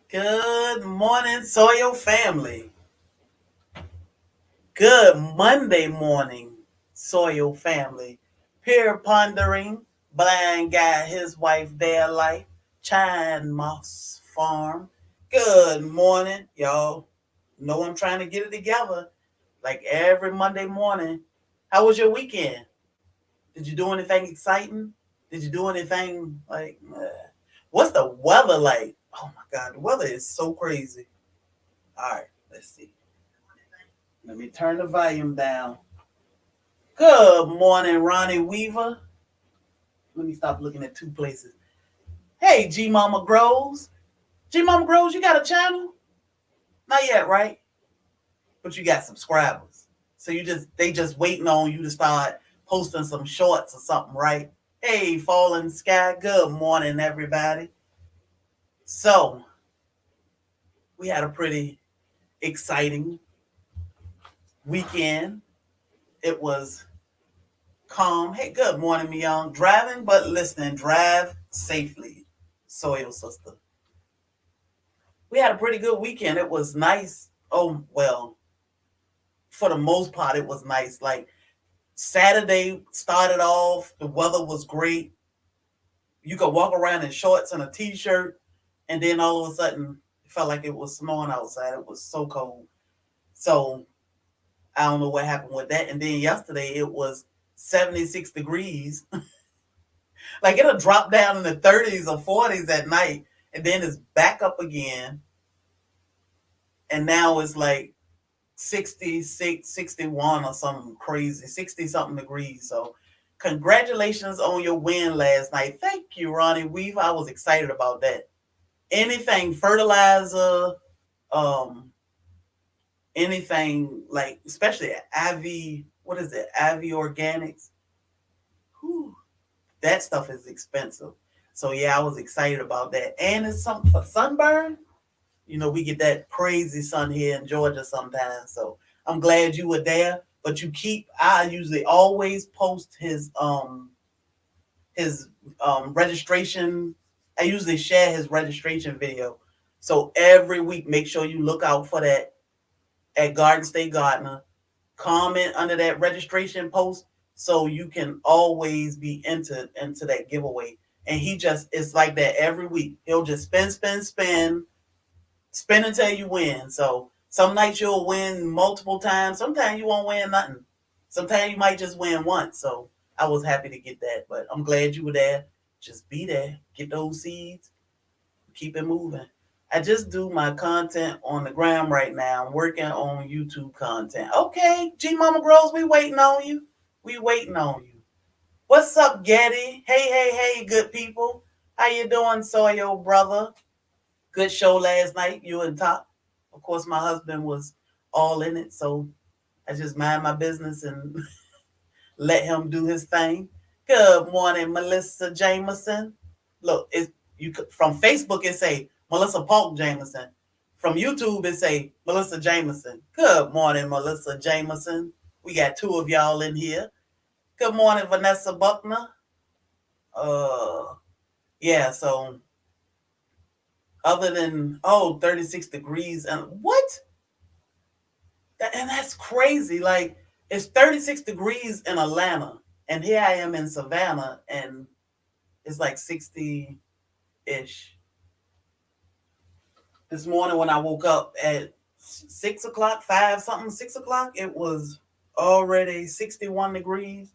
Good morning, Soil Family. Good Monday morning, Soil Family. Peer pondering, blind guy, his wife, their life, Chine Moss Farm. Good morning, y'all. Know I'm trying to get it together like every Monday morning. How was your weekend? Did you do anything exciting? Did you do anything what's the weather like? Oh my God, the weather is so crazy. All right, let's see. Let me turn the volume down. Good morning, Ronnie Weaver. Let me stop looking at two places. Hey, G Mama Groves. G Mama Groves, you got a channel? Not yet, right? But you got subscribers. So they just waiting on you to start posting some shorts or something, right? Hey, Fallen Sky. Good morning, everybody. So we had a pretty exciting weekend. It was calm. Hey, good morning, me young. Driving but listening. Drive safely, Soil Sister. We had a pretty good weekend. It was nice. Oh, well, for the most part, it was nice. Like Saturday started off, the weather was great. You could walk around in shorts and a t shirt, and then all of a sudden, it felt like it was snowing outside. It was so cold. So I don't know what happened with that. And then yesterday, it was 76 degrees. Like it'll drop down in the 30s or 40s at night, and then it's back up again. And now it's like 66, 61 or something crazy, 60 something degrees. So, congratulations on your win last night. Thank you, Ronnie Weaver. I was excited about that. Anything fertilizer, um, anything like, especially Avi, what is it? Avi Organics. Whew, that stuff is expensive. So, yeah, I was excited about that. And it's something for sunburn. We get that crazy sun here in Georgia sometimes. So I'm glad you were there. But I usually always post his registration. I usually share his registration video. So every week, make sure you look out for that at Garden State Gardener. Comment under that registration post so you can always be entered into that giveaway. And it's like that every week. He'll just spin until you win. So some nights you'll win multiple times. Sometimes you won't win nothing. Sometimes you might just win once. So I was happy to get that. But I'm glad you were there. Just be there. Get those seeds. Keep it moving. I just do my content on the gram right now. I'm working on YouTube content. Okay, G Mama Grows, we waiting on you. We waiting on you. What's up, Getty? Hey, hey, hey, good people. How you doing, Soyo brother? Good show last night. You and Top. Of course, my husband was all in it, so I just mind my business and let him do his thing. Good morning, Melissa Jameson. Look, from Facebook it say Melissa Polk Jameson. From YouTube it say Melissa Jameson. Good morning, Melissa Jameson. We got two of y'all in here. Good morning, Vanessa Buckner. Uh, yeah. So other than 36 degrees and what? And that's crazy. Like it's 36 degrees in Atlanta, and here I am in Savannah, and it's like 60 ish. This morning when I woke up at 6 o'clock, 5 something, 6 o'clock, it was already 61 degrees.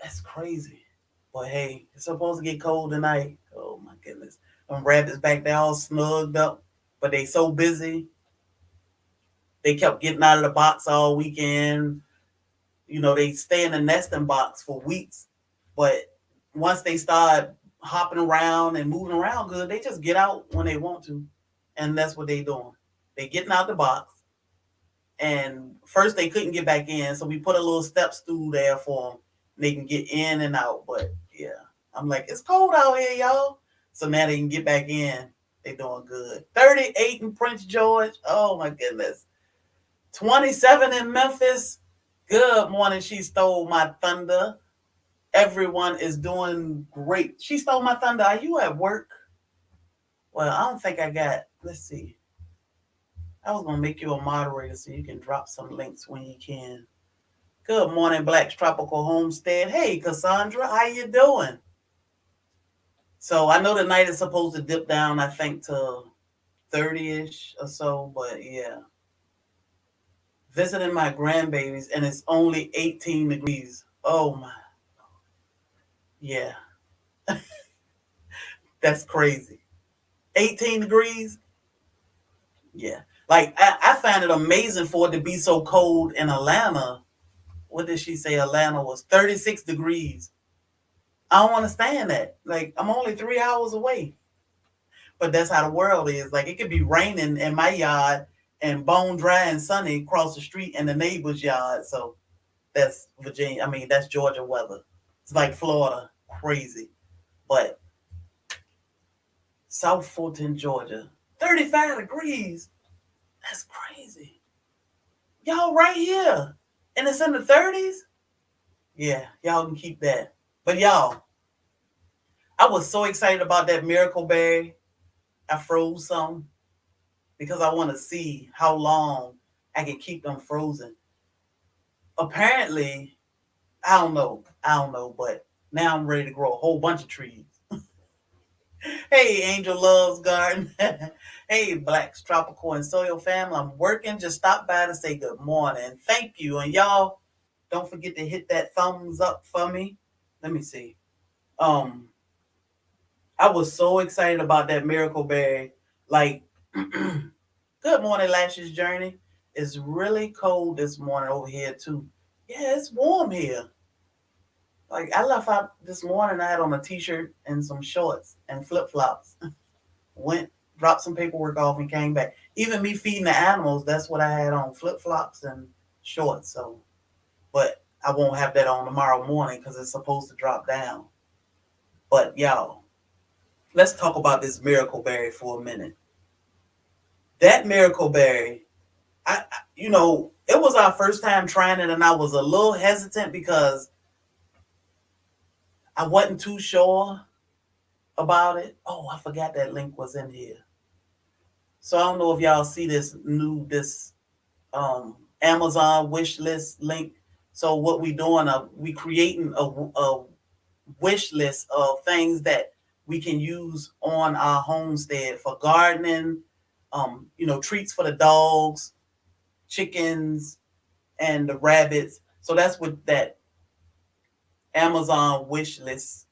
That's crazy. But hey, it's supposed to get cold tonight. Oh my goodness. Them rabbits back there all snugged up, but they so busy. They kept getting out of the box all weekend. They stay in the nesting box for weeks, but once they start hopping around and moving around good, they just get out when they want to. And that's what they doing. They getting out the box. And first they couldn't get back in, so we put a little step stool there for them. They can get in and out. But yeah, I'm like, it's cold out here, y'all. So now they can get back in. They doing good. 38 in Prince George. Oh my goodness. 27 in Memphis. Good morning. She stole my thunder. Everyone is doing great. She stole my thunder. Are you at work? Well, I don't think I got. Let's see. I was gonna make you a moderator so you can drop some links when you can. Good morning, Black's Tropical Homestead. Hey, Cassandra, how you doing? So I know the night is supposed to dip down, I think, to 30-ish or so, but yeah. Visiting my grandbabies and it's only 18 degrees. Oh my, yeah, that's crazy. 18 degrees? Yeah. Like I find it amazing for it to be so cold in Atlanta. What did she say? Atlanta was 36 degrees. I don't understand that. Like I'm only 3 hours away. But that's how the world is. Like it could be raining in my yard and bone dry and sunny across the street in the neighbor's yard. So that's Virginia. I mean, that's Georgia weather. It's like Florida, crazy. But South Fulton, Georgia, 35 degrees. That's crazy. Y'all right here. And it's in the 30s? Yeah, y'all can keep that. But y'all, I was so excited about that miracle berry. I froze some because I want to see how long I can keep them frozen. Apparently, I don't know. I don't know, but now I'm ready to grow a whole bunch of trees. Hey, Angel Loves Garden. Hey, Black's Tropical and Soil Family. I'm working. Just stop by to say good morning. Thank you. And y'all, don't forget to hit that thumbs up for me. Let me see. Um, I was so excited about that miracle berry. Like, good morning, Lashes Journey. It's really cold this morning over here too. Yeah, it's warm here. Like I left out this morning, I had on a t-shirt and some shorts and flip flops. Went, dropped some paperwork off, and came back. Even me feeding the animals, that's what I had on, flip flops and shorts. So, but I won't have that on tomorrow morning because it's supposed to drop down. But y'all, let's talk about this miracle berry for a minute. That miracle berry, it was our first time trying it, and I was a little hesitant because I wasn't too sure about it. Oh, I forgot that link was in here. So I don't know if y'all see this Amazon wish list link. So what we doing? We creating a wish list of things that we can use on our homestead for gardening. Treats for the dogs, chickens, and the rabbits. So that's what that Amazon wish list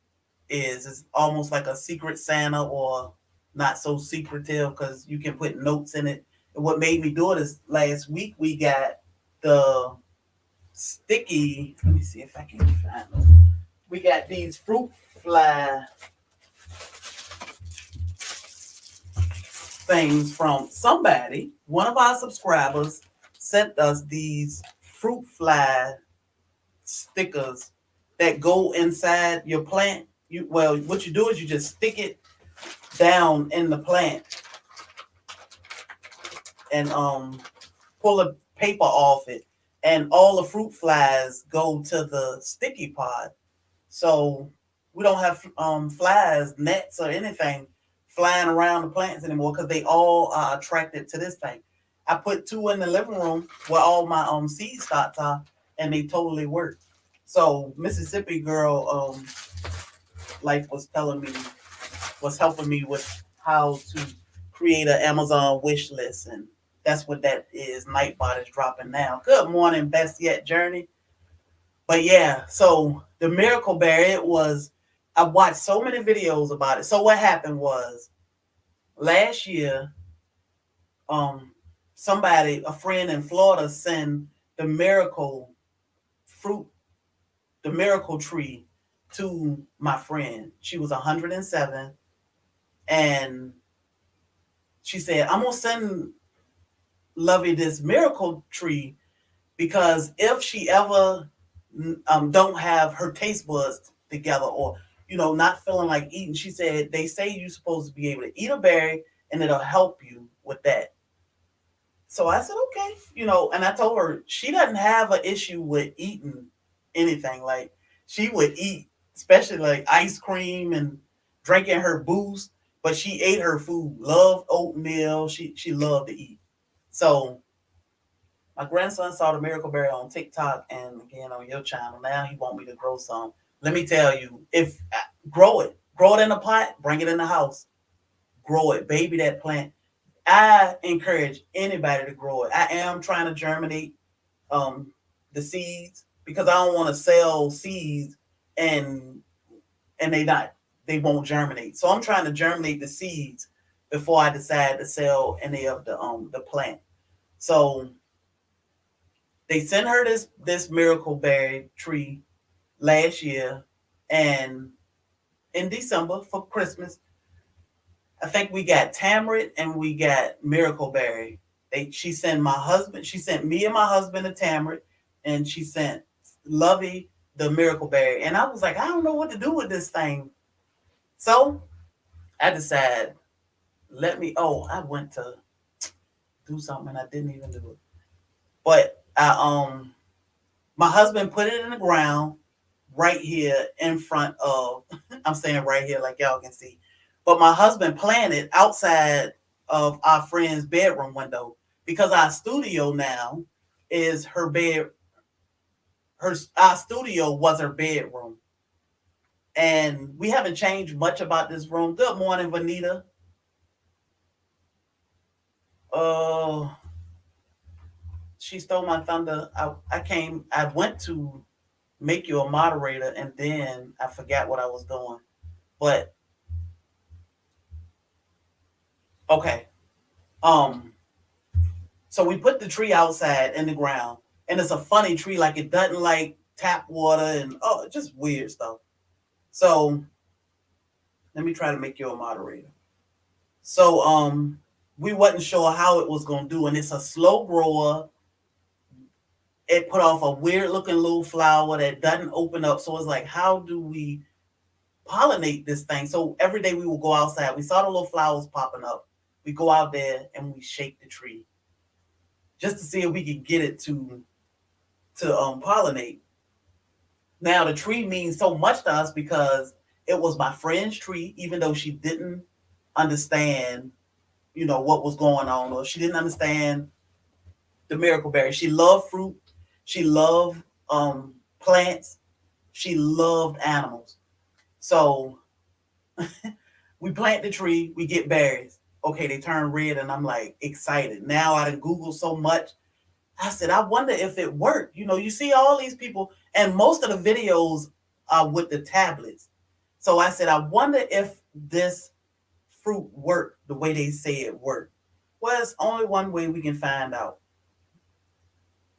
is. It's almost like a secret Santa or not so secretive because you can put notes in it. And what made me do it is last week we got the sticky. Let me see if I can find them. We got these fruit fly things from somebody. One of our subscribers sent us these fruit fly stickers that go inside your plant. What you do is you just stick it down in the plant and pull the paper off it, and all the fruit flies go to the sticky pod. So we don't have flies, nets, or anything flying around the plants anymore because they all are attracted to this thing. I put two in the living room where all my seed stocks are, and they totally work. So Mississippi Girl Life was helping me with how to create an Amazon wish list, and that's what that is. Nightbot is dropping now. Good morning, Best Yet Journey. But yeah, so the miracle berry, I watched so many videos about it. So what happened was last year, um, a friend in Florida, sent the fruit, the miracle tree to my friend. She was 107, and she said, "I'm gonna send Lovey this miracle tree because if she ever don't have her taste buds together or not feeling like eating," she said, "they say you're supposed to be able to eat a berry and it'll help you with that." So I said, okay, and I told her she doesn't have an issue with eating anything. Like she would eat, especially like ice cream and drinking her Boost. but she ate her food. Loved oatmeal. She loved to eat. So my grandson saw the Miracle Berry on TikTok and again on your channel. Now he want me to grow some. Let me tell you, if grow it in a pot, bring it in the house, grow it, baby that plant. I encourage anybody to grow it. I am trying to germinate um, the seeds because I don't want to sell seeds and they won't germinate. So I'm trying to germinate the seeds before I decide to sell any of the plant. So they sent her this miracle berry tree last year, and in December for Christmas, I think we got tamarind and we got miracle berry. She sent me and my husband a tamarind, and she sent Lovey the miracle berry. And I was like, I don't know what to do with this thing. So I decided, I went to do something and I didn't even do it. But my husband put it in the ground right here in front of I'm saying right here like y'all can see. But my husband planted outside of our friend's bedroom window because our studio now is her bed her our studio was her bedroom. And we haven't changed much about this room. Good morning, Vanita. Uh she stole my thunder. I went to make you a moderator and then I forgot what I was doing. But okay. Um so we put the tree outside in the ground and it's a funny tree, like it doesn't like tap water and just weird stuff. So let me try to make you a moderator. So we wasn't sure how it was gonna do, and it's a slow grower. It put off a weird looking little flower that doesn't open up. So it's like, how do we pollinate this thing? So every day we will go outside. We saw the little flowers popping up. We go out there and we shake the tree just to see if we could get it to pollinate. Now the tree means so much to us because it was my friend's tree, even though she didn't understand, what was going on, or she didn't understand the miracle berry. She loved fruit. She loved plants. She loved animals. So we plant the tree, we get berries. Okay, they turn red, and I'm like excited. Now I done Googled so much. I said, I wonder if it worked. You see all these people, and most of the videos are with the tablets. So I said, I wonder if this fruit worked the way they say it worked. Well, it's only one way we can find out.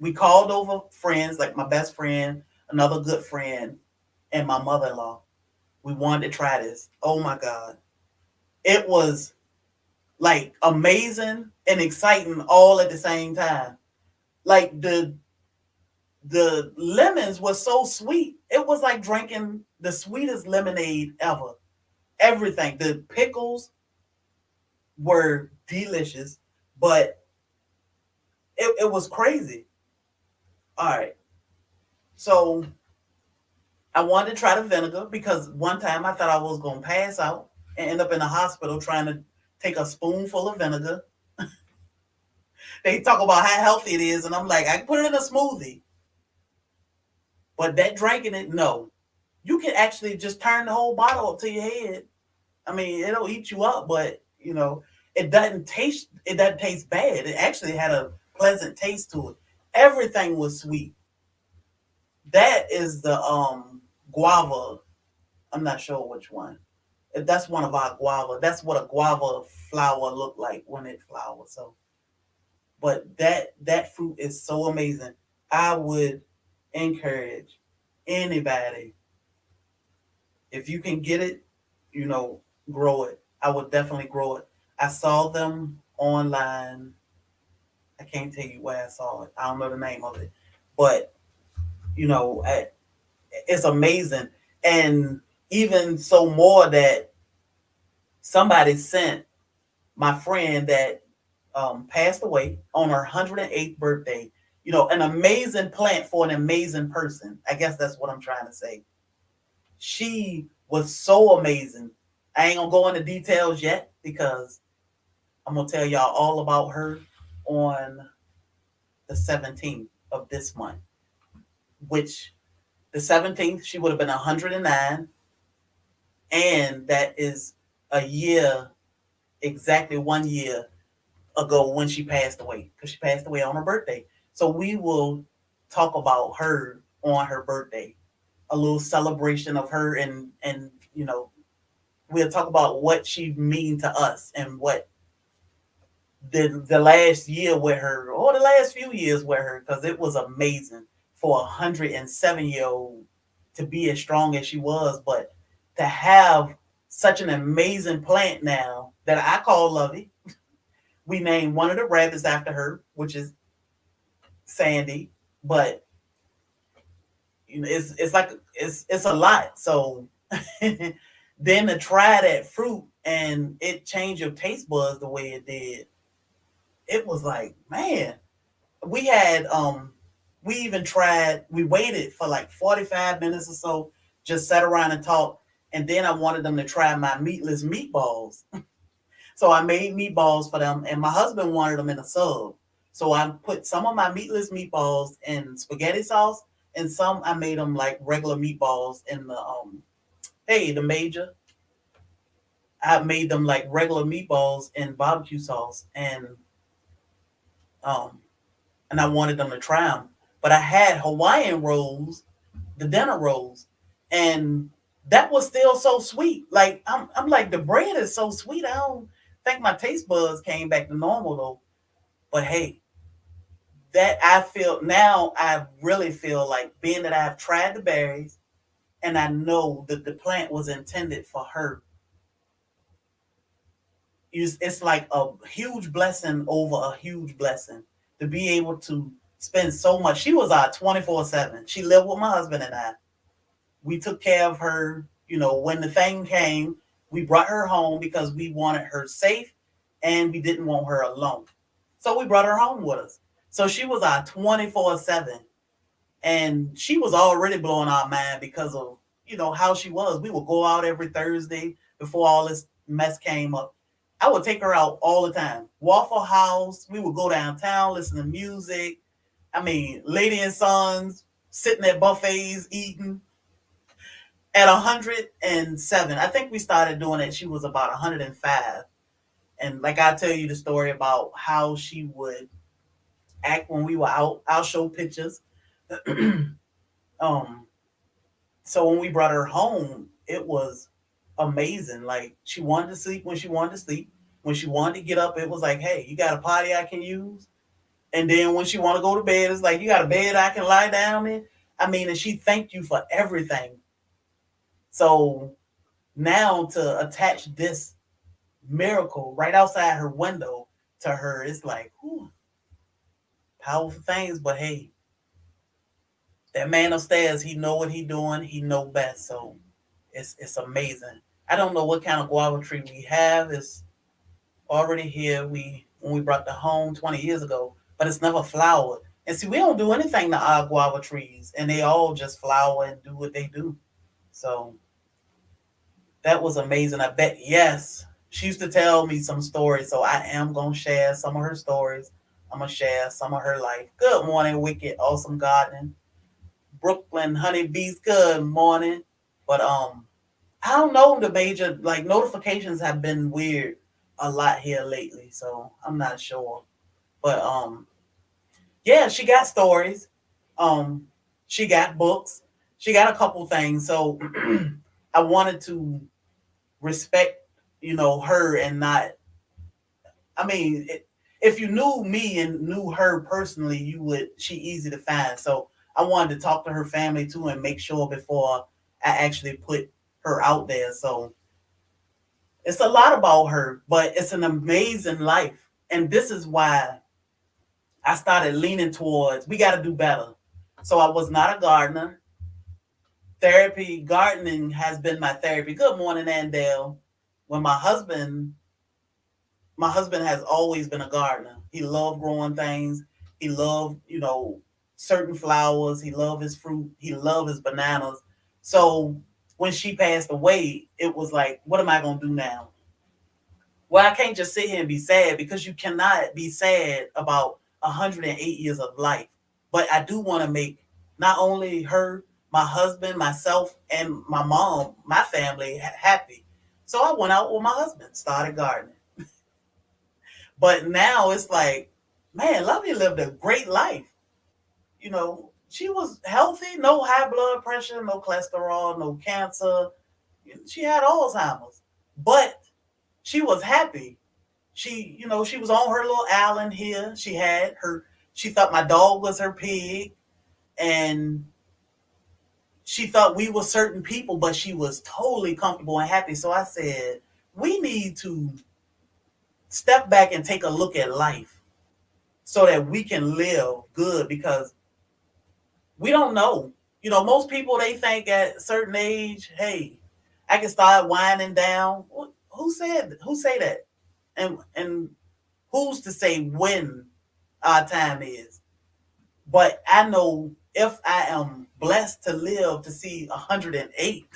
We called over friends, like my best friend, another good friend, and my mother-in-law. We wanted to try this. Oh my God. It was like amazing and exciting all at the same time. Like the lemons were so sweet. It was like drinking the sweetest lemonade ever. Everything. The pickles were delicious, but it was crazy. All right. So I wanted to try the vinegar because one time I thought I was going to pass out and end up in the hospital trying to take a spoonful of vinegar. They talk about how healthy it is, and I'm like, I can put it in a smoothie. But that drinking it, no. You can actually just turn the whole bottle up to your head. I mean, it'll eat you up, but it doesn't taste bad. It actually had a pleasant taste to it. Everything was sweet. That is the guava. I'm not sure which one. That's one of our guava. That's what a guava flower look like when it flowers. So, but that fruit is so amazing. I would encourage anybody, if you can get it, you know, grow it. I would definitely grow it. I saw them online. I can't tell you where I saw it. I don't know the name of it, but you know, it's amazing. And even so more that somebody sent my friend that passed away on her 108th birthday. An amazing plant for an amazing person. I guess that's what I'm trying to say. She was so amazing. I ain't gonna go into details yet because I'm gonna tell y'all all about her on the 17th of this month, which the 17th she would have been 109, and that is a year, exactly 1 year ago when she passed away, because she passed away on her birthday. So we will talk about her on her birthday, a little celebration of her, and we'll talk about what she mean to us and what the last year with her, or the last few years with her, because it was amazing for 107-year-old to be as strong as she was, but to have such an amazing plant now that I call Lovey. We named one of the rabbits after her, which is Sandy, but it's like it's a lot. So then to try that fruit and it changed your taste buds the way it did, it was like, man, we had we even tried, we waited for like 45 minutes or so, just sat around and talked, and then I wanted them to try my meatless meatballs. So I made meatballs for them, and my husband wanted them in a sub. So I put some of my meatless meatballs in spaghetti sauce, and some I made them like regular meatballs in the the major. I made them like regular meatballs in barbecue sauce, um and I wanted them to try them. But I had Hawaiian rolls, the dinner rolls, and that was still so sweet. Like I'm like, the bread is so sweet. I don't think my taste buds came back to normal though. But hey, that I feel now, I really feel like, being that I've tried the berries and I know that the plant was intended for her, it's like a huge blessing over a huge blessing to be able to spend so much. She was our 24/7. She lived with my husband and I. We took care of her. When the thing came, we brought her home because we wanted her safe and we didn't want her alone. So we brought her home with us. So she was our 24/7. And she was already blowing our mind because of, how she was. We would go out every Thursday before all this mess came up. I would take her out all the time. Waffle House. We would go downtown, listen to music. I mean, Lady and Sons, sitting at buffets, eating. At 107, I think we started doing it. She was about 105. And like, I tell you the story about how she would act when we were out. I'll show pictures. um, so when we brought her home, it was amazing. Like, she wanted to sleep when she wanted to sleep. When she wanted to get up, it was like, hey, you got a potty I can use? And then when she want to go to bed, it's like, you got a bed I can lie down in? I mean, and she thanked you for everything. So now to attach this miracle right outside her window to her, it's like, whew, powerful things. But hey, that man upstairs, he know what he doing. He know best. So it's amazing. I don't know what kind of guava tree we have. It's already here. When we brought the home 20 years ago, but it's never flowered. And see, we don't do anything to our guava trees, and they all just flower and do what they do. So that was amazing. I bet, yes. She used to tell me some stories, so I am gonna share some of her stories. I'm gonna share some of her life. Good morning, Wicked, awesome gardening. Brooklyn honeybees, good morning. But I don't know, the major like notifications have been weird a lot here lately, so I'm not sure. But yeah, she got stories. Um, she got books. She got a couple things. So I wanted to respect, her, and not. I mean, if you knew me and knew her personally, you would. She easy to find. So I wanted to talk to her family too and make sure before I actually put her out there. So it's a lot about her, but it's an amazing life. And this is why I started leaning towards we got to do better. So I was not a gardener. Therapy, gardening has been my therapy. Good morning, Andale. When my husband has always been a gardener. He loved growing things. He loved, certain flowers. He loved his fruit. He loved his bananas. So when she passed away, it was like, what am I gonna do now? Well, I can't just sit here and be sad because you cannot be sad about 108 years of life. But I do want to make not only her, my husband, myself, and my mom, my family happy. So I went out with my husband, started gardening. But now it's like, man, Lovey lived a great life. She was healthy, no high blood pressure, no cholesterol, no cancer. She had Alzheimer's, but she was happy. She was on her little island here. She thought my dog was her pig, and she thought we were certain people, but she was totally comfortable and happy. So I said, we need to step back and take a look at life so that we can live good because we don't know. Most people they think at a certain age, hey, I can start winding down. Who say that? And who's to say when our time is? But I know if I am blessed to live to see 108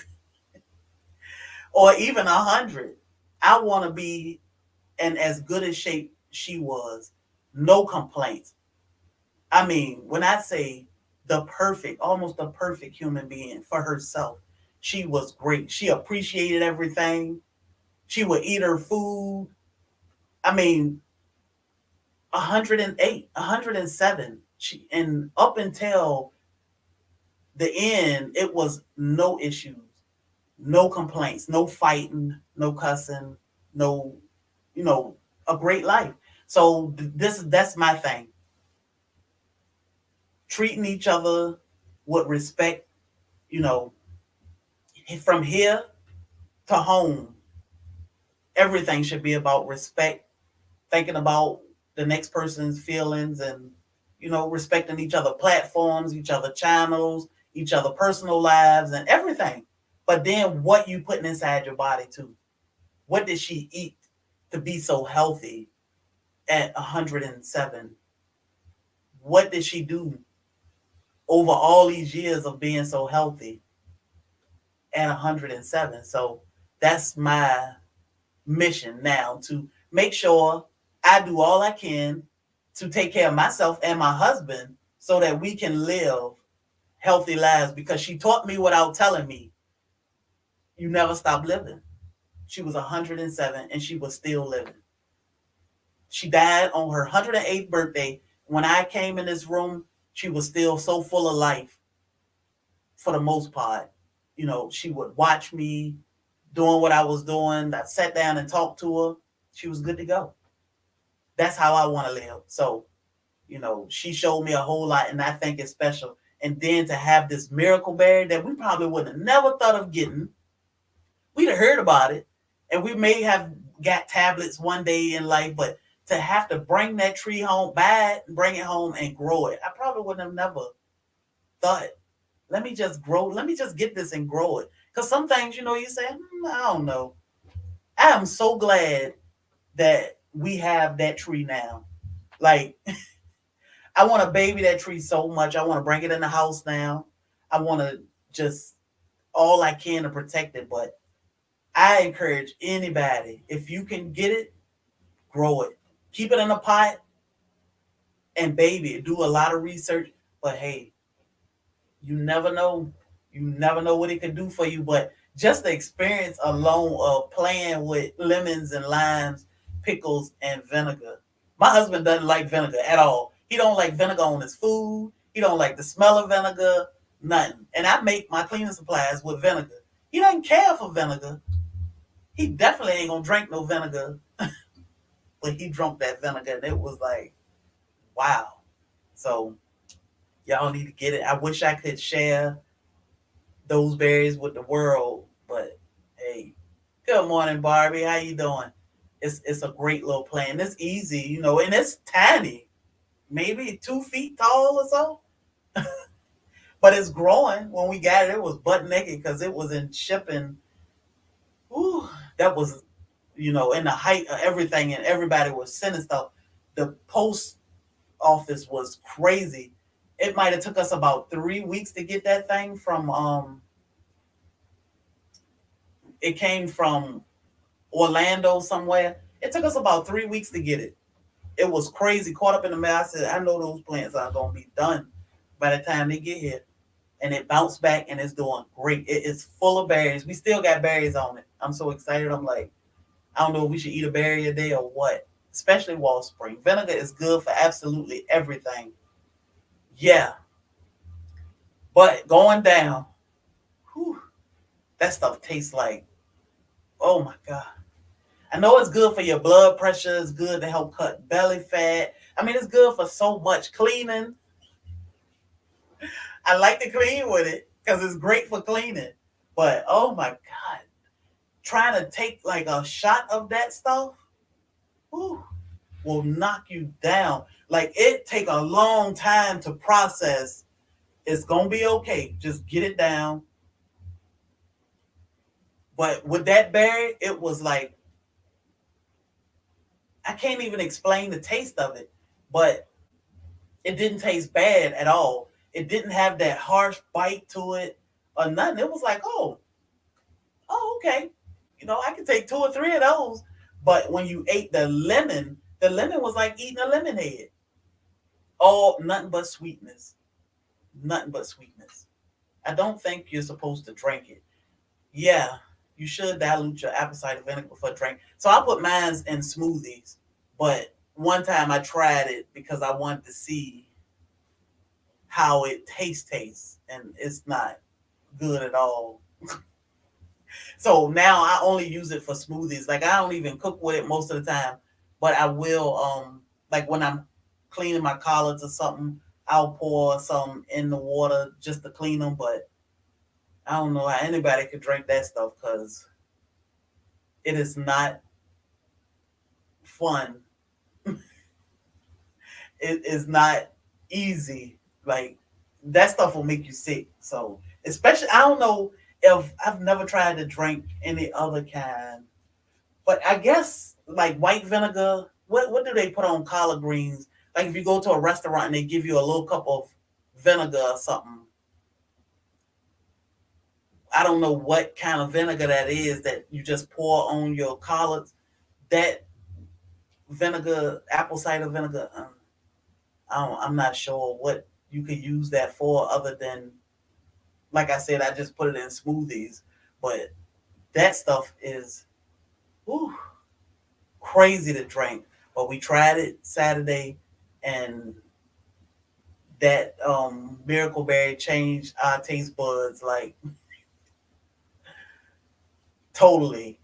or even 100, I want to be in as good a shape she was. No complaints. I mean, when I say almost the perfect human being for herself, she was great. She appreciated everything. She would eat her food. I mean, 108, 107. And up until the end, it was no issues, no complaints, no fighting, no cussing, no, you know, a great life. So that's my thing. Treating each other with respect, you know, from here to home, everything should be about respect, thinking about the next person's feelings and, respecting each other platforms, each other channels, each other personal lives and everything. But then what you putting inside your body too. What did she eat to be so healthy at 107? What did she do over all these years of being so healthy at 107? So that's my mission now to make sure I do all I can to take care of myself and my husband so that we can live healthy lives because she taught me without telling me, you never stop living. She was 107 and she was still living. She died on her 108th birthday. When I came in this room, she was still so full of life for the most part. She would watch me doing what I was doing. I sat down and talked to her. She was good to go. That's how I want to live. So, she showed me a whole lot, and I think it's special. And then to have this miracle berry that we probably would have never thought of getting, we'd have heard about it, and we may have got tablets one day in life, but to have to bring that tree home, buy it, bring it home, and grow it, I probably wouldn't have never thought, let me just get this and grow it. Because some things, you say, I don't know. I am so glad that we have that tree now. Like, I want to baby that tree so much. I want to bring it in the house now. I want to just all I can to protect it. But I encourage anybody, if you can get it, grow it. Keep it in a pot and baby it. Do a lot of research. But hey, you never know. You never know what it can do for you. But just the experience alone of playing with lemons and limes, pickles, and vinegar. My husband doesn't like vinegar at all. He don't like vinegar on his food. He don't like the smell of vinegar, nothing. And I make my cleaning supplies with vinegar. He doesn't care for vinegar. He definitely ain't gonna drink no vinegar. But he drank that vinegar and it was like, wow. So y'all need to get it. I wish I could share those berries with the world, but hey, good morning, Barbie. How you doing? It's a great little plant. It's easy, and it's tiny, maybe 2 feet tall or so. But it's growing. When we got it, it was butt naked because it was in shipping. Ooh, that was, in the height of everything, and everybody was sending stuff. The post office was crazy. It might have took us about 3 weeks to get that thing from it came from Orlando somewhere. It took us about 3 weeks to get it. It was crazy. Caught up in the mail. I said, I know those plants are gonna be done by the time they get here. And it bounced back and it's doing great. It is full of berries. We still got berries on it. I'm so excited. I'm like, I don't know if we should eat a berry a day or what. Especially wall spring. Vinegar is good for absolutely everything. Yeah. But going down, whew, that stuff tastes like, oh my God. I know it's good for your blood pressure. It's good to help cut belly fat. I mean, it's good for so much cleaning. I like to clean with it because it's great for cleaning. But oh my God, trying to take like a shot of that stuff, whew, will knock you down. Like it take a long time to process. It's gonna be okay. Just get it down. But with that berry, it was like I can't even explain the taste of it, but it didn't taste bad at all. It didn't have that harsh bite to it or nothing. It was like, oh, okay. I can take two or three of those. But when you ate the lemon was like eating a lemonade. Oh, nothing but sweetness. Nothing but sweetness. I don't think you're supposed to drink it. Yeah, you should dilute your apple cider vinegar before drink. So I put mine in smoothies. But one time I tried it because I wanted to see how it tastes, and it's not good at all. So now I only use it for smoothies. Like I don't even cook with it most of the time, but I will like when I'm cleaning my collards or something, I'll pour some in the water just to clean them. But I don't know how anybody could drink that stuff because it is not fun. It is not easy. Like that stuff will make you sick. So especially I don't know if I've never tried to drink any other kind. But I guess like white vinegar, what do they put on collard greens? Like if you go to a restaurant and they give you a little cup of vinegar or something, I don't know what kind of vinegar that is that you just pour on your collards. That vinegar, apple cider vinegar, I'm not sure what you could use that for other than, like I said, I just put it in smoothies. But that stuff is whew, crazy to drink. But we tried it Saturday, and that miracle berry changed our taste buds like totally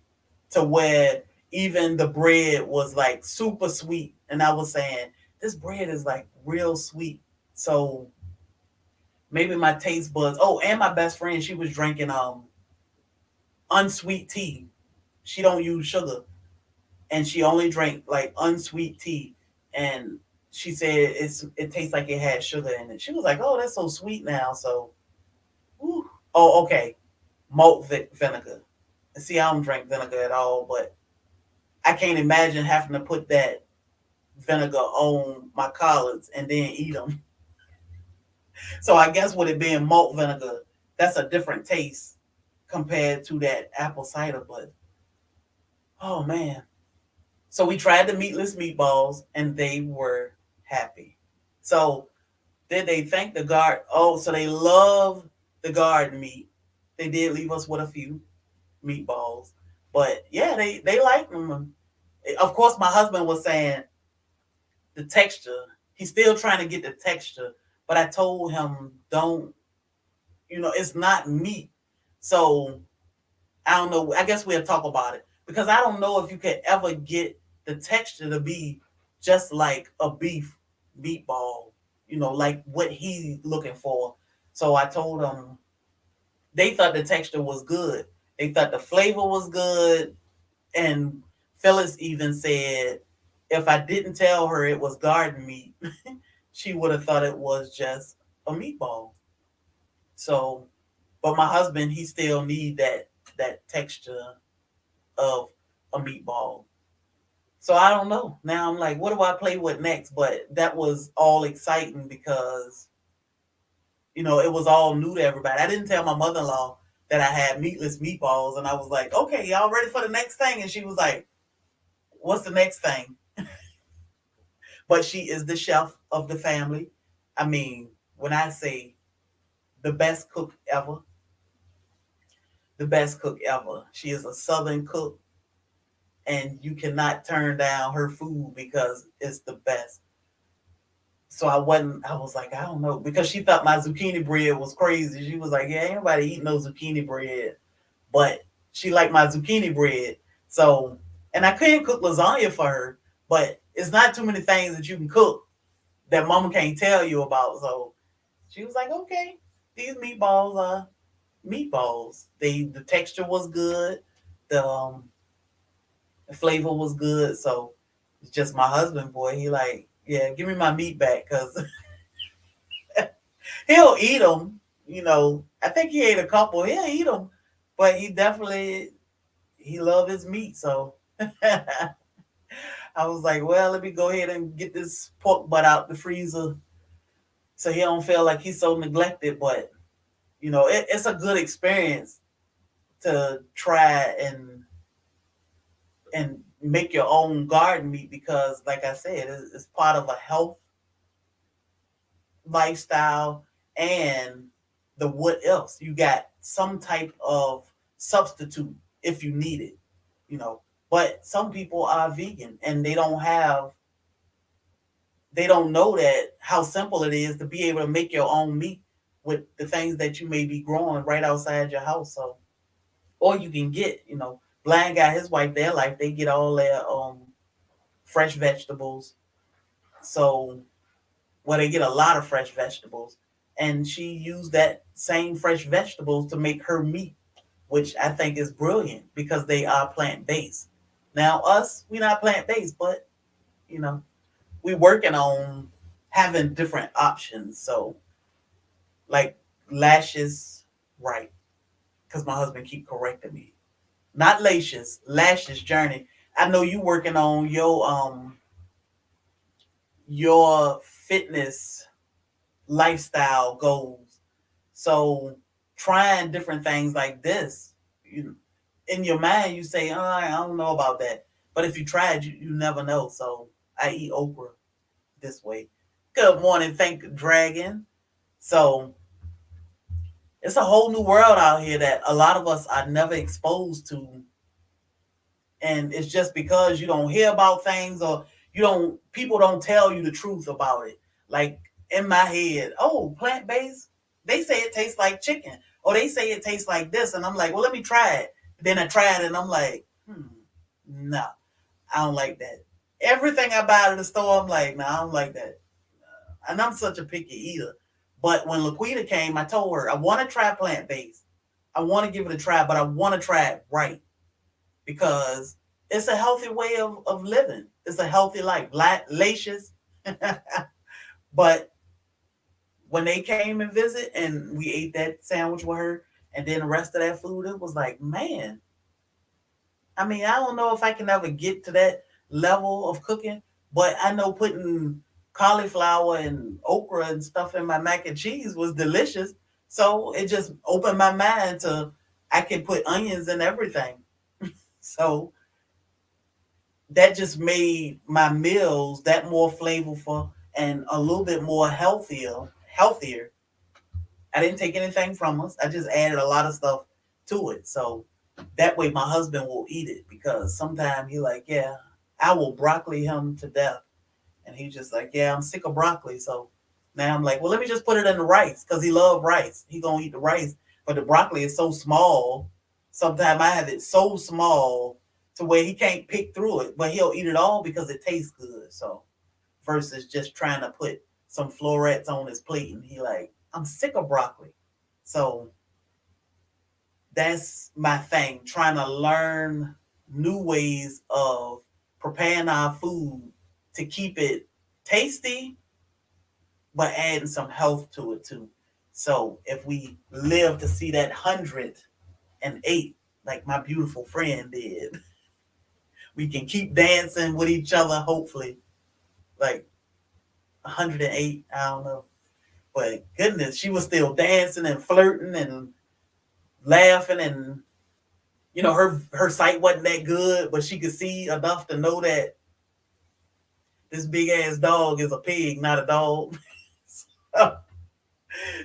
to where even the bread was like super sweet, and I was saying this bread is like real sweet. So maybe my taste buds. Oh, and my best friend, she was drinking unsweet tea. She don't use sugar, and she only drank like unsweet tea, and she said it tastes like it had sugar in it. She was like, "Oh, that's so sweet now." So, whew. Oh, okay, malt vinegar. See, I don't drink vinegar at all, but I can't imagine having to put that vinegar on my collards and then eat them. So I guess with it being malt vinegar, that's a different taste compared to that apple cider. But oh man, so we tried the meatless meatballs and they were happy. So did they thank the guard? Oh, so they love the garden meat. They did leave us with a few meatballs, but yeah, they like them. Of course, my husband was saying the texture. He's still trying to get the texture, but I told him don't. It's not meat. So I don't know. I guess we'll talk about it because I don't know if you could ever get the texture to be just like a beef meatball, like what he's looking for. So I told him they thought the texture was good. They thought the flavor was good. And Phyllis even said if I didn't tell her it was garden meat, she would have thought it was just a meatball. So, but my husband, he still need that texture of a meatball. So I don't know. Now I'm like, what do I play with next? But that was all exciting because it was all new to everybody. I didn't tell my mother-in-law that I had meatless meatballs, and I was like, okay, y'all ready for the next thing? And she was like, what's the next thing? But she is the chef of the family. I mean, when I say the best cook ever, the best cook ever. She is a southern cook, and you cannot turn down her food because it's the best. So I was like, I don't know, because she thought my zucchini bread was crazy. She was like, yeah, ain't nobody eating no zucchini bread. But she liked my zucchini bread. So, and I couldn't cook lasagna for her, but it's not too many things that you can cook that mama can't tell you about. So she was like, okay, these meatballs are meatballs. The texture was good. The flavor was good. So it's just my husband, boy. He like, yeah, give me my meat back, because he'll eat them. I think he ate a couple. He'll eat them, but he love his meat. So I was like, well, let me go ahead and get this pork butt out the freezer so he don't feel like he's so neglected. But it's a good experience to try and make your own garden meat, because, like I said, it's part of a health lifestyle. And the what else, you got some type of substitute if you need it, you know but some people are vegan, and they don't know that how simple it is to be able to make your own meat with the things that you may be growing right outside your house. So, or you can get, Blind Guy, his wife, their life, they get all their fresh vegetables. So, well, they get a lot of fresh vegetables, and she used that same fresh vegetables to make her meat, which I think is brilliant because they are plant based. Now, us, we're not plant based, but you know, we're working on having different options. So, like lashes, right? Because my husband keep correcting me. Not lashes, lashes journey. I know you working on your fitness lifestyle goals. So trying different things like this, you in your mind you say, oh, I don't know about that. But if you tried, you never know. So I eat okra this way. Good morning, thank Dragon. So it's a whole new world out here that a lot of us are never exposed to, and it's just because you don't hear about things, or people don't tell you the truth about it. Like, in my head, oh, plant-based, they say it tastes like chicken, or they say it tastes like this, and I'm like, well, let me try it. Then I tried it, and I'm like, no, I don't like that. Everything I buy at the store, I'm like, no, I don't like that. And I'm such a picky eater. But when Laquita came, I told her I want to try plant-based. I want to give it a try, but I want to try it right, because it's a healthy way of living. It's a healthy life. Lacious. But when they came and visit and we ate that sandwich with her, and then the rest of that food, it was like, man, I mean, I don't know if I can ever get to that level of cooking, but I know putting cauliflower and okra and stuff in my mac and cheese was delicious. So it just opened my mind to I can put onions in everything. So that just made my meals that more flavorful and a little bit more healthier. I didn't take anything from us. I just added a lot of stuff to it. So that way my husband will eat it, because sometimes he like, yeah, I will broccoli him to death. And he's just like, yeah, I'm sick of broccoli. So now I'm like, well, let me just put it in the rice, because he love rice. He gonna eat the rice. But the broccoli is so small. Sometimes I have it so small to where he can't pick through it, but he'll eat it all because it tastes good. So versus just trying to put some florets on his plate, and he like, I'm sick of broccoli. So that's my thing, trying to learn new ways of preparing our food to keep it tasty, but adding some health to it too. So if we live to see that 108, like my beautiful friend did, we can keep dancing with each other, hopefully. Like 108, I don't know. But goodness, she was still dancing and flirting and laughing, and her sight wasn't that good, but she could see enough to know that this big ass dog is a pig, not a dog.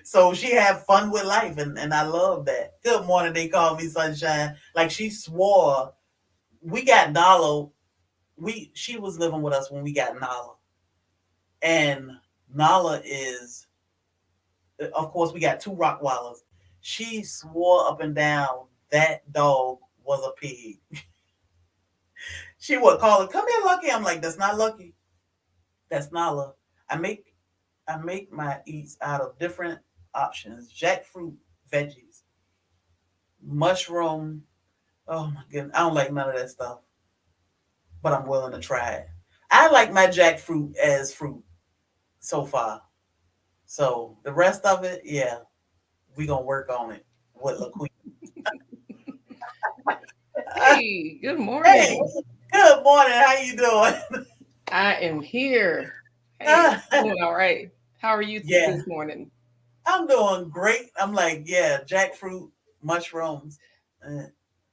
So she had fun with life, and I love that. Good morning, they call me Sunshine. Like she swore we got Nala. She was living with us when we got Nala, and Nala is, of course, we got two Rottweilers. She swore up and down that dog was a pig. She would call it, "Come here, Lucky." I'm like, "That's not Lucky. That's Nala." I make I make my eats out of different options: jackfruit, veggies, mushroom. Oh my goodness, I don't like none of that stuff, but I'm willing to try it. I like my jackfruit as fruit so far. So the rest of it, yeah, we gonna work on it with LaQueen. Hey, good Hey, morning. good morning. How you doing? I am here. Hey, doing all right. How are you Yeah, this morning? I'm doing great. I'm like, yeah, jackfruit, mushrooms. eh,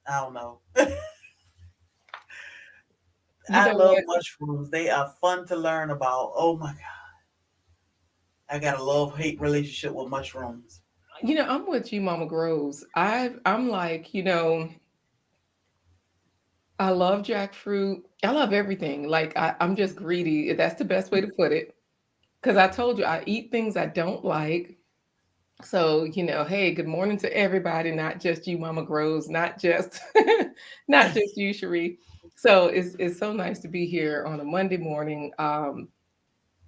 I don't know. You I know love what? mushrooms. They are fun to learn about. Oh my God, I got a love hate relationship with mushrooms. I'm with you, Mama Groves. I'm like, I love jackfruit. I love everything. Like I'm just greedy. That's the best way to put it. Because I told you I eat things I don't like. So, hey, good morning to everybody, not just you, Mama Groves, not just not just you, Cherie. So it's so nice to be here on a Monday morning.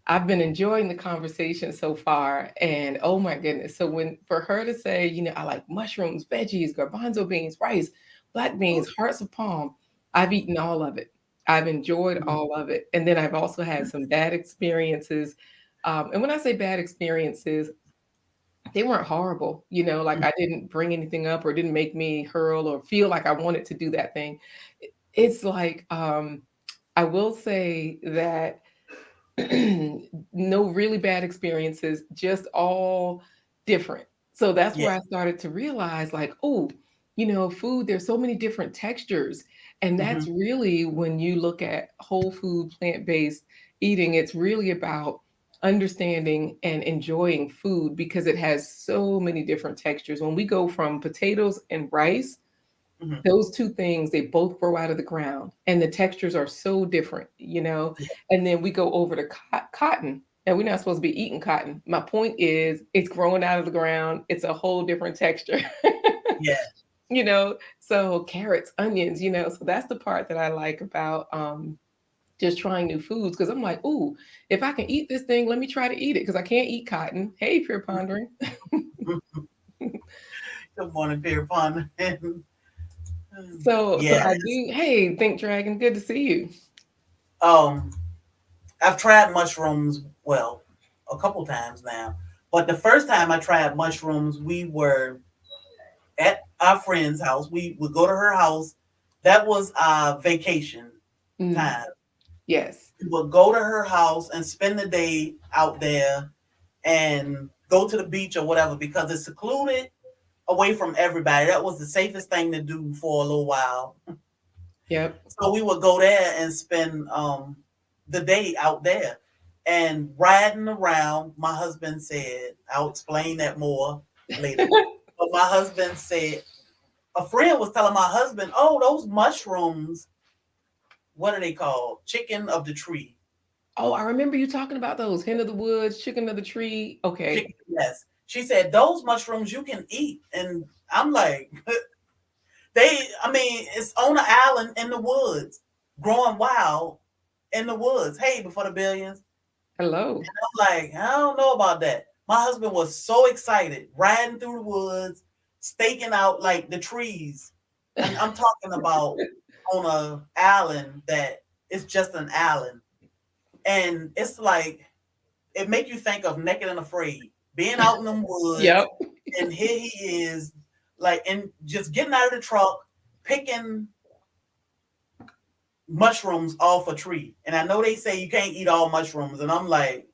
I've been enjoying the conversation so far, and oh my goodness! So when for her to say, I like mushrooms, veggies, garbanzo beans, rice, black beans, hearts of palm, I've eaten all of it. I've enjoyed all of it, and then I've also had some bad experiences. And when I say bad experiences, they weren't horrible, like I didn't bring anything up or didn't make me hurl or feel like I wanted to do that thing. It's like I will say that no really bad experiences, just all different. So that's Yeah. where I started to realize, like, oh, food, there's so many different textures. And Hmm. that's really when you look at whole food, plant based eating, it's really about understanding and enjoying food because it has so many different textures. When we go from potatoes and rice, Hmm. those two things, they both grow out of the ground and the textures are so different. Yeah. And then we go over to cotton, and we're not supposed to be eating cotton. My point is, it's growing out of the ground. It's a whole different texture. Yeah. So carrots, onions. So that's the part that I like about just trying new foods, because I'm like, ooh, if I can eat this thing, let me try to eat it, because I can't eat cotton. Hey, pure pondering. Good morning, Pierpont. So I Yes. do. Hey, Think Dragon, good to see you. Um, I've tried mushrooms, well, a couple times now. But the first time I tried mushrooms, we were at our friend's house. We would go to her house. That was our vacation Mm, time. yes. We would go to her house and spend the day out there and go to the beach or whatever because it's secluded away from everybody. That was the safest thing to do for a little while. Yep. So we would go there and spend the day out there and riding around. My husband said, I'll explain that more later. But my husband said, a friend was telling my husband, "Oh, those mushrooms, what are they called? Chicken of the tree." Oh, I remember you talking about those hen of the woods, chicken of the tree. Chicken, Okay. yes. She said, "Those mushrooms you can eat." And I'm like, I mean, it's on an island in the woods, growing wild in the woods. Hey, before the billions. Hello. I'm like, I don't know about that. My husband was so excited, riding through the woods, staking out like the trees. And I'm talking about on a island that it's just an island. And it's like it make you think of Naked and Afraid, being out in the woods, Yep. and here he is, like, and just getting out of the truck, picking mushrooms off a tree. And I know they say you can't eat all mushrooms, and I'm like,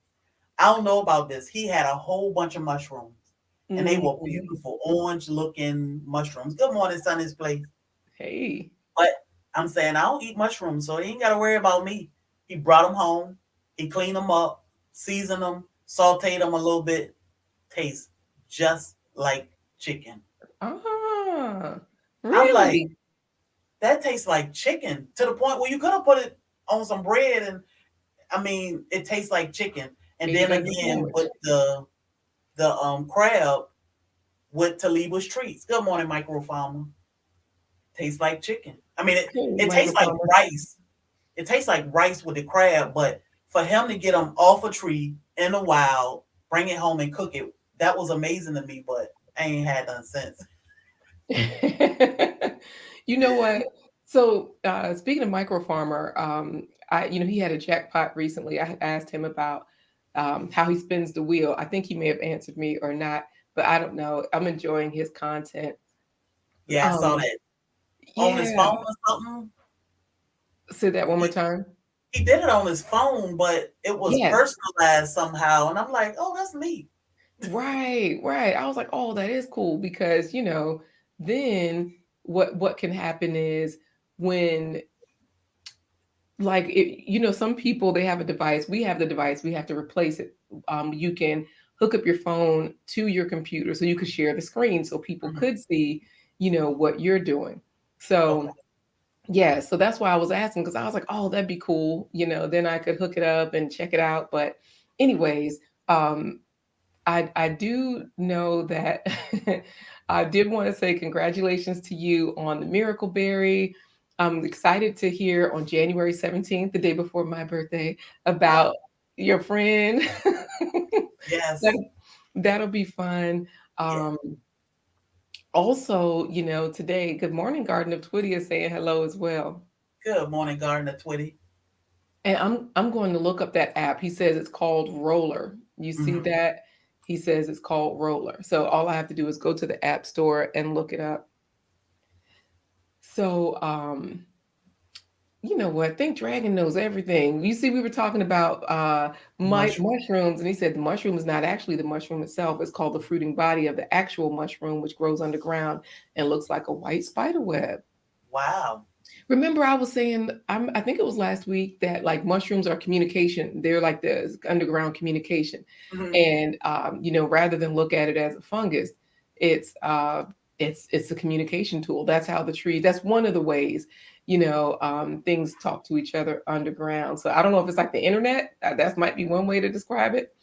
I don't know about this. He had a whole bunch of mushrooms. and they were Mhm. beautiful orange looking mushrooms. Good morning, Sunny's place. Hey. But I'm saying I don't eat mushrooms, so he ain't got to worry about me. He brought them home. He cleaned them up, seasoned them, sauteed them a little bit. Tastes just like chicken. Ah, I'm like, really? that tastes like chicken to the point where you could have put it on some bread, and I mean, it tastes like chicken. And Ate it then like a again sandwich. with the crab with Taliba's treats. Good morning, microfarmer. Tastes like chicken. I mean, Hey, it tastes micro like farmer. rice. It tastes like rice with the crab, but for him to get them off a tree in the wild, bring it home and cook it, that was amazing to me. But I ain't had none since. You know what? So, speaking of micro farmer, he had a jackpot recently. I had asked him about how he spins the wheel. I think he may have answered me or not, but I don't know. I'm enjoying his content. Yeah, I saw Um, that on his yeah. phone or something. Say that one more He time. he did it on his phone, but it was Yes. personalized somehow, and I'm like, oh, that's neat. Right, right. I was like, "Oh, that is cool," because, then what can happen is when some people, they have a device, we have the device, we have to replace it. You can hook up your phone to your computer so you could share the screen so people Mhm. could see, what you're doing. Okay. So, yeah, so that's why I was asking because I was like, "Oh, that'd be cool," then I could hook it up and check it out. But anyways, um I do know that I did want to say congratulations to you on the Miracle Berry. I'm excited to hear on January 17th, the day before my birthday, Yeah. about your friend. Yes. that, that'll be fun. Yeah. Um, Also, today, Good Morning Garden of Twitty is saying hello as well. Good morning, Gardner Twitty. And I'm going to look up that app. He says it's called Roller. You see Hmm. that? He says it's called Roller. So all I have to do is go to the app store and look it up. So you know what? Think Dragon knows everything. You see, we were talking about Mushroom. mushrooms, and he said the mushroom is not actually the mushroom itself. It's called the fruiting body of the actual mushroom, which grows underground and looks like a white spider web. Wow. Remember, I was saying, I think it was last week that like mushrooms are communication. They're like the underground communication, Hmm. and rather than look at it as a fungus, it's it's a communication tool. That's how the tree. That's one of the ways things talk to each other underground. So I don't know if it's like the internet. That might be one way to describe it,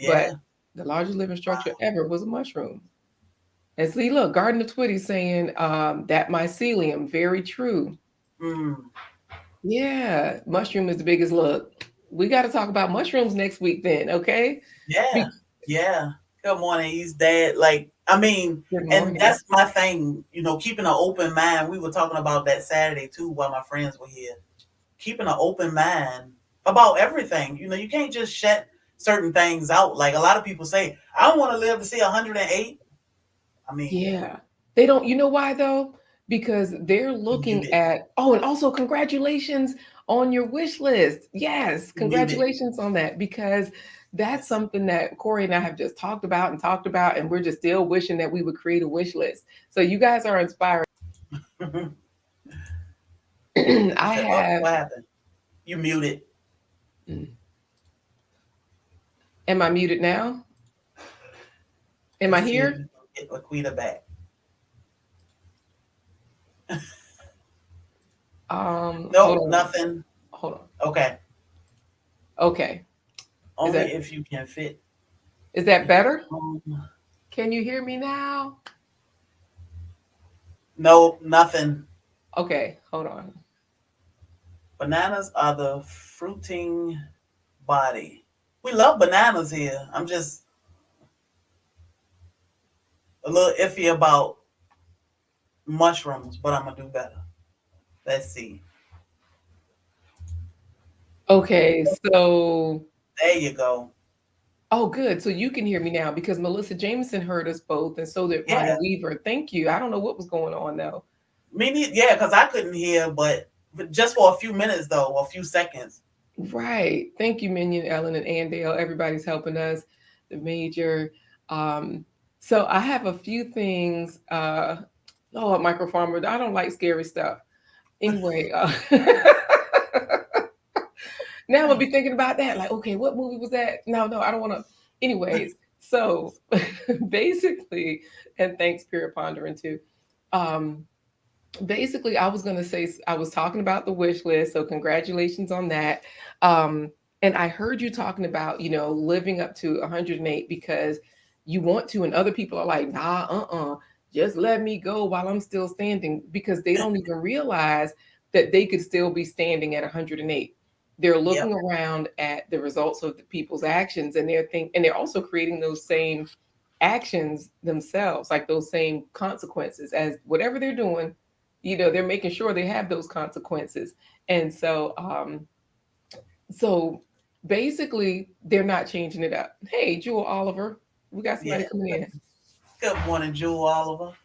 but Yeah. the largest living structure ever was a mushroom. And see, look, Garden of Twitty saying that mycelium, very true. Mm. Yeah, mushroom is the biggest look. We got to talk about mushrooms next week then, okay? Yeah. Be- Yeah. Good morning. He's dead. Like, I mean, Good and morning. that's my thing, keeping an open mind. We were talking about that Saturday too while my friends were here. Keeping an open mind about everything. You can't just shut certain things out. Like a lot of people say, I don't want to live to see 108. I mean, Yeah. They don't, you know why though? Because they're you looking muted. at, oh, and also congratulations on your wish list. Yes, You muted. congratulations on that because that's Yes. something that Corey and I have just talked about, and we're just still wishing that we would create a wish list. So you guys are inspired. You I said, oh, have, what happened? You muted. mm, am I muted now? Am I Let's see if here? you can get Laquita back. Hold Nope, on. nothing. Hold on. Okay. Okay. Is Only that if you can fit is that in the better? room. Can you hear me now? Nope, nothing. Okay, hold on. Bananas are the fruiting body. We love bananas here. I'm just a little iffy about mushrooms, but I'm gonna do better. Let's see. Okay, so There you go. oh good. So you can hear me now because Melissa Jameson heard us both, and so did Ronnie Yeah, Weaver. Thank you. I don't know what was going on though. me neither. Yeah, because I couldn't hear, but just for a few minutes though, a few seconds. Right. Thank you, Minion, Ellen, and Andale. Everybody's helping us. The major. So I have a few things. Oh, micro farmer, I don't like scary stuff. Anyway, now I'm gonna be thinking about that. Like, okay, what movie was that? No, no, I don't want to. Anyways, so basically, and thanks, Spirit Pondering too. Um, basically, I was gonna say I was talking about the wish list, so congratulations on that. Um, and I heard you talking about living up to 108 because you want to, and other people are like, nah, just let me go while I'm still standing because they don't even realize that they could still be standing at 108. They're Yep, looking around at the results of the people's actions, and they're also creating those same actions themselves, like those same consequences as whatever they're doing. They're making sure they have those consequences. And so basically they're not changing it up. Hey, Jewel Oliver, we got yeah. somebody coming in. Good morning, Jewel Oliver.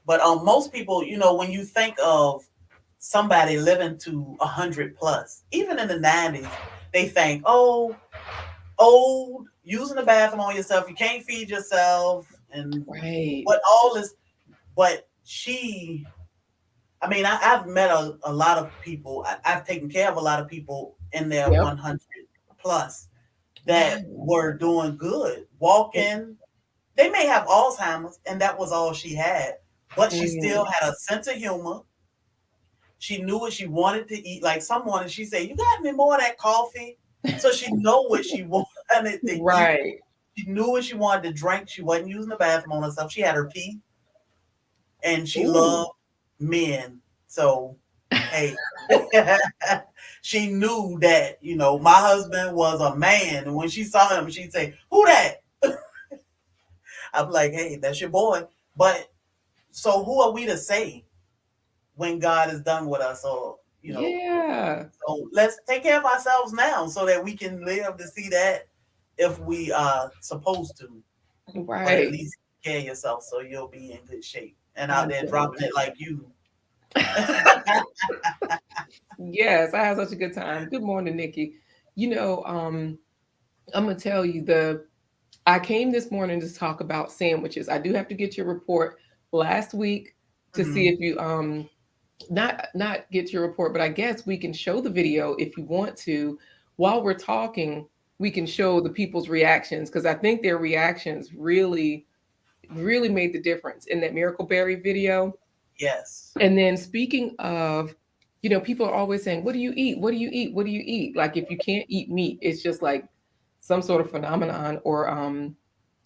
But most people, when you think of somebody living to 100 plus, even in the 90s, they think, oh, old, using the bathroom on yourself, you can't feed yourself, and Right. what all this. But I mean, I've met a lot of people. I've taken care of a lot of people in their Yep. 100 plus that Wow. were doing good, walking. They may have Alzheimer's, and that was all she had, but she still Mm. had a sense of humor. She knew what she wanted to eat. Like some morning, she said, "You got me more of that coffee." So she know what she wanted to eat. Right. She knew what she wanted to drink. She wasn't using the bathroom on herself. She had her teeth, and she Ooh. loved men. So, hey, she knew that my husband was a man, and when she saw him, she'd say, "Who that?" I'm like, "Hey, that's your boy." But so, who are we to say when God is done with us, or Yeah. So let's take care of ourselves now so that we can live to see that if we are supposed to. But at Right. least take care of yourself so you'll be in good shape and out there dropping Absolutely. it like you. Yes, I had such a good time. Good morning, Nikki. You know, um, I'm gonna tell you I came this morning to talk about sandwiches. I do have to get your report last week to see Hmm. if you not get your report, but I guess we can show the video if you want to. While we're talking, we can show the people's reactions because I think their reactions really made the difference in that Miracle Berry video. Yes. And then speaking of, people are always saying, "What do you eat? What do you eat? What do you eat?" Like if you can't eat meat, it's just like some sort of phenomenon or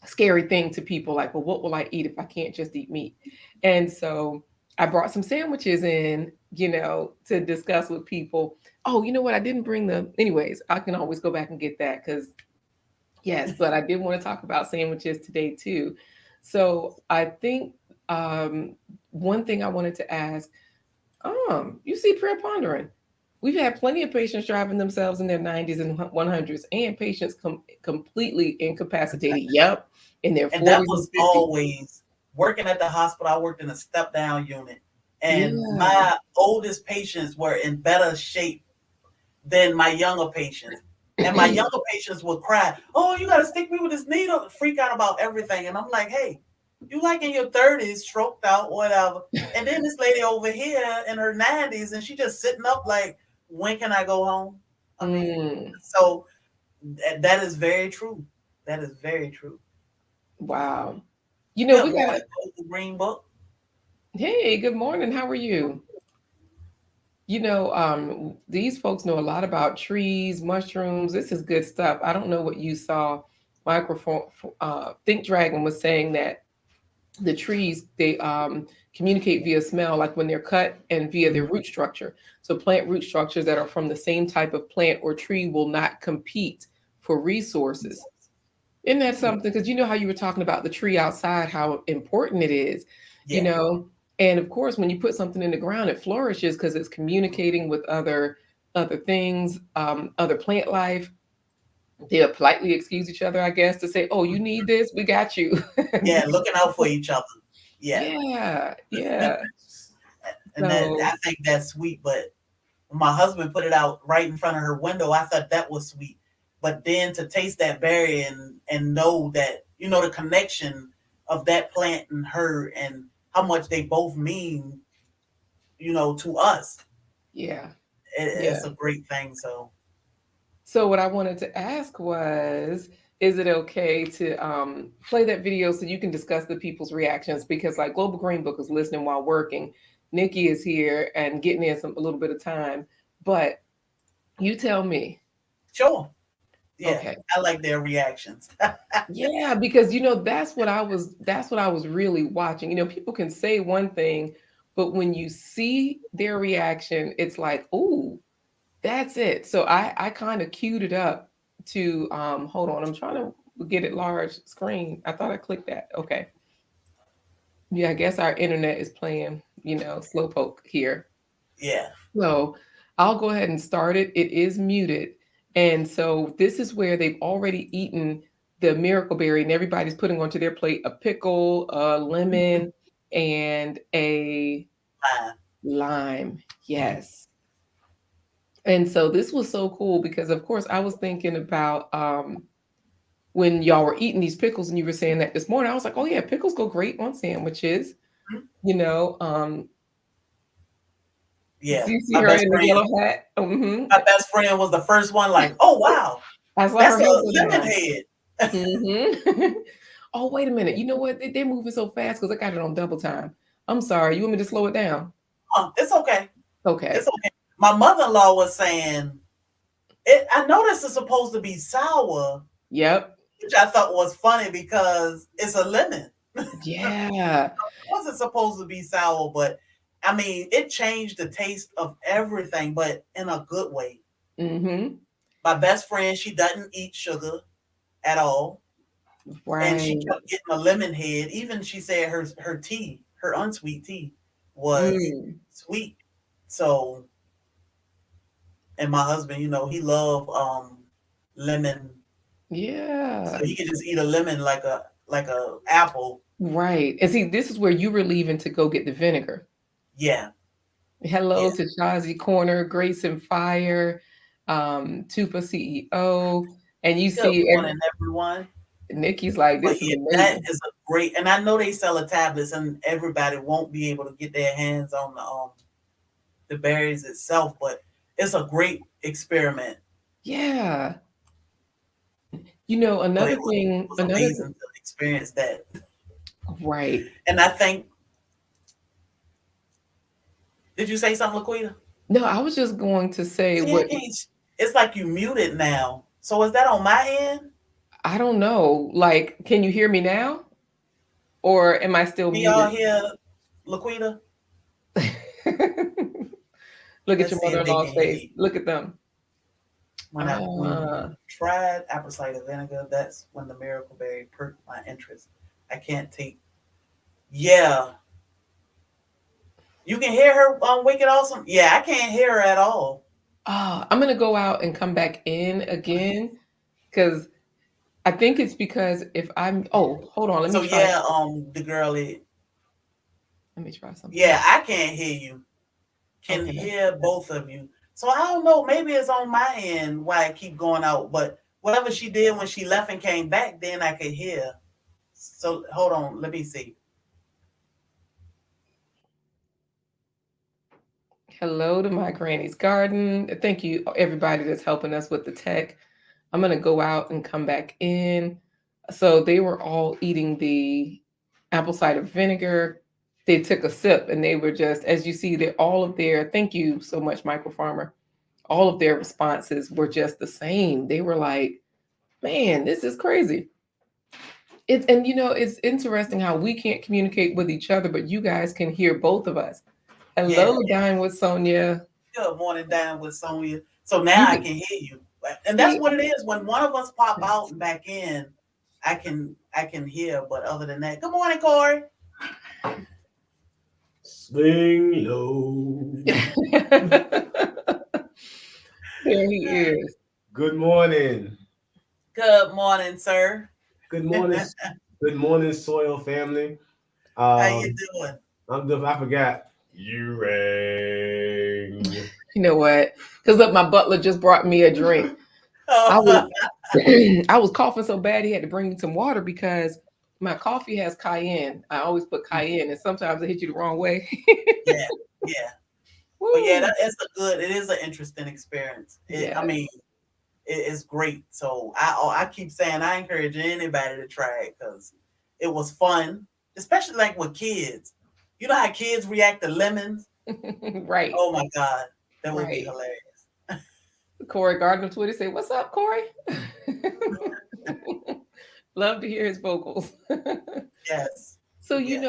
scary thing to people. Like, well, what will I eat if I can't just eat meat? And so I brought some sandwiches in, to discuss with people. Oh, you know what? I didn't bring the. Anyways, I can always go back and get that because yes, but I did want to talk about sandwiches today too. So I think um, one thing I wanted to ask, you see prayer pondering. We've had plenty of patients driving themselves in their 90s and 100s and patients completely incapacitated. Yep, in their And that 40s and was 50s. always working at the hospital. I worked in a step down unit, and Yeah. my oldest patients were in better shape than my younger patients. And my younger patients would cry, "Oh, you got to stick me with this needle," freak out about everything. And I'm like, "Hey, you like in your 30s, stroked out, whatever." And then this lady over here in her 90s, and she just sitting up like, "When can I go home?" I mean, Mm, so that is very true. That is very true. wow. Good We got morning, Green Book. hey, good morning. How are you? These folks know a lot about trees, mushrooms. This is good stuff. I don't know what you saw. Microphone, Think Dragon was saying that the trees they communicate via smell, like when they're cut, and via their Mhm. root structure. So plant root structures that are from the same type of plant or tree will not compete for resources. Isn't that Hmm. something? Because you know how you were talking about the tree outside, how important it is, you Yeah. know. And of course, when you put something in the ground, it flourishes because it's communicating with other things, other plant life. They'll politely excuse each other, I guess, to say, "Oh, you need this, we got you." Yeah, looking out for each other. Yeah. Yeah, yeah. And that So I think that's sweet, but when my husband put it out right in front of her window, I thought that was sweet. But then to taste that berry and know that the connection of that plant and her, and how much they both mean, to us. Yeah. It's Yeah. a great thing. So So what I wanted to ask was, is it okay to play that video so you can discuss the people's reactions? Because like Global Green Book is listening while working. Nikki is here and getting in a little bit of time. But you tell me. sure, yeah, Okay. I like their reactions. Yeah, because that's what I was really watching. People can say one thing, but when you see their reaction, it's like, "Ooh, that's it." So I kind of queued it up to hold on, I'm trying to get it large screen. I thought I clicked that. Okay. Yeah, I guess our internet is playing, slowpoke here. Yeah. So I'll go ahead and start it. It is muted. And so this is where they've already eaten the miracle berry, and everybody's putting onto their plate a pickle, a lemon, and a Fine. lime. Yes. And so this was so cool because, of course, I was thinking about when y'all were eating these pickles and you were saying that this morning. I was like, oh, yeah, pickles go great on sandwiches. Mhm. You know, Yeah, do you see her in the yellow hat? my best friend was the first one. Like, oh wow, I saw that's her a head go lemon down. head. Oh, wait a minute. You know what? They're moving so fast because I got it on double time. I'm sorry. You want me to slow it down? It's okay. It's Okay. okay. My mother-in-law was saying, I noticed it's supposed to be sour, Yep. which I thought was funny because it's a lemon. Yeah. It wasn't supposed to be sour, but I mean, it changed the taste of everything, but in a good way. Mm-hmm. My best friend, she doesn't eat sugar at all, and she Right. kept getting a lemon head. Even she said her tea, her unsweet tea, was Mm. sweet. So, and my husband, he loved lemon, so Yeah. he could just eat a lemon like a apple. Right. And see, this is where you were leaving to go get the vinegar. Yeah, Hello yeah. to Shazi Corner, Grace and Fire, Tupa CEO. And you Good see morning, everyone. Nikki's like, But this is yeah, that amazing. is a great, and I know they sell the tablets, and everybody won't be able to get their hands on the berries itself, but it's a great experiment. Yeah. But Another it thing, was amazing to experience that. right. And I think, did you say something, Laquita? No, I was just going to say See, I what can't. It's like you muted now. So is that on my end? I don't know. Like, can you hear me now? Or am I still Can y'all muted? hear Laquita? Look at Let's your see if they mother-in-law's can hear face. you. Look at them. When Ah, we tried apple cider vinegar, that's when the miracle berry perked my interest. I can't take. Yeah, you can hear her on Wicked Awesome. Yeah, I can't hear her at all. I'm gonna go out and come back in again because I think it's because if I'm hold on, let me So try. yeah, the girlie. Let me try something Yeah, else. I can't hear you. Can Okay. hear both of you. So I don't know. Maybe it's on my end why I keep going out. But whatever she did when she left and came back, then I could hear. So hold on, let me see. Hello to my granny's garden. Thank you, everybody that's helping us with the tech. I'm gonna go out and come back in. So they were all eating the apple cider vinegar. They took a sip and they were just, as you see, they're all of their, thank you so much, Michael Farmer. All of their responses were just the same. They were like, man, this is crazy. It's interesting how we can't communicate with each other, but you guys can hear both of us. Yeah. Hello, Dine with Sonia. Good morning, down with Sonya. So now You I can can hear you. And that's see. what it is. When one of us pop out and back in, I can hear. But other than that, good morning, Corey. Sing low. There he is. Good morning. Good morning, sir. Good morning. Good morning, Soil Family. How you Um, doing? I forgot. You rang. You know what? Because look, my butler just brought me a drink. I Oh, was I was coughing so bad he had to bring me some water because My coffee has cayenne. I always put cayenne, and sometimes it hit you the wrong way. Yeah, yeah. But yeah, Woo! it is an interesting experience. I Yes. mean, it's great. So I keep saying I encourage anybody to try it because it was fun, especially like with kids. You know how kids react to lemons? Right, Oh my God, that would be right. hilarious. Corey Gardner Twitter say, "What's up, Corey?" Love to hear his vocals. Yes, So yes,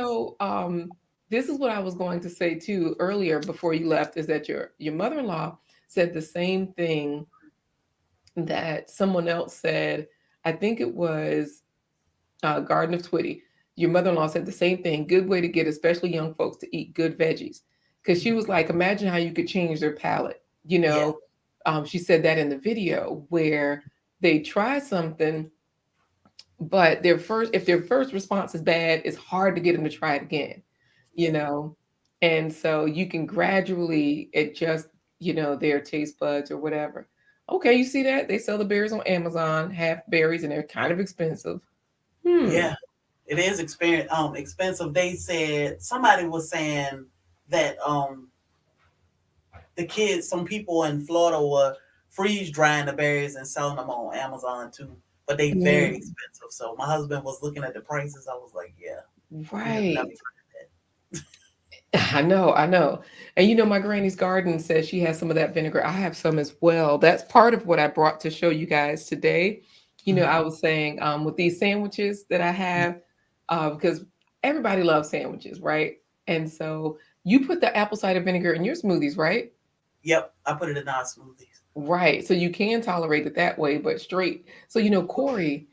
this is what I was going to say too earlier before you left is that your mother-in-law said the same thing that someone else said. I think it was Garden of Twitty. Your mother-in-law said the same thing. Good way to get especially young folks to eat good veggies, because she mhm, was like, imagine how you could change their palate. yeah, She said that in the video where they try something, but if their first response is bad, it's hard to get them to try it again. you yeah, know and so you can gradually adjust their taste buds or whatever. Okay, you see that they sell the berries on Amazon, half berries, and they're kind of expensive. yeah. It is expensive. They said somebody was saying that some people in Florida were freeze drying the berries and selling them on Amazon too, but they very Mm, expensive. So my husband was looking at the prices. I was like, yeah, we have never right. tried I know. And my granny's garden says she has some of that vinegar. I have some as well. That's part of what I brought to show you guys today. that. I was saying with these sandwiches that I have, because everybody loves sandwiches, right? And so you put the apple cider vinegar in your smoothies, right? Yep, I put it in our smoothies. Right. So you can tolerate it that way, but straight. So Corey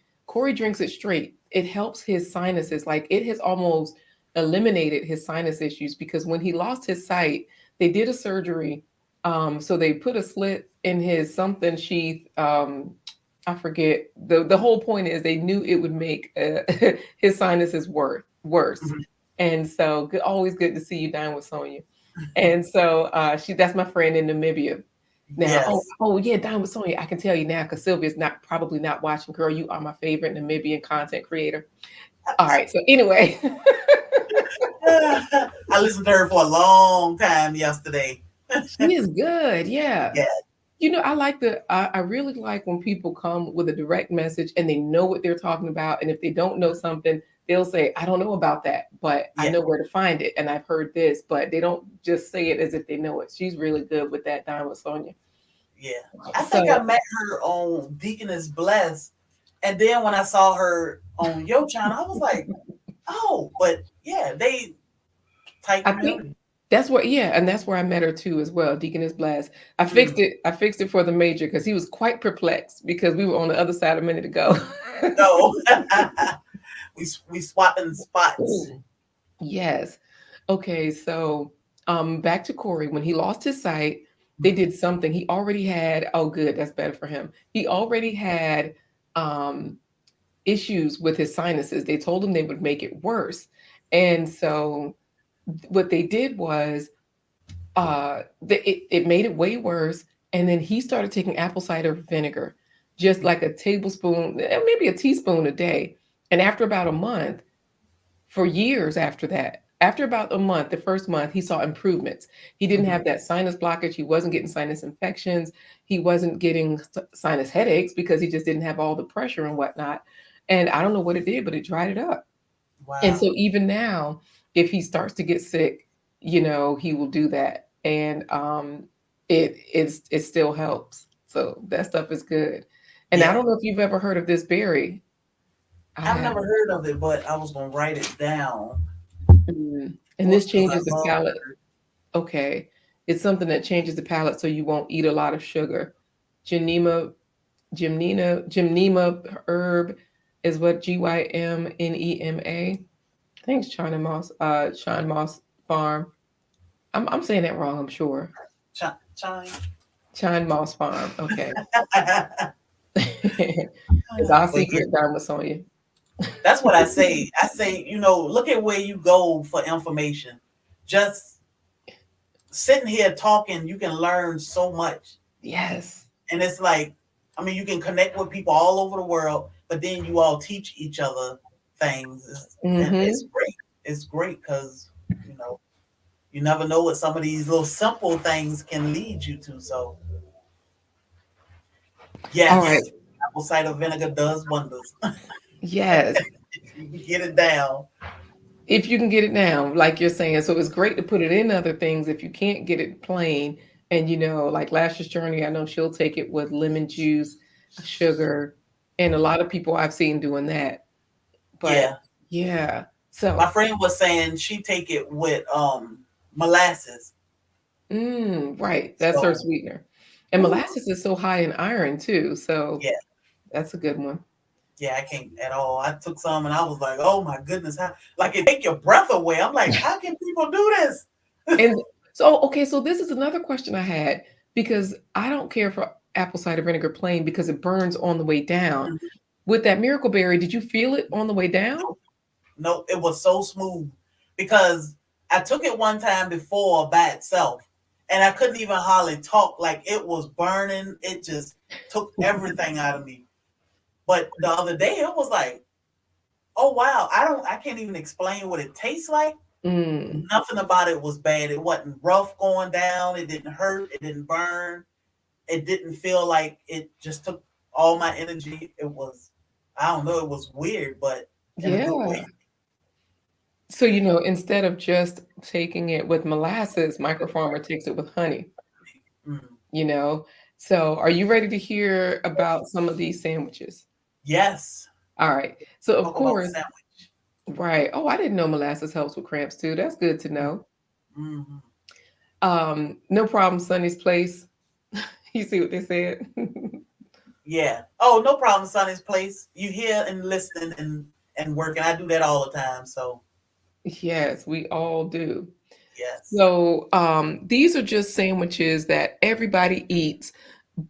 drinks it straight. It helps his sinuses. Like it has almost eliminated his sinus issues because when he lost his sight, they did a surgery. So they put a slit in his something sheath. I forget. The whole point is they knew it would make his sinuses worse. Mhm. And so always good to see you, Dine with Sonia. And so that's my friend in Namibia. Now, Yes. oh yeah, Dine with Sonia. I can tell you now because Sylvia's not probably not watching. Girl, you are my favorite Namibian content creator. All right. So anyway, I listened to her for a long time yesterday. she is good. Yeah. Yeah, I really like when people come with a direct message and they know what they're talking about. And if they don't know something, they'll say, I don't know about that, but I yeah, know where to find it. And I've heard this, but they don't just say it as if they know it. She's really good with that, Dine with Sonia. yeah. I think I So met her on Deaconess Bless, and then when I saw her on your channel, I was like, oh, but yeah, they tight I think community. and that's where I met her too as well, Deaconess Blast. Mm. I fixed it for the major because he was quite perplexed because we were on the other side a minute ago. So we swapping spots. Ooh. Yes. Okay, so back to Corey. When he lost his sight, they Mhm. did something. He already had, oh good, that's better for him. He already had um issues with his sinuses. They told him they would make it worse. And so what they did was it made it way worse. And then he started taking apple cider vinegar, just like a tablespoon, maybe a teaspoon a day. And after about a month, for years after that, after about a month, the first month, he saw improvements. He didn't Mhm. have that sinus blockage. He wasn't getting sinus infections. He wasn't getting sinus headaches because he just didn't have all the pressure and whatnot. And I don't know what it did, but it dried it up. And Wow. so even now, if he starts to get sick, he will do that. And it still helps. So that stuff is good. And I Yeah. don't know if you've ever heard of this berry. I I've never haven't. heard of it, but I was gonna write it down And this because I changes the love palate. her. Okay. It's something that changes the palate so you won't eat a lot of sugar. Gymnema, gymnema herb is what Gymnema. I think it's China Moss Farm. I'm saying that wrong, I'm sure. Chime. Chine Moss Farm. Okay. It's our But yeah, secret, Dharma Sonia. that's what I say. I say, look at where you go for information. Just sitting here talking, you can learn so much. Yes. And it's like, I mean, you can connect with people all over the world, but then you all teach each other things, and it's Mm-hmm. great. It's great because you know you never know what some of these little simple things can lead you to. So All right. yes, apple cider vinegar does wonders. Yes. You can get it down. If you can get it down, like you're saying. So it's great to put it in other things if you can't get it plain. And like Lash's Journey, I know she'll take it with lemon juice, sugar, and a lot of people I've seen doing that. But Yeah, yeah. my So friend was saying she take it with molasses. right. That's her So sweetener. And ooh, molasses is so high in iron too. So yeah, that's a good one. yeah, I can't at all. I took some and I was like, oh my goodness, how like it take your breath away. I'm like, how can people do this? And so, okay, so this is another question I had because I don't care for apple cider vinegar plain because it burns on the way down. Mhm. With that miracle berry, did you feel it on the way down? Nope, nope, it was so smooth because I took it one time before by itself and I couldn't even hardly talk. Like it was burning. It just took everything out of me. But the other day it was like, oh wow, I can't even explain what it tastes like. Mm, Nothing about it was bad. It wasn't rough going down. It didn't hurt. It didn't burn. It didn't feel like it just took all my energy. It was, I don't know, it was weird, but in a good way. yeah. So, instead of just taking it with molasses, Microfarmer takes it with honey, Mm. you know? So, are you ready to hear about some of these sandwiches? Yes. All right. So, of Talk about course, sandwich. right. Oh, I didn't know molasses helps with cramps too. That's good to know. Mm-hmm. No problem, Sunny's Place. You see what they said? Yeah. Oh, no problem, Sonny's place. You hear and listening and working. I do that all the time. So Yes, we all do. yes. So these are just sandwiches that everybody eats,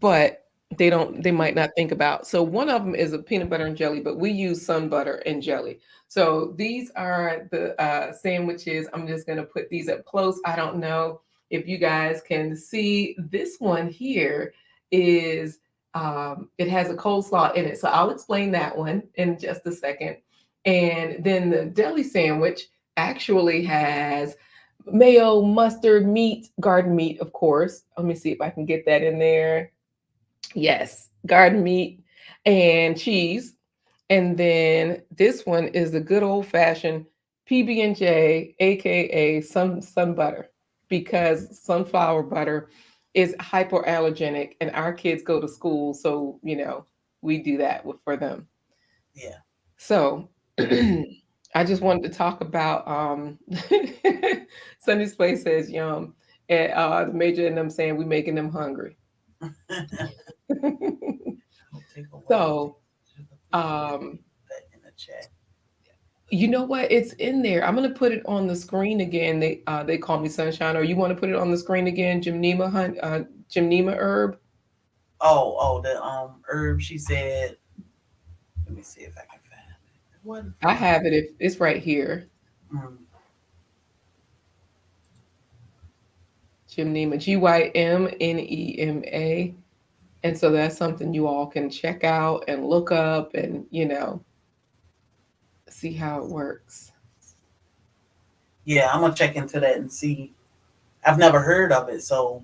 but they might not think about. So one of them is a peanut butter and jelly, but we use sun butter and jelly. So these are the sandwiches. I'm just going to put these up close. I don't know if you guys can see this one here is it has a coleslaw in it. So I'll explain that one in just a second. And then the deli sandwich actually has mayo, mustard, meat, garden meat, of course. Let me see if I can get that in there. Yes, garden meat and cheese. And then this one is the good old fashioned PB&J, aka sun butter, because sunflower butter is hypoallergenic, and our kids go to school, so we do that for them. Yeah. So I just wanted to talk about Sunny's Place says yum. And the major and them saying we making them hungry. Don't take away. So Please forget um that in the chat. you know what? It's in there. I'm gonna put it on the screen again. They call me Sunshine. Or you want to put it on the screen again, Jimnema herb? Oh, the herb she said. Let me see if I can find it. It wasn't I far. have it if it's right here. Mm. Jimnema, Gymnema. And so that's something you all can check out and look up and see how it works. Yeah, I'm gonna check into that and see. I've never heard of it, so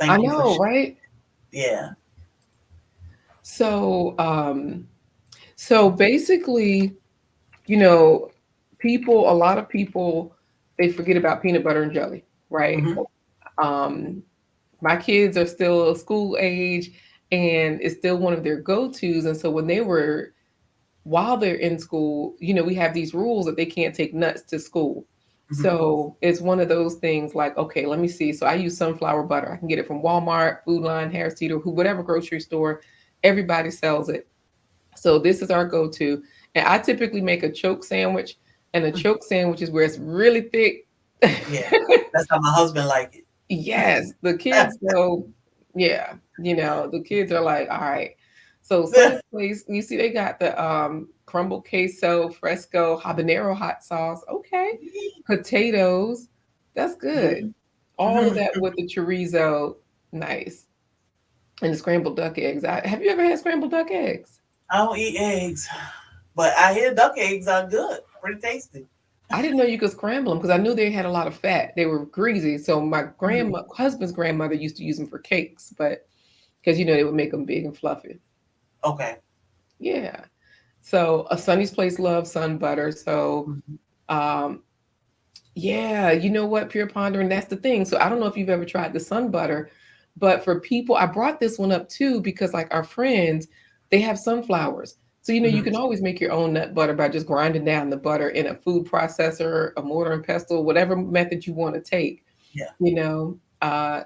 I thank you for know, right? yeah. So, so basically, you know, a lot of people, they forget about peanut butter and jelly, right? Hmm. Um, my kids are still school age, and it's still one of their go-tos. And so while they're in school, we have these rules that they can't take nuts to school. Hmm. So it's one of those things like, okay, let me see. So I use sunflower butter. I can get it from Walmart, Food Line, Harris Teeter, whatever grocery store. Everybody sells it. So this is our go-to. And I typically make a choke sandwich. And the choke sandwich is where it's really thick. Yeah, that's how my husband like it. Yes, the kids go, yeah, the kids are like, all right. So Sunny's Place, you see they got the crumble queso, fresco, habanero hot sauce. Okay. Potatoes. That's good. Mhm. All of Mhm. that with the chorizo. Nice. And the scrambled duck eggs. Have you ever had scrambled duck eggs? I don't eat eggs. But I hear duck eggs are good, pretty tasty. I didn't know you could scramble them because I knew they had a lot of fat. They were greasy. So my Mhm. grandma, husband's grandmother used to use them for cakes, but because they would make them big and fluffy. Okay. Yeah. So a Sunny's Place loves sun butter. So Mhm. um, yeah, you know what, Pure Pondering, that's the thing. So I don't know if you've ever tried the sun butter, but for people, I brought this one up too because like our friends, they have sunflowers. So you Mhm. can always make your own nut butter by just grinding down the butter in a food processor, a mortar and pestle, whatever method you want to take. Yeah.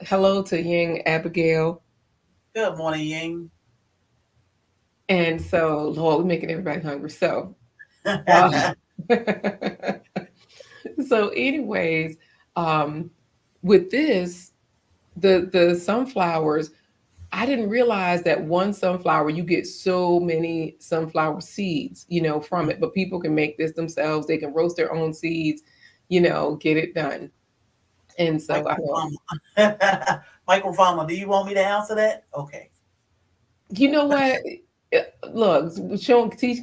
Hello to Ying Abigail. Good morning, Ying. And so, Lord, we're making everybody hungry. Uh, so anyways, um, with this, the sunflowers, I didn't realize that one sunflower you get so many sunflower seeds, from it. But people can make this themselves. They can roast their own seeds, get it done. And so I know, Microfarmer. Microfarmer, do you want me to answer that? Okay. you know what? Look,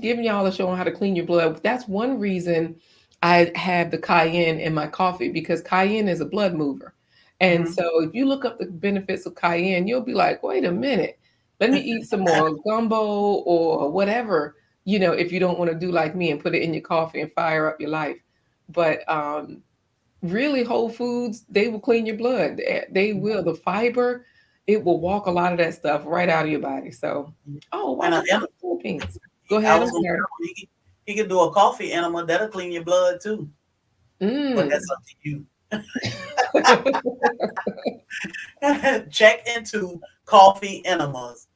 giving y'all a show on how to clean your blood. That's one reason I have the cayenne in my coffee because cayenne is a blood mover. And Hmm. so if you look up the benefits of cayenne, you'll be like, wait a minute, let me eat some more gumbo or whatever, if you don't want to do like me and put it in your coffee and fire up your life. But really, whole foods, they will clean your blood. They will. The fiber, it will walk a lot of that stuff right out of your body. So, oh, And welcome to the Philippines. Go I ahead. was I'm going to sorry. tell him he can do a coffee enema that'll clean your blood too, but that's Mm. up to you. Check into coffee enemas.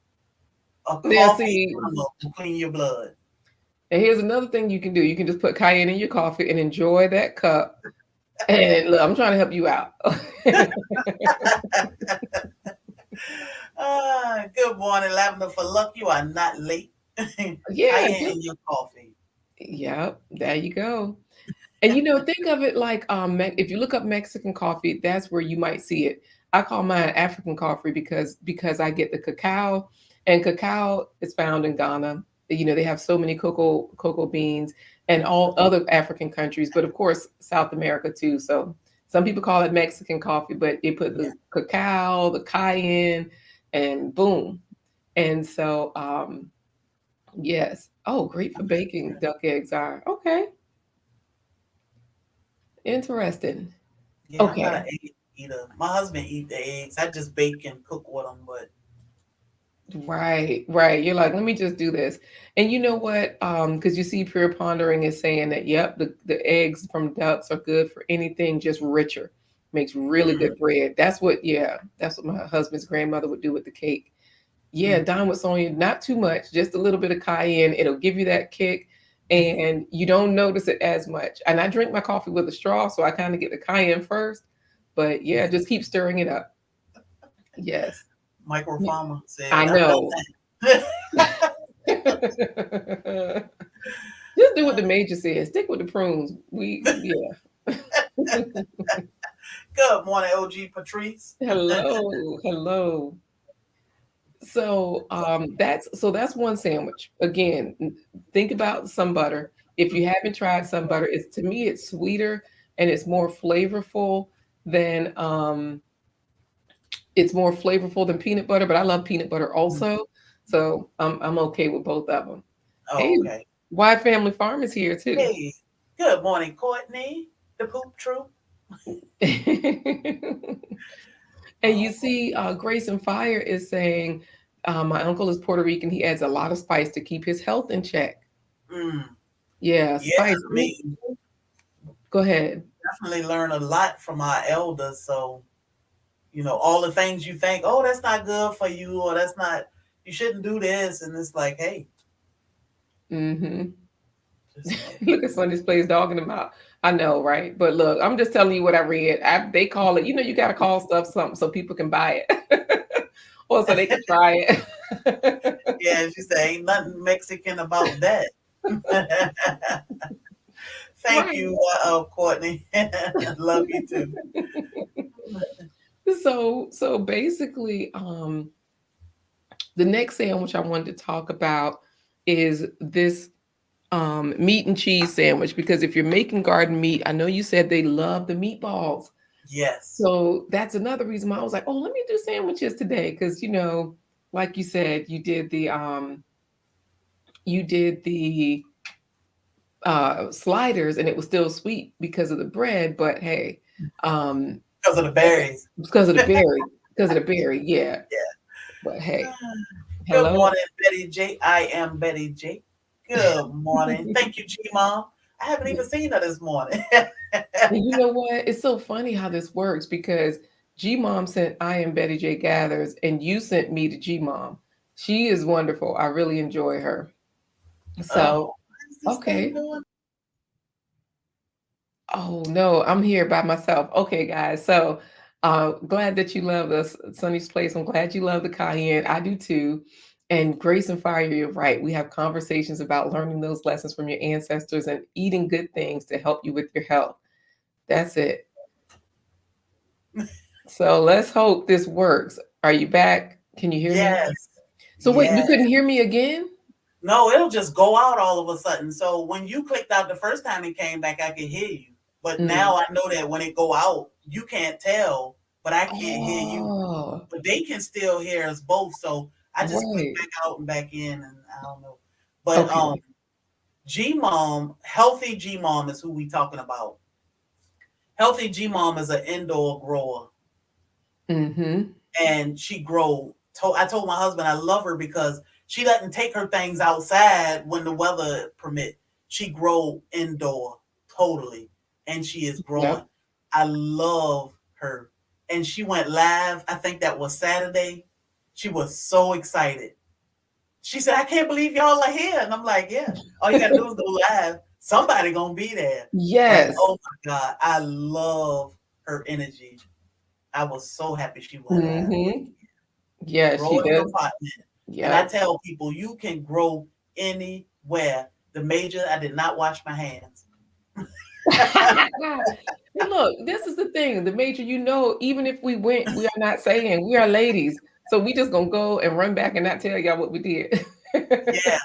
A Now, coffee see, enema will clean your blood. and here's another thing you can do. You can just put cayenne in your coffee and enjoy that cup. And look, I'm trying to help you out. Good morning, Lavender for Luck. You are not late. Yeah, Cayenne just in your coffee. yep, there you go. And think of it like if you look up Mexican coffee, that's where you might see it. I call mine African coffee because I get the cacao, and cacao is found in Ghana. They have so many cocoa beans and all other African countries, but of course South America too. So some people call it Mexican coffee, but they put Yeah. the cacao, the cayenne, and boom. And so yes. Oh, great for baking. Duck eggs are okay. Interesting. Yeah, I'm not an Okay. egg eater. My husband eat the eggs. I just bake and cook with them, but Right, right. You're like, let me just do this. And you know what? Because you see Pure Pondering is saying that, yep, the eggs from ducks are good for anything just richer. Makes really mm, good bread. That's what my husband's grandmother would do with the cake. Yeah, mm, dine with Sonia, not too much, just a little bit of cayenne. It'll give you that kick and you don't notice it as much. And I drink my coffee with a straw, so I kind of get the cayenne first. But yeah, yeah. just keep stirring it up. Yes. Microfarmer I said, I'm no know. man. Just do what the major says. Stick with the prunes. Yeah. Good morning, OG Patrice. Hello, hello. So that's one sandwich. Again, think about some butter. If you haven't tried some butter, to me it's sweeter and it's more flavorful than peanut butter, but I love peanut butter also. So I'm okay with both of them. Hey, Oh, okay. Why Family Farm is here too. Hey, good morning, Courtney, the poop troop. And you Oh, see, Grace and Fire is saying, my uncle is Puerto Rican. He adds a lot of spice to keep his health in check. mm, Yeah, yeah. spice. I mean, Go ahead. definitely learn a lot from our elders. So, all the things you think, oh, that's not good for you, or that's not, you shouldn't do this. And it's like, hey, Hmm. just like, Look at Sunday's plays dog in the mouth. I know, right? But look, I'm just telling you what I read. They call it, you got to call stuff something so people can buy it or so they can try it. yeah, she said, ain't nothing Mexican about that. Thank Right. you, Courtney. Love you too. So basically, the next sandwich I wanted to talk about is this. meat and cheese sandwich, because if you're making garden meat, I know you said they love the meatballs. Yes. So that's another reason why I was like, oh, let me do sandwiches today. Because, like you said, you did the sliders and it was still sweet because of the bread. But hey, um, Because of the berries. because of the berry, because of the berry, yeah. But hey, Good hello. morning, Betty J. I am Betty J. Good morning. Thank you, G Mom. I haven't even seen her this morning. And you know what? It's so funny how this works because G Mom sent I am Betty J Gathers and you sent me to G Mom. She is wonderful. I really enjoy her. So, Oh, what is this thing okay. doing? Oh no, I'm here by myself. Okay, guys. So, glad that you love us, Sunny's Place. I'm glad you love the cayenne. I do too. And Grace and Fire, you're right. We have conversations about learning those lessons from your ancestors and eating good things to help you with your health. That's it. So let's hope this works. Are you back? Can you hear me? Yes. So wait, you Yes. couldn't hear me again? No, it'll just go out all of a sudden. So when you clicked out the first time it came back, I could hear you. But Mm. now I know that when it go out, you can't tell, but I can't hear you. Oh, But they can still hear us both. So I just click right. back out and back in, and I don't know. But Okay. G Mom, healthy G Mom is who we talking about. Healthy G Mom is an indoor grower, Mm-hmm. and she grow. I told my husband I love her because she doesn't take her things outside when the weather permit. She grow indoor totally, and she is growing. Yep. I love her, and she went live. I think that was Saturday. She was so excited. She said, "I can't believe y'all are here," and I'm like, "Yeah, all you gotta do is go live. Somebody gonna be there." But Yes. oh my god, I love her energy. I was so happy she went live. Mm-hmm. Yeah, Grow she in your does. apartment. And I Yep. tell people you can grow anywhere. The major, I did not wash my hands. And look, this is the thing. The major, even if we went, we are not saying we are ladies. So we just gonna go and run back and not tell y'all what we did. Yeah.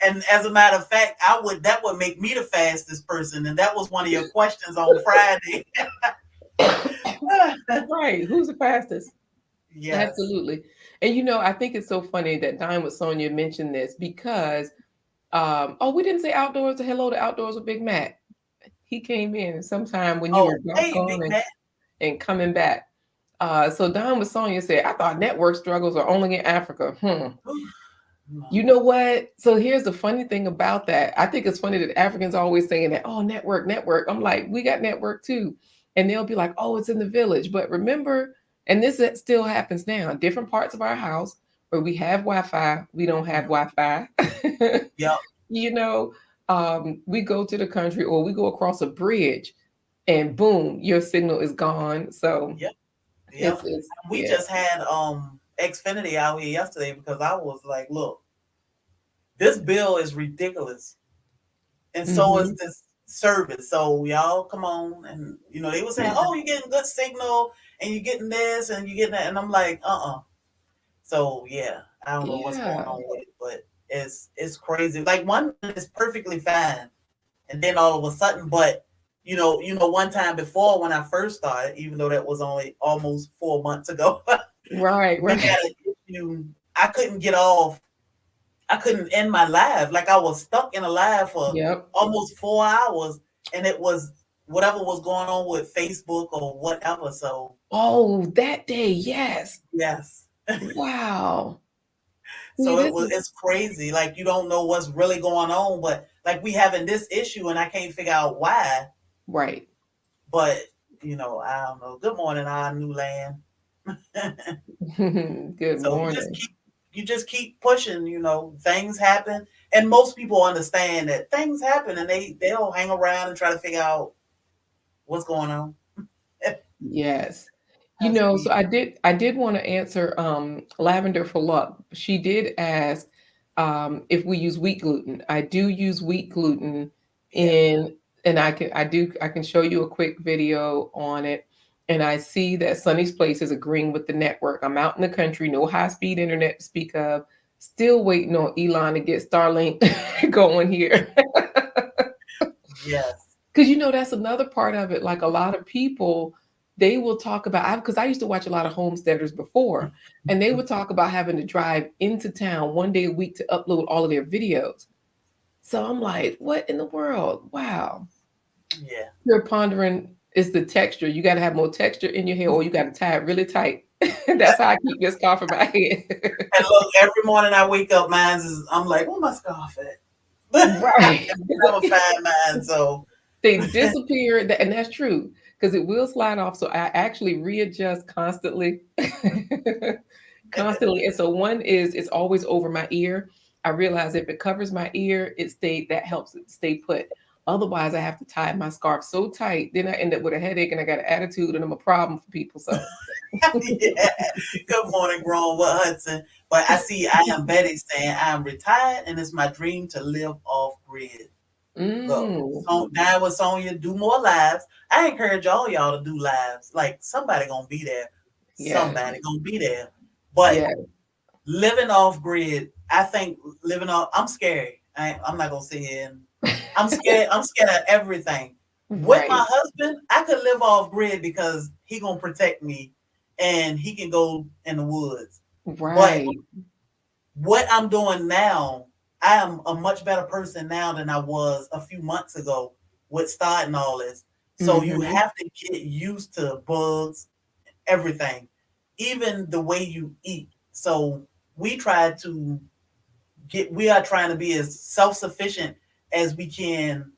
And as a matter of fact, that would make me the fastest person. And that was one of your questions on Friday. Right. Who's the fastest? Yes. Absolutely. And I think it's so funny that Dine with Sonia mentioned this because oh, we didn't say outdoors. Hello to outdoors with Big Mac. He came in sometime when you Oh, were hey, Big gone and, Mac. and coming back. So Don with Sonia said, I thought network struggles are only in Africa. You No. know what? So here's the funny thing about that. I think it's funny that Africans are always saying that, oh, network, network. I'm like, we got network too. And they'll be like, oh, it's in the village. But remember, and still happens now, different parts of our house where we have Wi-Fi, we don't have Mhm. Wi-Fi. Yep. you know, we go to the country or we go across a bridge and boom, your signal is gone. So Yep. Yep. it's We yeah. just had Xfinity out here yesterday because I was like, look, this bill is ridiculous. And so is Hmm. this service. So y'all come on, and they were saying, "Oh, you're getting good signal, and you're getting this, and you're getting that," and I'm like, So yeah, I don't know what's going Yeah. on with it, but it's crazy. Like one minute is perfectly fine, and then all of a sudden, but one time before when I first started, even though that was only almost 4 months ago, Right, we right. had an issue. I couldn't get off. I couldn't end my live. Like I was stuck in a live for Yep. almost 4 hours, and it was whatever was going on with Facebook or whatever. So Oh, that day, yes. yes, Wow. See, so this is it's crazy. Like you don't know what's really going on, but like we having this issue, and I can't figure out why. right. But I don't know. Good morning, our new land. Good So morning. you just keep pushing. Things happen, and most people understand that things happen, and they don't hang around and try to figure out what's going on. Yes. That's So weird. I did want to answer Lavender for Luck. She did ask if we use wheat gluten. I do use wheat gluten Yeah. in and I can show you a quick video on it. And I see that Sunny's Place is agreeing with the network. I'm out in the country, no high-speed internet to speak of. Still waiting on Elon to get Starlink going here. Yes. Because that's another part of it. Like a lot of people, they will talk about, because I used to watch a lot of homesteaders before, and they would talk about having to drive into town one day a week to upload all of their videos. So I'm like, what in the world? Wow. Yeah. You're pondering is the texture. You got to have more texture in your hair, or you got to tie it really tight. That's how I keep this scarf in my head. And look, every morning I wake up, mine's is I'm like, where my scarf at? I Right. can never find mine. So They disappear, and that's true because it will slide off. So I actually readjust constantly, constantly. And so one is it's always over my ear. I realize if it covers my ear, that helps it stay put. Otherwise, I have to tie my scarf so tight, then I end up with a headache and I got an attitude and I'm a problem for people. So, yeah. Good morning, grown with Hudson. But I see I am Betty saying I'm retired and it's my dream to live off grid. Look, mm, so now with Sonya, do more lives. I encourage all y'all to do lives. Like somebody gonna be there. yeah, Somebody gonna be there. But yeah, living off grid, I think living off. I'm scary. I'm not gonna sit here and I'm scared. I'm scared of everything. With my right, husband, I could live off grid because he gonna protect me, and he can go in the woods. But right. what I'm doing now, I am a much better person now than I was a few months ago with starting all this. So you Hmm. have to get used to bugs, everything, even the way you eat. So we try to we are trying to be as self sufficient as we can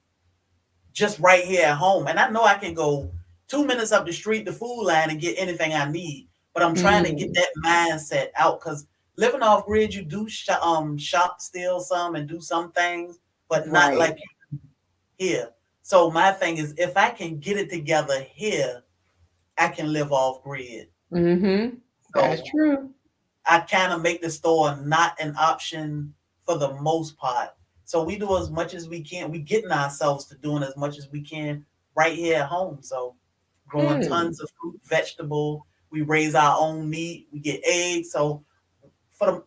just right here at home. And I know I can go 2 minutes up the street, the food line, and get anything I need. But I'm trying to get Mm, that mindset out because living off grid, you do shop still some and do some things, but not right. like here. So my thing is, if I can get it together here, I can live off grid. Hmm. That's So true. I kind of make the store not an option for the most part. So we do as much as we can. We getting ourselves to doing as much as we can right here at home. So growing Hmm. tons of fruit, vegetable. We raise our own meat. We get eggs. So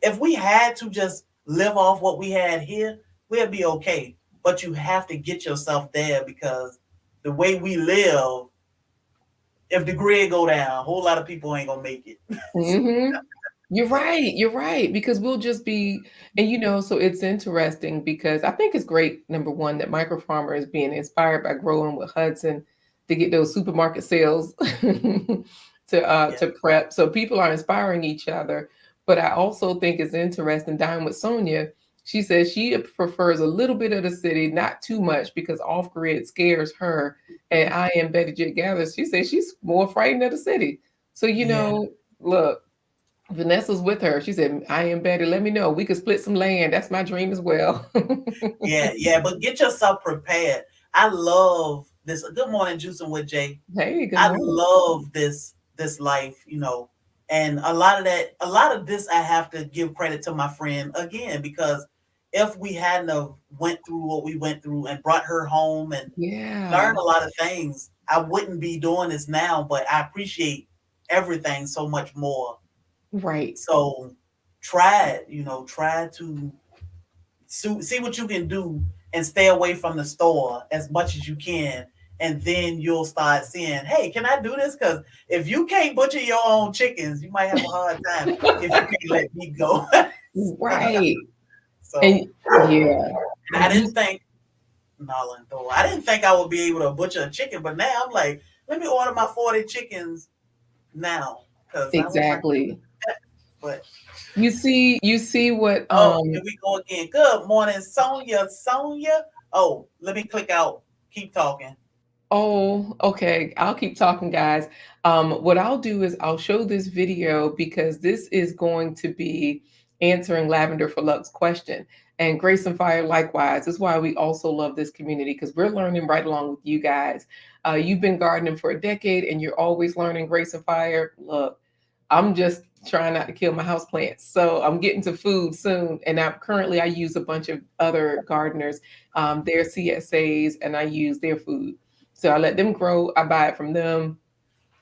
if we had to just live off what we had here, we'll be okay. But you have to get yourself there because the way we live, if the grid go down, a whole lot of people ain't gonna make it. Hmm. You're So right. You're right. Because we'll just be, and so it's interesting because I think it's great, number one, that micro farmer is being inspired by growing with Hudson to get those supermarket sales yeah, to prep. So people are inspiring each other. But I also think it's interesting, dying with Sonia. She says she prefers a little bit of the city, not too much, because off grid scares her. And I am Betty J. Gathers. She says she's more frightened of the city. So, yeah. look, Vanessa's with her. She said, I am Betty. Let me know. We could split some land. That's my dream as well. Yeah, yeah, but get yourself prepared. I love this. Good morning, Juicing with Jay. Hey, good I morning. love this life, and a lot of this I have to give credit to my friend again because if we hadn't have went through what we went through and brought her home and Yeah, learned a lot of things, I wouldn't be doing this now. But I appreciate everything so much more. right. So try it, try to see what you can do and stay away from the store as much as you can. And then you'll start seeing, hey, can I do this? Because if you can't butcher your own chickens, you might have a hard time if you can't let me go. Right. And So yeah, I you didn't think, Nolan, though, I didn't think I would be able to butcher a chicken, but now I'm like, let me order my 40 chickens now because I was ready. exactly. But You see what oh, here we go again. Good morning, Sonia. Sonia. Oh, let me click out. Keep talking. Oh, okay. I'll keep talking, guys. What I'll do is I'll show this video because this is going to be answering Lavender for Luck's question. And Grace and Fire, likewise. That's why we also love this community because we're learning right along with you guys. You've been gardening for a decade and you're always learning. Grace and Fire, look, I'm just trying not to kill my house plants. So I'm getting to food soon. And I use a bunch of other gardeners, their CSAs, and I use their food. So I let them grow. I buy it from them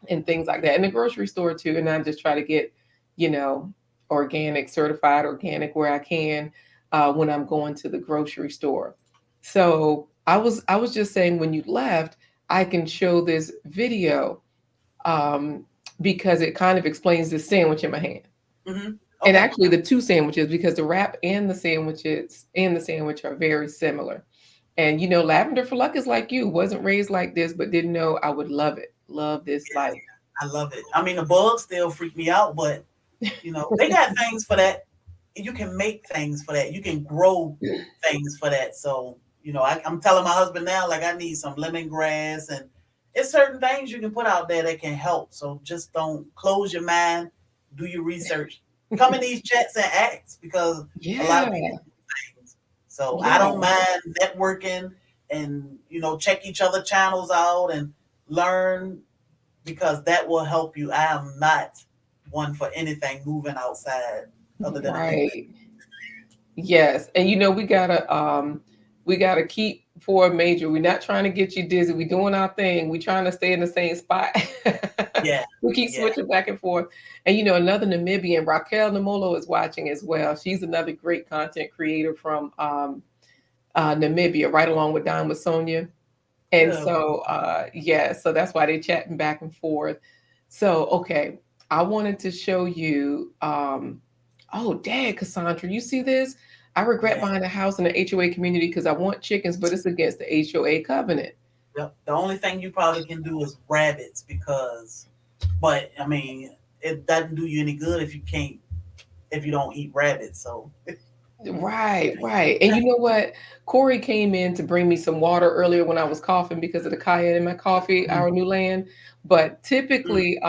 and things like that. In the grocery store too. And I just try to get, you know, organic, certified organic where I can when I'm going to the grocery store. So I was just saying when you left, I can show this video um, because it kind of explains the sandwich in my hand. Hmm. And Okay. actually the two sandwiches, because the wrap and the sandwich are very similar. And Lavender for Luck is like you, wasn't raised like this, but didn't know I would love it. Love this life. I love it. I mean, the bugs still freak me out, but they got things for that. You can make things for that. You can grow things for that. So, I'm telling my husband now, like I need some lemongrass and it's certain things you can put out there that can help. So just don't close your mind, do your research. Come in these chats and ask because a lot of people Yeah. do things. So I Yeah. don't mind networking and check each other channels out and learn because that will help you. I am not one for anything moving outside other than a human. Right. Yes, and we gotta keep for a major. We're not trying to get you dizzy. We're doing our thing. We're trying to stay in the same spot. Yeah, We keep yeah. switching back and forth. And another Namibian, Raquel Namolo, is watching as well. She's another great content creator from Namibia, right along with Don with Sonia. And Good. so, yeah, so that's why they're chatting back and forth. So, okay, I wanted to show you. Oh, dang, Cassandra, you see this? I regret Yeah. buying a house in the HOA community because I want chickens, but it's against the HOA covenant. Yep. The only thing you probably can do is rabbits but I mean, it doesn't do you any good if you don't eat rabbits. So, Right, right. And you know what? Corey came in to bring me some water earlier when I was coughing because of the cayenne in my coffee, mm, our new land. But mm, typically,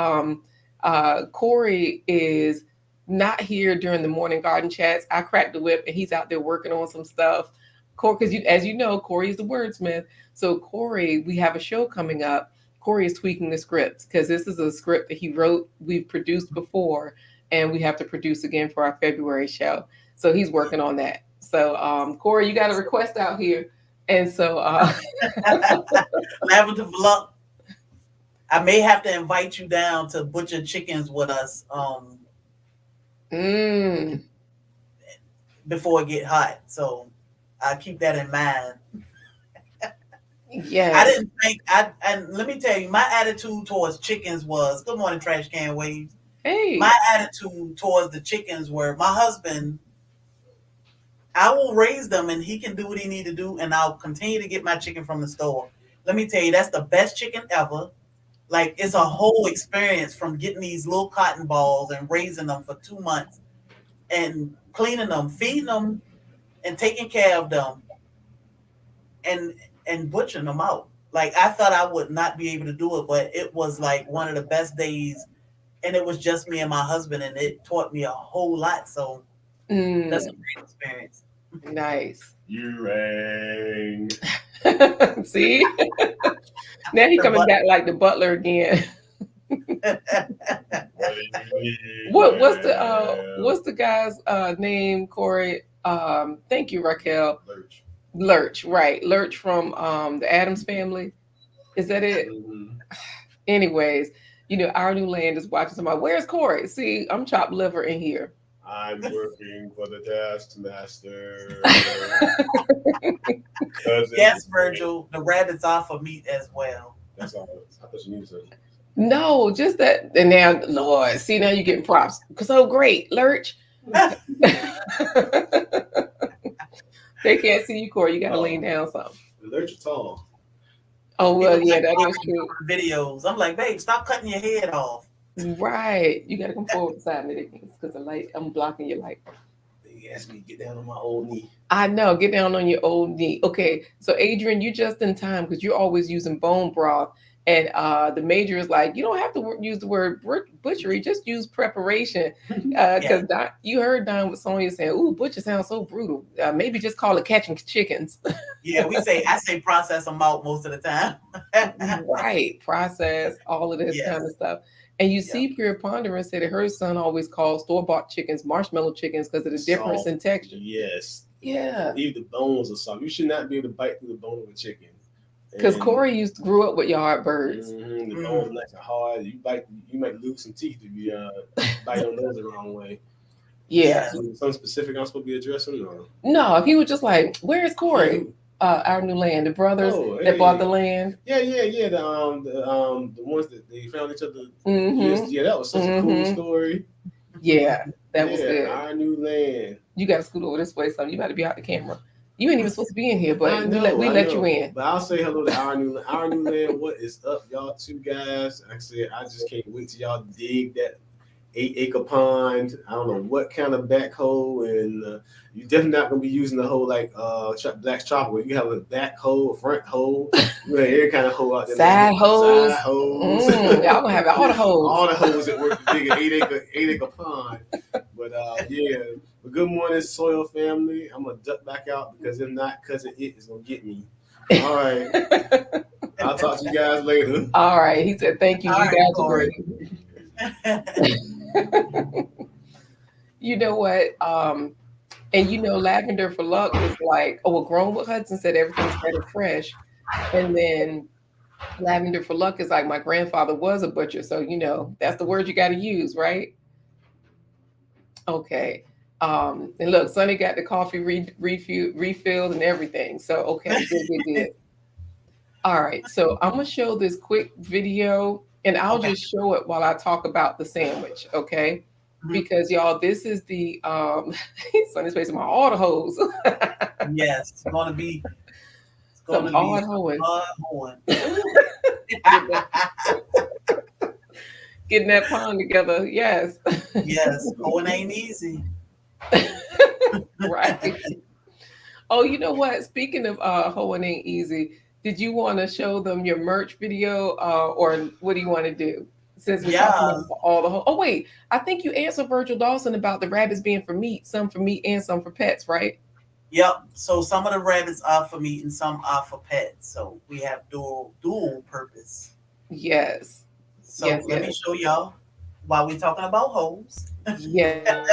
Corey is not here during the morning garden chats. I crack the whip and he's out there working on some stuff. Corey, because as you know, Corey is the wordsmith. So Corey, we have a show coming up. Corey is tweaking the script because this is a script that he wrote, we've produced before, and we have to produce again for our February show. So he's working on that. So Corey, you got a request out here. And so lavender for luck. I may have to invite you down to butcher chickens with us mm, before it get hot. So I keep that in mind. I yes. didn't think I and let me tell you, my attitude towards chickens was good morning, trash can waves. My Hey. attitude towards the chickens were my husband, I will raise them and he can do what he need to do and I'll continue to get my chicken from the store. Let me tell you, that's the best chicken ever. Like it's a whole experience from getting these little cotton balls and raising them for 2 months and cleaning them, feeding them and taking care of them and butchering them out. Like I thought I would not be able to do it, but it was like one of the best days and it was just me and my husband and it taught me a whole lot. So that's a Mm, great experience. nice. You rang. See? Now he coming But back like the butler again. What do you need, What's the guy's name, Corey? Thank you, Raquel. Lurch. Lurch, right. Lurch from the Adams family. Is that it? Mhm. Anyways, our new land is watching somebody. Where's Corey? See, I'm chopped liver in here. I'm working for the taskmaster. Cousin. yes, Virgil, the rabbits are for meat as well. That's all. I thought you knew something. No, just that. And now, Lord, see, now you're getting props. So great, Lurch. They can't see you, Corey. You got to lean Oh, down some. the lurch is tall. Oh, He well, was yeah, like that is watching true. some of the videos. I'm like, babe, stop cutting your head off. Right. You got to come forward beside me because the light, I'm blocking your light. They asked me to get down on my old knee. I know. Get down on your old knee. Okay. So, Adrian, you're just in time because you're always using bone broth. And the major is like, you don't have to use the word butchery, just use preparation. Yeah, Because you heard Don with Sonia saying, ooh, butcher sounds so brutal. Maybe just call it catching chickens. yeah. I say process them out most of the time. Right. Process, all of this kind of yes, stuff. And you yeah. see Pure Ponderance said that her son always calls store-bought chickens marshmallow chickens because of the difference Soft. in texture. Yes. Yeah. Even the bones are soft. You should not be able to bite through the bone of a chicken. Because And Corey grew up with yard birds. the Mm. bones nice and hard. You might lose some teeth if you bite on those the wrong way. Yeah. Yes. Something specific I'm supposed to be addressing? Or? No, he was just like, where's Corey? Our New Land, the brothers Oh, that bought the hey. land. Yeah. The ones that they found each other gifts. Mm-hmm. Yeah, that was such a cool Mm-hmm. story. Yeah, that was Yeah, good. our new land. You got to scoot over this way, so you got to be out the camera. You ain't even supposed to be in here, but we I let you know. in. But I'll say hello to our new land. What is up, y'all two guys? Like I said, I just can't wait till y'all dig that 8 acre pond. I don't know what kind of backhoe, and you're definitely not gonna be using the hole like Black's Tropical. You have a back hole, a front hole, you have every kind of hole out there. Side Side hose. hose, Y'all gonna have all the hoes. all the holes that work to dig an 8 acre pond. But yeah. But good morning, soil family. I'm gonna duck back out because if not, cousin it is gonna get me. All right, I'll talk to you guys later. All right. He said, "Thank you. All You right, guys are Corey. great." You know what? And Lavender for Luck was like, oh, well, Grown with Hudson said everything's better fresh, and then Lavender for Luck is like, my grandfather was a butcher, so that's the word you got to use, right? Okay. And look, Sonny got the coffee refilled and everything. So okay, good. All right, so I'm gonna show this quick video, and I'll Okay. just show it while I talk about the sandwich, okay? Mhm. Because y'all, this is the Sonny's facing my all the hoes. Yes, it's Some gonna be hard some hoeing. hard hoeing. Ooh. Get that, getting that pond together. Yes. Yes, hoeing ain't easy. Right. Oh, you know what? Speaking of hoeing ain't easy, did you want to show them your merch video, or what do you want to do? Since we're talking Yeah. about all the oh wait, I think you answered Virgil Dawson about the rabbits being for meat and some for pets, right? Yep. So some of the rabbits are for meat and some are for pets. So we have dual purpose. Yes, So yes, let me yes, show y'all while we're talking about hoes. yes.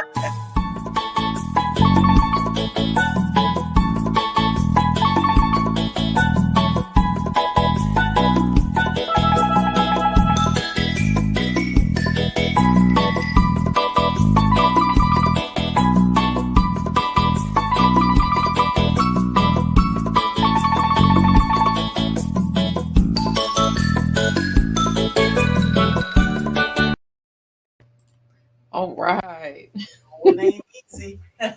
All right. Hoeing ain't easy. Hey,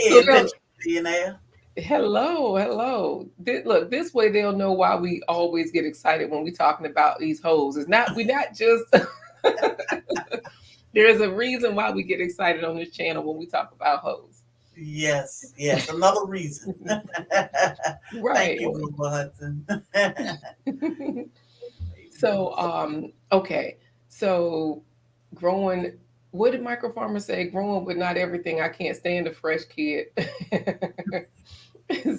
So adventure millionaire. hello. Look, this way they'll know why we always get excited when we're talking about these hoes. We're not just there's a reason why we get excited on this channel when we talk about hoes. Yes, another reason. Thank Right. you, Google Hudson. So, okay. So growing, what did Micro Farmer say? Growing with not everything. I can't stand a fresh kid.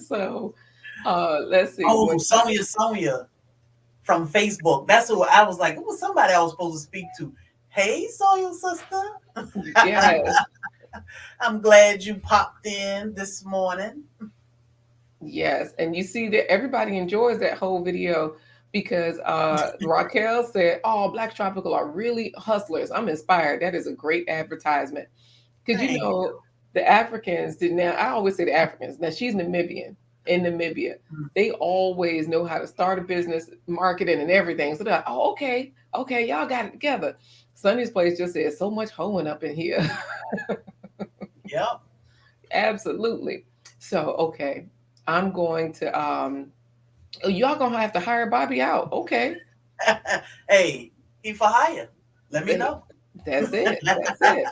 So let's see. Oh, Sonia from Facebook. That's who I was like, it was somebody I was supposed to speak to. Hey, Sonia sister. Yes, I'm glad you popped in this morning. yes. And you see that everybody enjoys that whole video because Raquel said, oh, Black Tropical are really hustlers. I'm inspired. That is a great advertisement. Because Thank you. the Africans did now. I always say the Africans. Now she's Namibian in Namibia. They always know how to start a business, marketing, and everything. So they're like, oh, okay, y'all got it together. Sunny's place just said so much hoeing up in here. Yep. Absolutely. So okay, I'm going to oh, y'all gonna have to hire Bobby out. Okay. Hey, he for hire. Let me know. That's it. That's it.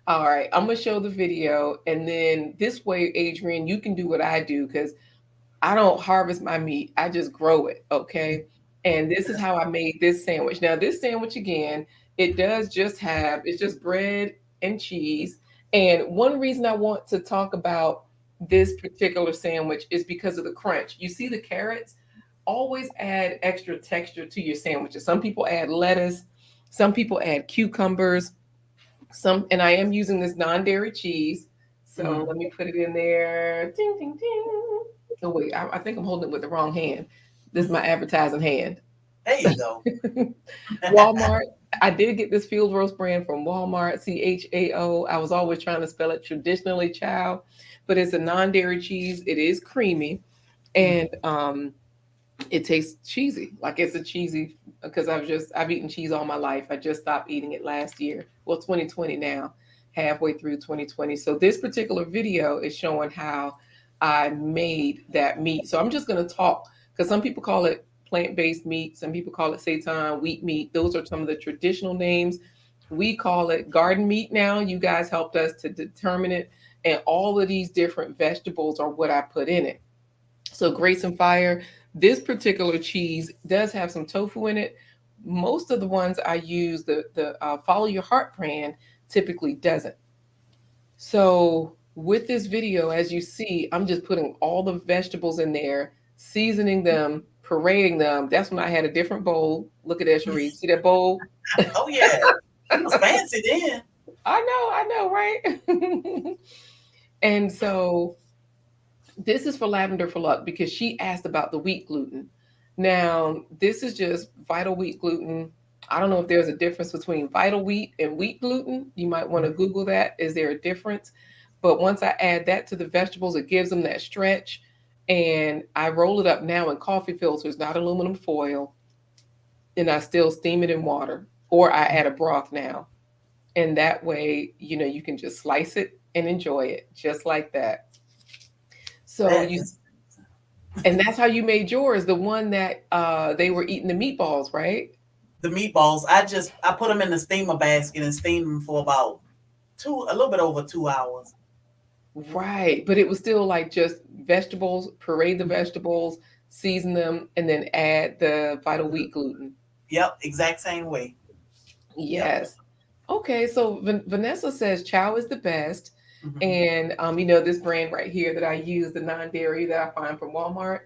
All right, I'm gonna show the video, and then this way, Adrian, you can do what I do because I don't harvest my meat; I just grow it. Okay, and this is how I made this sandwich. Now, this sandwich again, it's just bread and cheese. And one reason I want to talk about this particular sandwich is because of the crunch. You see the carrots? Always add extra texture to your sandwiches. Some people add lettuce, some people add cucumbers and I am using this non-dairy cheese. So Mhm. let me put it in there. Ding, ding, ding. Oh wait, I think I'm holding it with the wrong hand. This is my advertising hand. There you go. Walmart. I did get this field roast brand from Walmart, CHAO. I was always trying to spell it traditionally, child. but it's a non-dairy cheese. It is creamy, and Mhm. it tastes cheesy. Like it's a cheesy because I've eaten cheese all my life. I just stopped eating it last year. Well, 2020 now, halfway through 2020. So this particular video is showing how I made that meat. So I'm just gonna talk because some people call it plant-based meat, some people call it seitan, wheat meat. Those are some of the traditional names. We call it garden meat now. You guys helped us to determine it. And all of these different vegetables are what I put in it. So Grace and Fire, this particular cheese does have some tofu in it. Most of the ones I use, the Follow Your Heart brand, typically doesn't. So with this video, as you see, I'm just putting all the vegetables in there, seasoning them, parading them. That's when I had a different bowl. Look at that, Cherie. See that bowl? Oh yeah, you was fancy then. I know, right? And so this is for Lavender for Luck because she asked about the wheat gluten. Now, this is just vital wheat gluten. I don't know if there's a difference between vital wheat and wheat gluten. You might want to Mhm. Google that. Is there a difference? But once I add that to the vegetables, it gives them that stretch. And I roll it up now in coffee filters, not aluminum foil. And I still steam it in water. Or I add a broth now. And that way, you can just slice it and enjoy it just like that. So That you is And that's how you made yours, the one that they were eating the meatballs, right? the meatballs. I put them in the steamer basket and steam them for about a little bit over 2 hours. Right. But it was still like just vegetables, parade the Mhm. vegetables, season them, and then add the vital wheat gluten. Yep, exact same way. Yep. Yes. Okay, so Vanessa says chow is the best. Hmm. And this brand right here that I use, the non-dairy that I find from Walmart.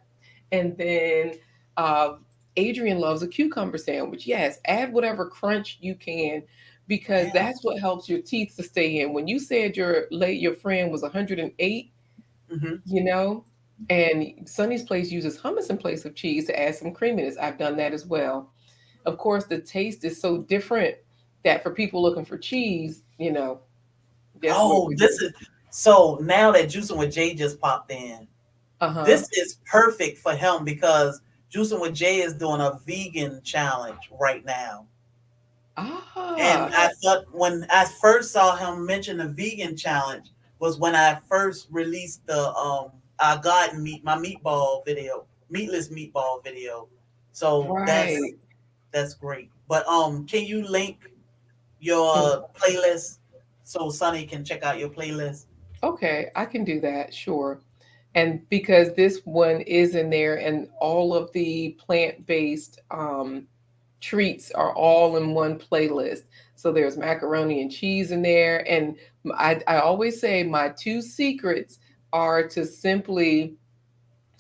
And then uh, Adrian loves a cucumber sandwich. Yes, add whatever crunch you can because Yeah. that's what helps your teeth to stay in. When you said your friend was 108, Hmm. you know, and Sonny's Place uses hummus in place of cheese to add some creaminess. I've done that as well. Of course, the taste is so different that for people looking for cheese, guess what Oh, we this do? is so now that Juicing with Jay just popped in. Uh-huh. This is perfect for him because Juicing with Jay is doing a vegan challenge right now. And Ah, I thought when I first saw him mention the vegan challenge was when I first released the I garden meat my meatball video, meatless meatball video. So right. that's great. But can you link Mm. your playlist so Sonny can check out your playlist? Okay, I can do that, sure. And because this one is in there and all of the plant-based treats are all in one playlist. So there's macaroni and cheese in there. And I always say my two secrets are to simply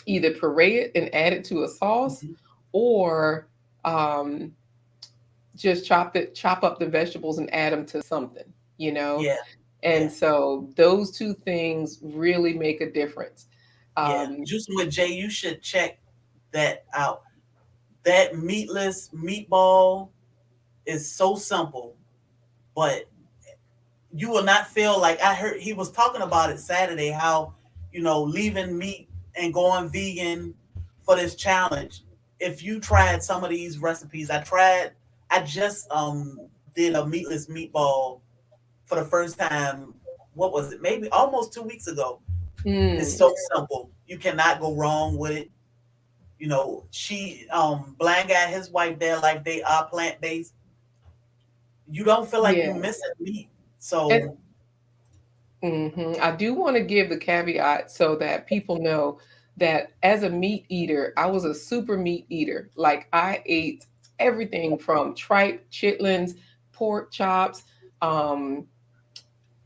either puree it and add it to a sauce Mhm. or um, just chop up the vegetables and add them to something, you know? Yeah, And yeah, so those two things really make a difference. yeah. Um, Juicing with Jay, you should check that out. That meatless meatball is so simple, but you will not feel like I heard he was talking about it Saturday how leaving meat and going vegan for this challenge. If you tried some of these recipes, I just did a meatless meatball for the first time. What was it? Maybe almost 2 weeks ago. It's mm, so simple. You cannot go wrong with it. She Blind Guy, his wife, they're like they are plant based. You don't feel like yeah. you missing meat. And So I do want to give the caveat so that people know that as a meat eater, I was a super meat eater. Like I ate everything from tripe, chitlins, pork chops, um,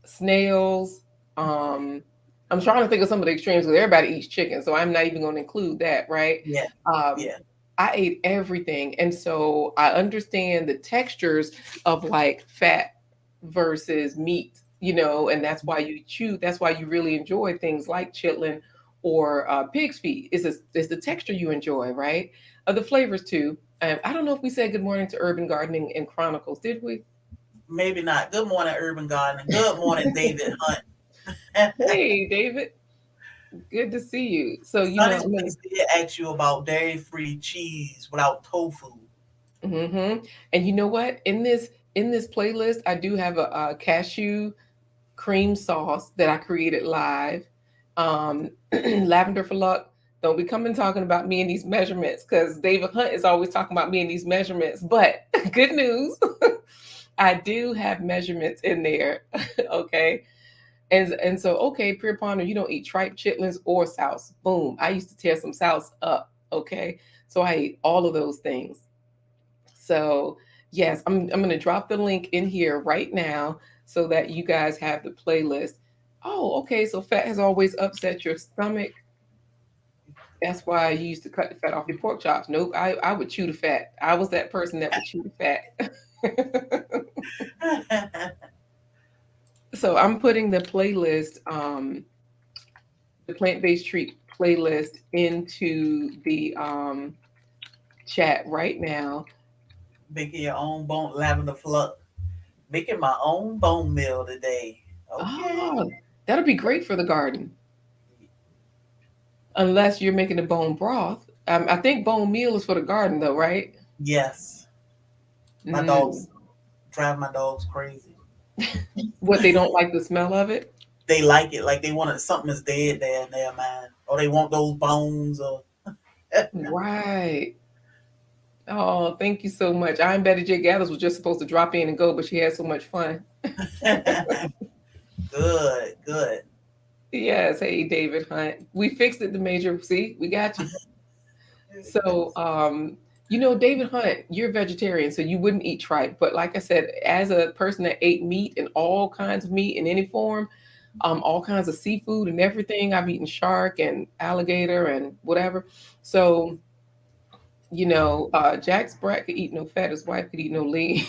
snails. Um, I'm trying to think of some of the extremes because everybody eats chicken, so I'm not even going to include that, right? yeah, Um, yeah. I ate everything, and so I understand the textures of like fat versus meat, and that's why you chew. That's why you really enjoy things like chitlin or pig's feet. Is the texture you enjoy, right? The flavors too. I don't know if we said good morning to Urban Gardening and Chronicles, did we? Maybe not. Good morning, Urban Gardening. Good morning, David Hunt. Hey, David. Good to see you. So, Sonny's I'm gonna. place did ask you about dairy-free cheese without tofu. And you know what? In this playlist, I do have a cashew cream sauce that I created live. Lavender for luck. Don't be coming talking about me and these measurements because David Hunt is always talking about me and these measurements. But good news, I do have measurements in there. Okay. And so, okay, Pure Ponder, you don't eat tripe, chitlins, or souse. Boom. I used to tear some souse up. Okay. So I eat all of those things. So yes, I'm gonna drop the link in here right now so that you guys have the playlist. Oh, okay. So fat has always upset your stomach. That's why you used to cut the fat off your pork chops. Nope, I would chew the fat. I was that person that would chew the fat. So I'm putting the plant-based treat playlist into the chat right now. Making your own bone lavender fluff. Making my own bone meal today. Okay. Oh, that'll be great for the garden. Unless you're making a bone broth. I think bone meal is for the garden, though, right? Yes. My Mm. dogs drive my dogs crazy. What, they don't like the smell of it? They like it. Like they want it, something is dead there in their mind. Or they want those bones or Right. Oh, thank you so much. I'm Betty J. Gathers was just supposed to drop in and go, but she had so much fun. good, good. Yes. Hey, David Hunt. We fixed it, the major. See, we got you. So, David Hunt, you're a vegetarian, so you wouldn't eat tripe. But like I said, as a person that ate meat and all kinds of meat in any form, all kinds of seafood and everything, I've eaten shark and alligator and whatever. So, Jack Sprat could eat no fat, his wife could eat no lean.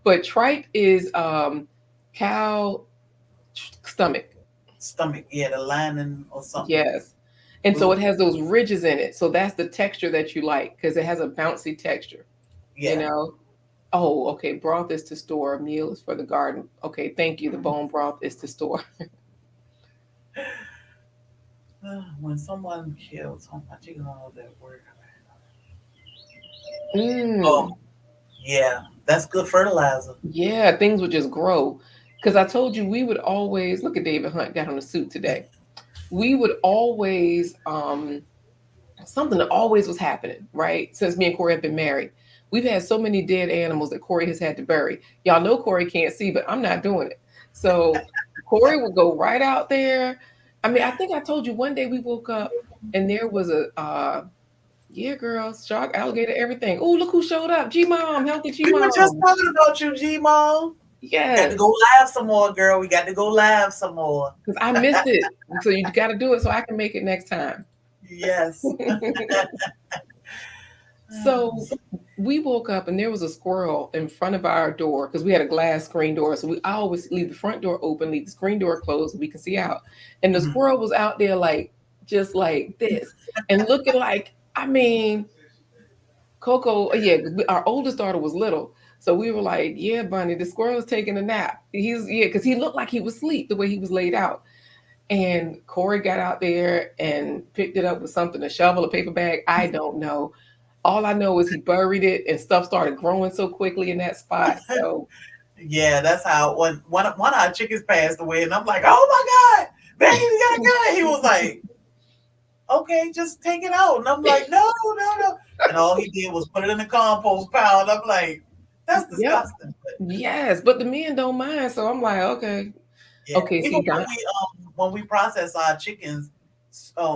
But tripe is cow stomach. Stomach, yeah, the lining or something. Yes. And so Blue. it has those ridges in it. So that's the texture that you like because it has a bouncy texture, you Yeah. know. Oh, okay. Broth is to store. Meal is for the garden. Okay, thank you. The bone broth is to store. When someone kills my chicken all that work. Oh, Mm, yeah. That's good fertilizer. yeah, things would just grow. Because I told you we would always look at David Hunt got on a suit today. We would always something that always was happening, right? Since me and Corey have been married. We've had so many dead animals that Corey has had to bury. Y'all know Corey can't see, but I'm not doing it. So Corey would go right out there. I mean, I think I told you one day we woke up and there was a yeah, girl, shark, alligator, everything. Oh, look who showed up. G Mom, healthy G We were just Mom. talking about you, G Mom. Got to Yes, go live some more, girl. We got to go live some more. because I missed it. So you got to do it so I can make it next time. Yes. So we woke up and there was a squirrel in front of our door because we had a glass screen door. So I always leave the front door open, leave the screen door closed so we can see out. And the Mhm. squirrel was out there like just like this and looking like, I mean, Coco, yeah, our oldest daughter was little. So we were like, yeah, Bunny, the squirrel is taking a nap. Yeah, because he looked like he was asleep the way he was laid out. And Corey got out there and picked it up with something, a shovel, a paper bag. I don't know. All I know is he buried it and stuff started growing so quickly in that spot. So Yeah, that's how when one of our chickens passed away, and I'm like, oh my God, baby, you gotta go. He was like, okay, just take it out. And I'm like, no, no, no. And all he did was put it in the compost pile. And I'm like, that's yep. disgusting. But Yes, but the men don't mind. So I'm like, okay. yeah, Okay, even see, Don. when we process our chickens,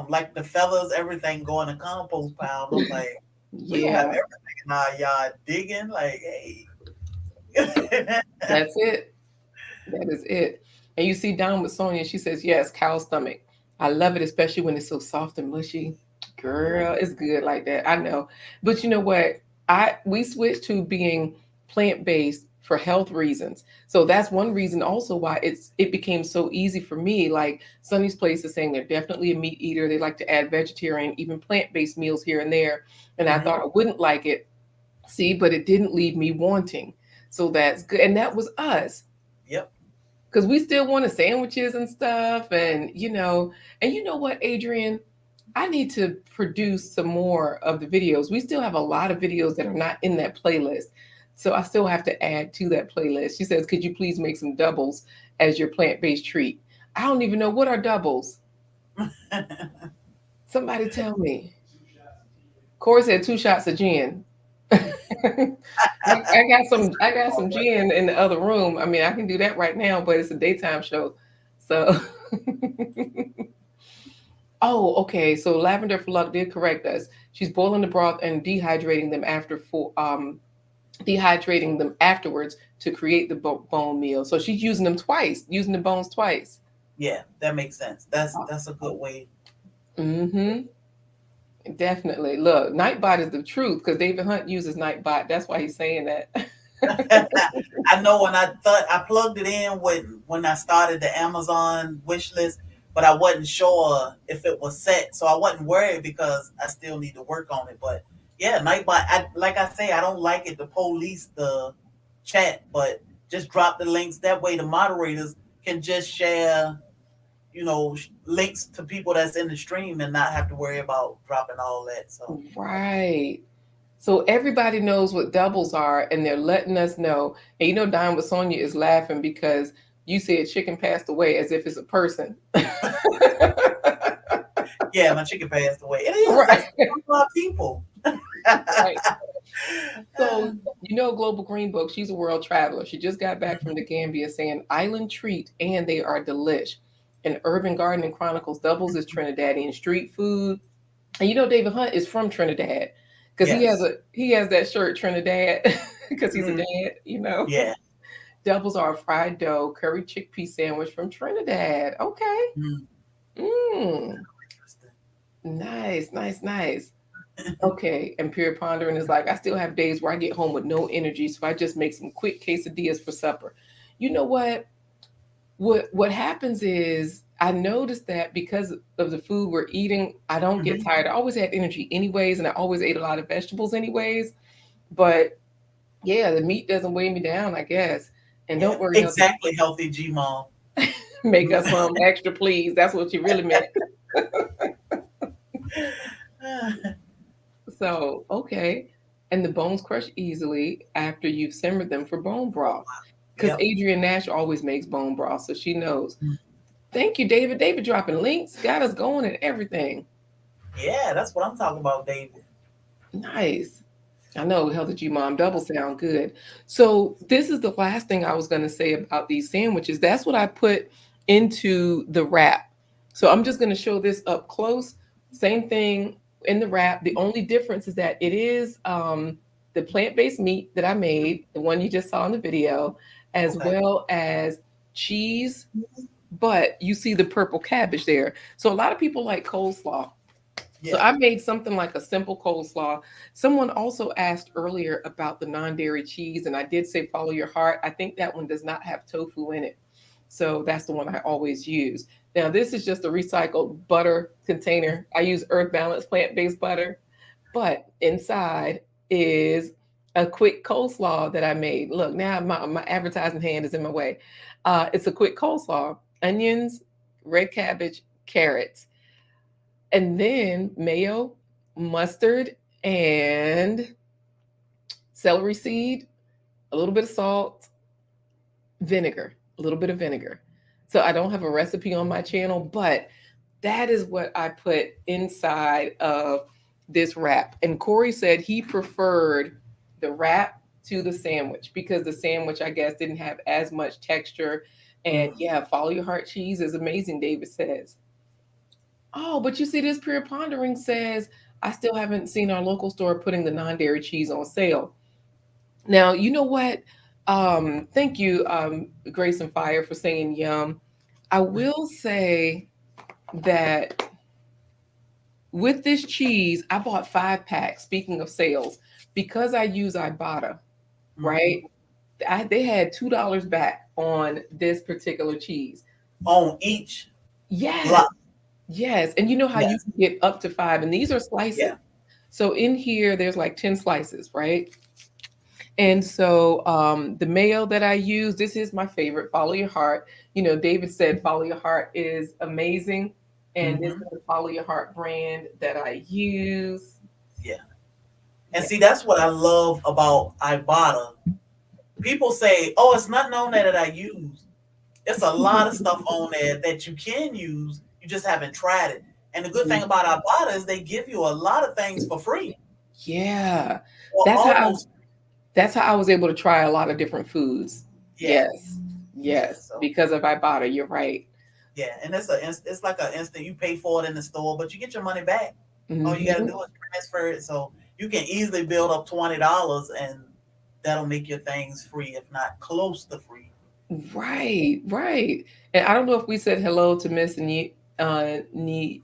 like the feathers, everything go in the compost pile. And I'm like, we gonna have Yeah, everything in our yard digging. Like, hey, that's it. That is it. And you see Don with Sonia, she says, yes, cow stomach. I love it, especially when it's so soft and mushy. Girl, it's good like that. I know. But you know what? We switched to being plant-based for health reasons. So that's one reason also why it became so easy for me. Like Sunny's Place is saying they're definitely a meat eater. They like to add vegetarian, even plant-based meals here and there. And I mhm, thought I wouldn't like it. See, but it didn't leave me wanting. So that's good. And that was us. yep, because we still want sandwiches and stuff, and you know what, Adrian, I need to produce some more of the videos. We still have a lot of videos that are not in that playlist, so I still have to add to that playlist. She says, could you please make some doubles as your plant-based treat? I don't even know what are doubles. Somebody tell me. Corey said 2 shots of gin. I got some gin in the other room. I mean, I can do that right now, but it's a daytime show. So oh, okay. So Lavender for Luck did correct us. She's boiling the broth and dehydrating them afterwards to create the bone meal. So she's using them twice, using the bones twice. Yeah, that makes sense. That's a good way. Mm-hmm. Definitely. Look, Nightbot is the truth because David Hunt uses Nightbot. That's why he's saying that. I know when I thought I plugged it in when I started the Amazon wish list, but I wasn't sure if it was set, so I wasn't worried because I still need to work on it. But yeah, Nightbot. Like I say, I don't like it to police the chat, but just drop the links. That way, the moderators can just share, links to people that's in the stream and not have to worry about dropping all that. So Right. So everybody knows what doubles are, and they're letting us know. And Don with Sonia is laughing because you said chicken passed away as if it's a person. yeah, my chicken passed away. It is. Right. That's a lot of people. Right. So, Global Green Book, she's a world traveler. She just got back from the Gambia saying island treat and they are delish. And Urban Gardening Chronicles doubles is Trinidadian street food. And David Hunt is from Trinidad because Yes. he has that shirt Trinidad because he's a dad. Yeah. Doubles are a fried dough curry chickpea sandwich from Trinidad. Okay. Nice, nice, nice. Okay. And Pure Pondering is like, I still have days where I get home with no energy, so I just make some quick quesadillas for supper. You know what? What happens is I noticed that because of the food we're eating, I don't get tired. I always had energy anyways, and I always ate a lot of vegetables anyways. But yeah, the meat doesn't weigh me down, I guess. And Yeah. don't worry, Exactly, healthy G mom. make us some extra, please. That's what you really meant. So, okay. And the bones crush easily after you've simmered them for bone broth. Because Yep. Adrian Nash always makes bone broth, so she knows. Thank you, David. David dropping links, got us going and everything. Yeah, that's what I'm talking about, David. Nice. I know, Healthy G Mom double sound good. So this is the last thing I was going to say about these sandwiches. That's what I put into the wrap. So I'm just going to show this up close. Same thing in the wrap. The only difference is that it is the plant-based meat that I made, the one you just saw in the video, as well as cheese. But you see the purple cabbage there. So a lot of people like coleslaw. Yeah. So I made something like a simple coleslaw. Someone also asked earlier about the non-dairy cheese, and I did say follow your heart. I think that one does not have tofu in it. So that's the one I always use. Now, this is just a recycled butter container. I use Earth Balance plant-based butter, but inside is a quick coleslaw that I made. Look, now my advertising hand is in my way. It's a quick coleslaw, onions, red cabbage, carrots, and then mayo, mustard, and celery seed, a little bit of salt, vinegar, a little bit of vinegar. So I don't have a recipe on my channel, but that is what I put inside of this wrap. And Corey said he preferred the wrap to the sandwich because the sandwich, I guess, didn't have as much texture. And yeah, follow your heart cheese is amazing, David says. Oh, but you see, this Pure Pondering says, I still haven't seen our local store putting the non-dairy cheese on sale. Now, you know what? Thank you, Grace and Fire, for saying yum. I will say that with this cheese, I bought 5 packs, speaking of sales, because I use Ibotta, right? They had $2 back on this particular cheese. On each? Yes. Block. Yes. And you know how you can get up to 5, and these are slices. Yeah. So in here, there's like 10 slices, right? And so the mayo that I use, this is my favorite, Follow Your Heart. You know, David said Follow Your Heart is amazing. And this is Hmm. the Follow Your Heart brand that I use. Yeah. And Yeah. see, that's what I love about Ibotta. People say, "Oh, it's nothing on there that I use." It's a lot of stuff on there that you can use. You just haven't tried it. And the good thing about Ibotta is they give you a lot of things for free Yeah. or That's how almost. that's how I was able to try a lot of different foods. Yeah, Yes. yeah. Yes. So Because of Ibotta, you're right. yeah, and it's like an instant. You pay for it in the store, but you get your money back. All you got to Hmm. do is transfer it. So you can easily build up $20, and that'll make your things free, if not close to free. Right, right. And I don't know if we said hello to Miss Ni, Ni,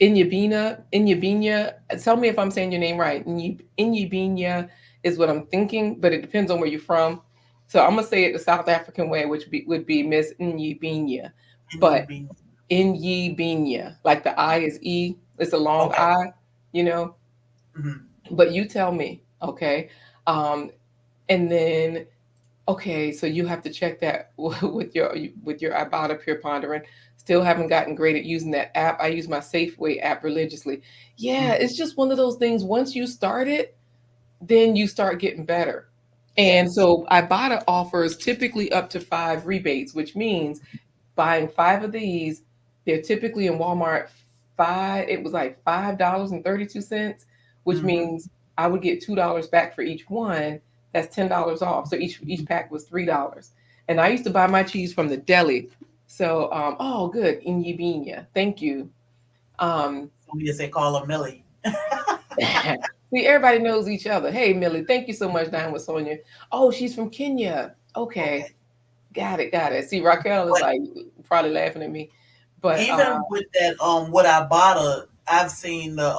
Inyabina. Tell me if I'm saying your name right. Inyabina is what I'm thinking, but it depends on where you're from. So I'm gonna say it the South African way, which would be Miss Inyabina. And you But be Inyabina, like the I is E, it's a long okay. I, you know. Hmm. But you tell me, okay? Um, and then okay, so you have to check that with your Ibotta Pure Pondering. Still haven't gotten great at using that app. I use my Safeway app religiously. Yeah, Hmm. it's just one of those things. Once you start it, then you start getting better. And Yes. so Ibotta offers typically up to 5 rebates, which means buying 5 of these, they're typically in Walmart it was like $5.32, which Hmm. means I would get $2 back for each one. That's $10 off. So each pack was $3. And I used to buy my cheese from the deli. So oh good, Inyibinya. Thank you. Um So we just say call her Millie. see, everybody knows each other. Hey Millie, thank you so much, Diane with Sonia. Oh, she's from Kenya. Okay. Okay. Got it, got it. See, Raquel is But like probably laughing at me. But even with that, what I bought, I've seen the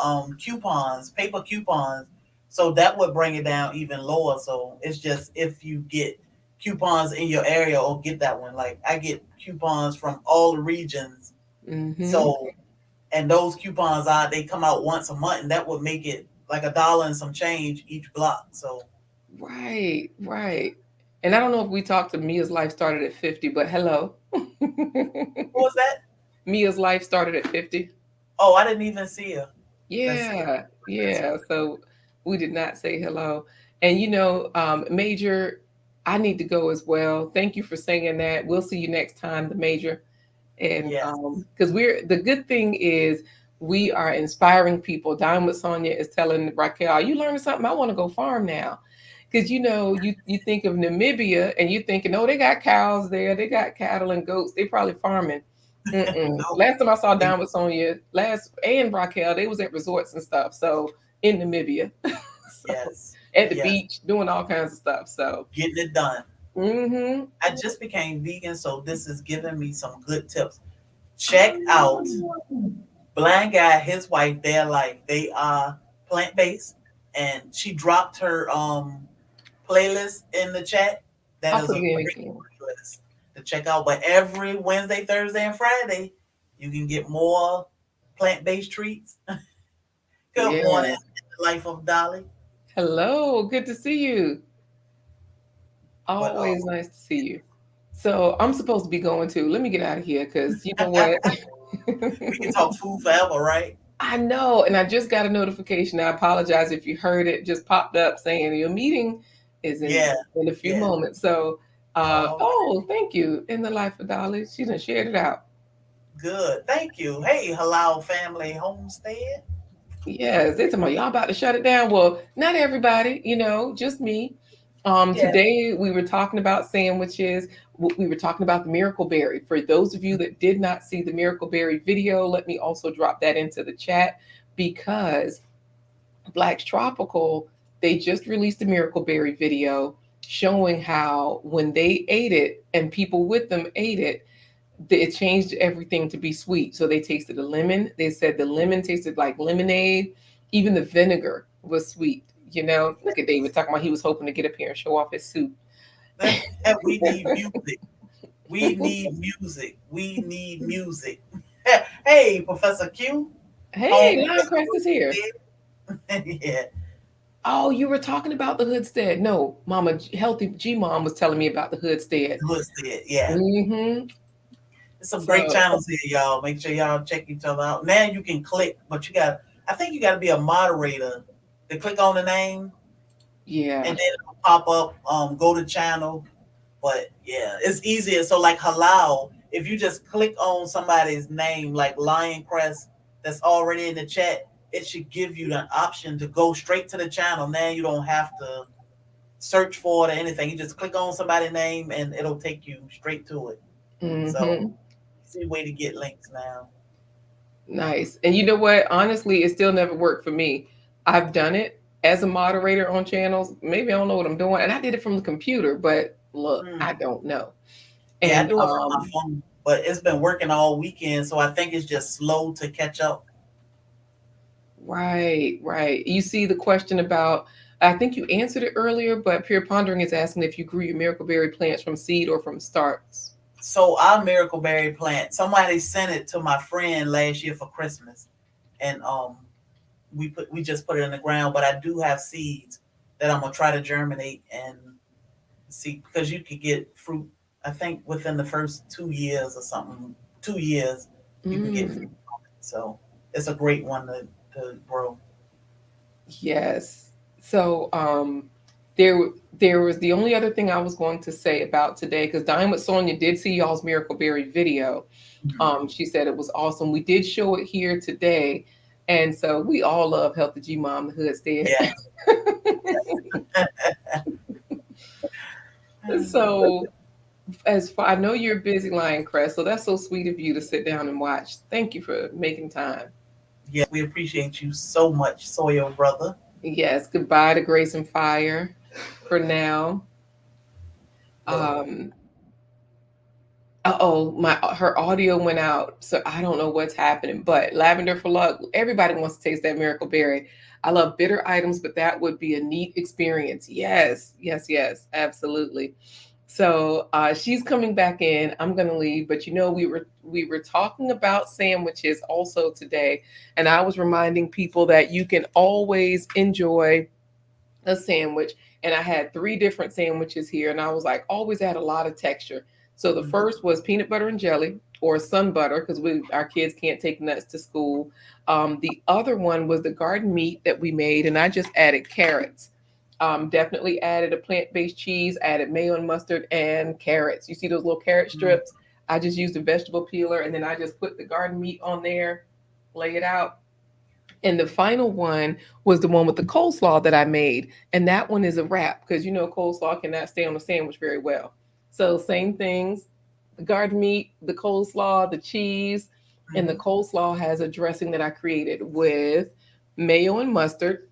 coupons, paper coupons, so that would bring it down even lower. So it's just if you get coupons in your area, or get that one. Like I get coupons from all the regions, mm-hmm. so and those coupons they come out once a month, and that would make it like $1 and some change each block. So Right, right. And I don't know if we talked to Mia's life started at 50, but hello. what was that? Mia's life started at 50. Oh, I didn't even see her. Let's see. Yeah, yeah. So we did not say hello. And Major, I need to go as well. Thank you for saying that. We'll see you next time, the Major. And Yes. because the good thing is we are inspiring people. Diamond Sonia is telling Raquel, "Are you learning something? I want to go farm now." Because you think of Namibia and you're thinking, oh, they got cows there, they got cattle and goats, they probably farming. Mm-mm. No. Last time I saw They, Diamond Sonia, last and Raquel, they was at resorts and stuff. So in Namibia, so yes. at the Yes. beach doing all kinds of stuff. So Getting it done. mm-hmm. I just became vegan, so this is giving me some good tips. Check out Blind Guy, his wife. They are plant based, and she dropped her playlist in the chat. That I'll is put a it in great again. playlist to check out. But every Wednesday, Thursday, and Friday, you can get more plant based treats. Good morning, Yeah. the life of Dolly. Hello, good to see you. But Always nice to see you. So I'm supposed to be going to. Let me get out of here because you know what? we can talk food forever, right? I know, and I just got a notification. I apologize if you heard it. Just popped up saying your meeting is Yeah, in a few yeah. moments. So, All right. oh, thank you. In the life of Dolly, she done shared it out. Good. Thank you. Hey, Halal Family Homestead. Yes, they talking about y'all about to shut it down. Well, not everybody, just me. Yeah. Today we were talking about sandwiches. We were talking about the Miracle Berry. For those of you that did not see the Miracle Berry video, let me also drop that into the chat because Black's Tropical, they just released a Miracle Berry video showing how when they ate it and people with them ate it, it changed everything to be sweet. So they tasted the lemon. They said the lemon tasted like lemonade. Even the vinegar was sweet. Look at David talking about he was hoping to get up here and show off his suit. We need music. We need music. We need music. Hey, Professor Q. Hey, Home. Lion Crest is here. Yeah. Oh, you were talking about the Hoodstead. No, Mama Healthy G Mom was telling me about the Hoodstead. What's it? Yeah. Mm-hmm. There's some great So channels here, y'all. Make sure y'all check each other out. Now you can click, but I think you got to be a moderator to click on the name, and yeah. then it'll pop up. Go to channel. But yeah, it's easier. So like halal, if you just click on somebody's name, like Lion Crest, that's already in the chat, it should give you the option to go straight to the channel. Now you don't have to search for it or anything. You just click on somebody's name and it'll take you straight to it. So Mm-hmm. easy way to get links now. Nice. And you know what? Honestly, it still never worked for me. I've done it as a moderator on channels. Maybe I don't know what I'm doing. And I did it from the computer, but look, Hmm. I don't know. Yeah, I And do it from my phone, but it's been working all weekend, so I think it's just slow to catch up. right, right. You see the question about, I think you answered it earlier, but Pure Pondering is asking if you grew your miracle berry plants from seed or from starts. So our miracle berry plant, somebody sent it to my friend last year for Christmas, and we just put it in the ground. But I do have seeds that I'm gonna try to germinate and see because you could get fruit. I think within the first 2 years or something, 2 years you can get Mm, fruit from it. So it's a great one to grow. yes. So there there was the only other thing I was going to say about today, because Dine with Sonia did see y'all's miracle berry video. Mhm. She said it was awesome. We did show it here today. And so we all love Healthy G Mom, the Hoodstead. Yeah. So as far, I know you're busy, Lion Crest, so that's so sweet of you to sit down and watch. Thank you for making time. Yeah, we appreciate you so much, Soil brother. Yes, goodbye to Grace and Fire for now. Look, Um, oh, my her audio went out, so I don't know what's happening. But Lavender for Luck, everybody wants to taste that miracle berry. I love bitter items, but that would be a neat experience. Yes, yes, yes, absolutely. So she's coming back in. I'm gonna leave, but we were talking about sandwiches also today, and I was reminding people that you can always enjoy a sandwich. And I had three different sandwiches here, and I was like, always add a lot of texture. So the mhm, first was peanut butter and jelly, or sun butter, because we our kids can't take nuts to school. The other one was the garden meat that we made, and I just added carrots. Definitely added a plant-based cheese, added mayo and mustard and carrots. You see those little carrot mhm, strips? I just used a vegetable peeler, and then I just put the garden meat on there, lay it out. And the final one was the one with the coleslaw that I made. And that one is a wrap because you know coleslaw cannot stay on a sandwich very well. So same things, the garden meat, the coleslaw, the cheese, and the mhm. coleslaw has a dressing that I created with mayo and mustard.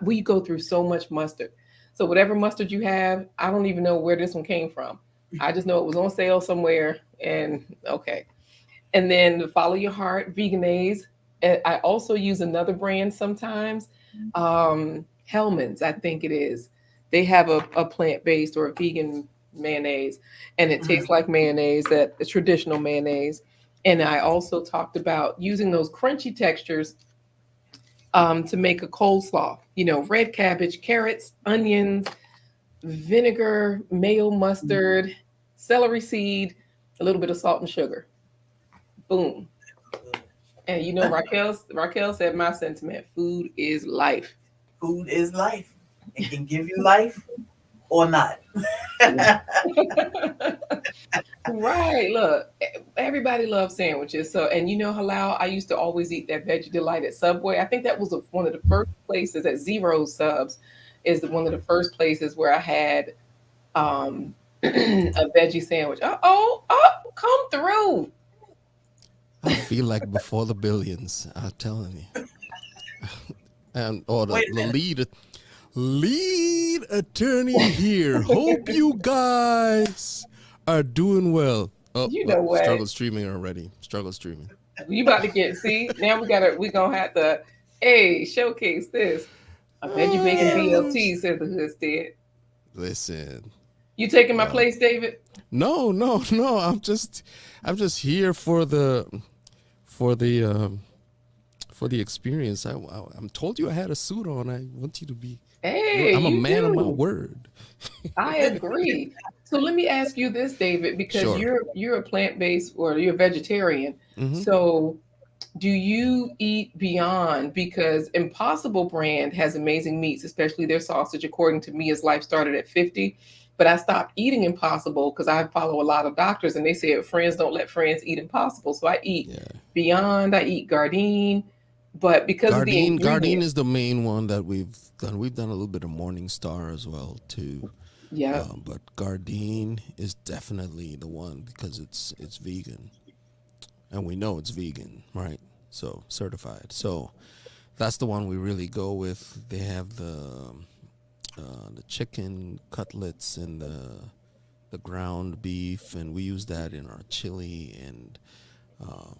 We go through so much mustard. So whatever mustard you have, I don't even know where this one came from. I just know it was on sale somewhere and okay. And then follow your heart, Vegenaise. I also use another brand sometimes, Hellman's, I think it is. They have a plant based or a vegan mayonnaise, and it tastes Mhm. like mayonnaise, that traditional mayonnaise. And I also talked about using those crunchy textures to make a coleslaw. You know, red cabbage, carrots, onions, vinegar, mayo, mustard, celery seed, a little bit of salt and sugar. Boom. And you know, Raquel said my sentiment: food is life. Food is life. It can give you life or not. Right. Look, everybody loves sandwiches. So, and you know, halal. I used to always eat that veggie delight at Subway. I think that was one of the first places at Zero Subs. Is one of the first places where I had a veggie sandwich. Oh, come through. I feel like before the billions. I'm telling you. And or Wait the a minute. lead attorney here. Hope you guys are doing well. Oh, You know look, what? struggle streaming already. Struggle streaming. You about to get, see, now we gonna have to, hey, showcase this. A veggie bacon Yeah, look. BLT, said the Hoodstead. Listen, You taking my y'all. place, David? No, no, no. I'm just here for the for the experience. I'm told you I had a suit on. I want you to be. Hey, I'm a you man of my do. word. I agree. So let me ask you this, David, because Sure. you're a plant-based or you're a vegetarian. Hmm. So do you eat Beyond? Because Impossible brand has amazing meats, especially their sausage. According to me, his life started at 50. But I stopped eating Impossible because I follow a lot of doctors and they say friends don't let friends eat Impossible. So I eat Yeah. Beyond, I eat Gardein. But because of the Gardein ingredients, is the main one that we've done. We've done a little bit of Morningstar as well too. yeah, But Gardein is definitely the one because it's vegan, and we know it's vegan, right? So certified. So that's the one we really go with. They have the chicken cutlets and the ground beef, and we use that in our chili. And um,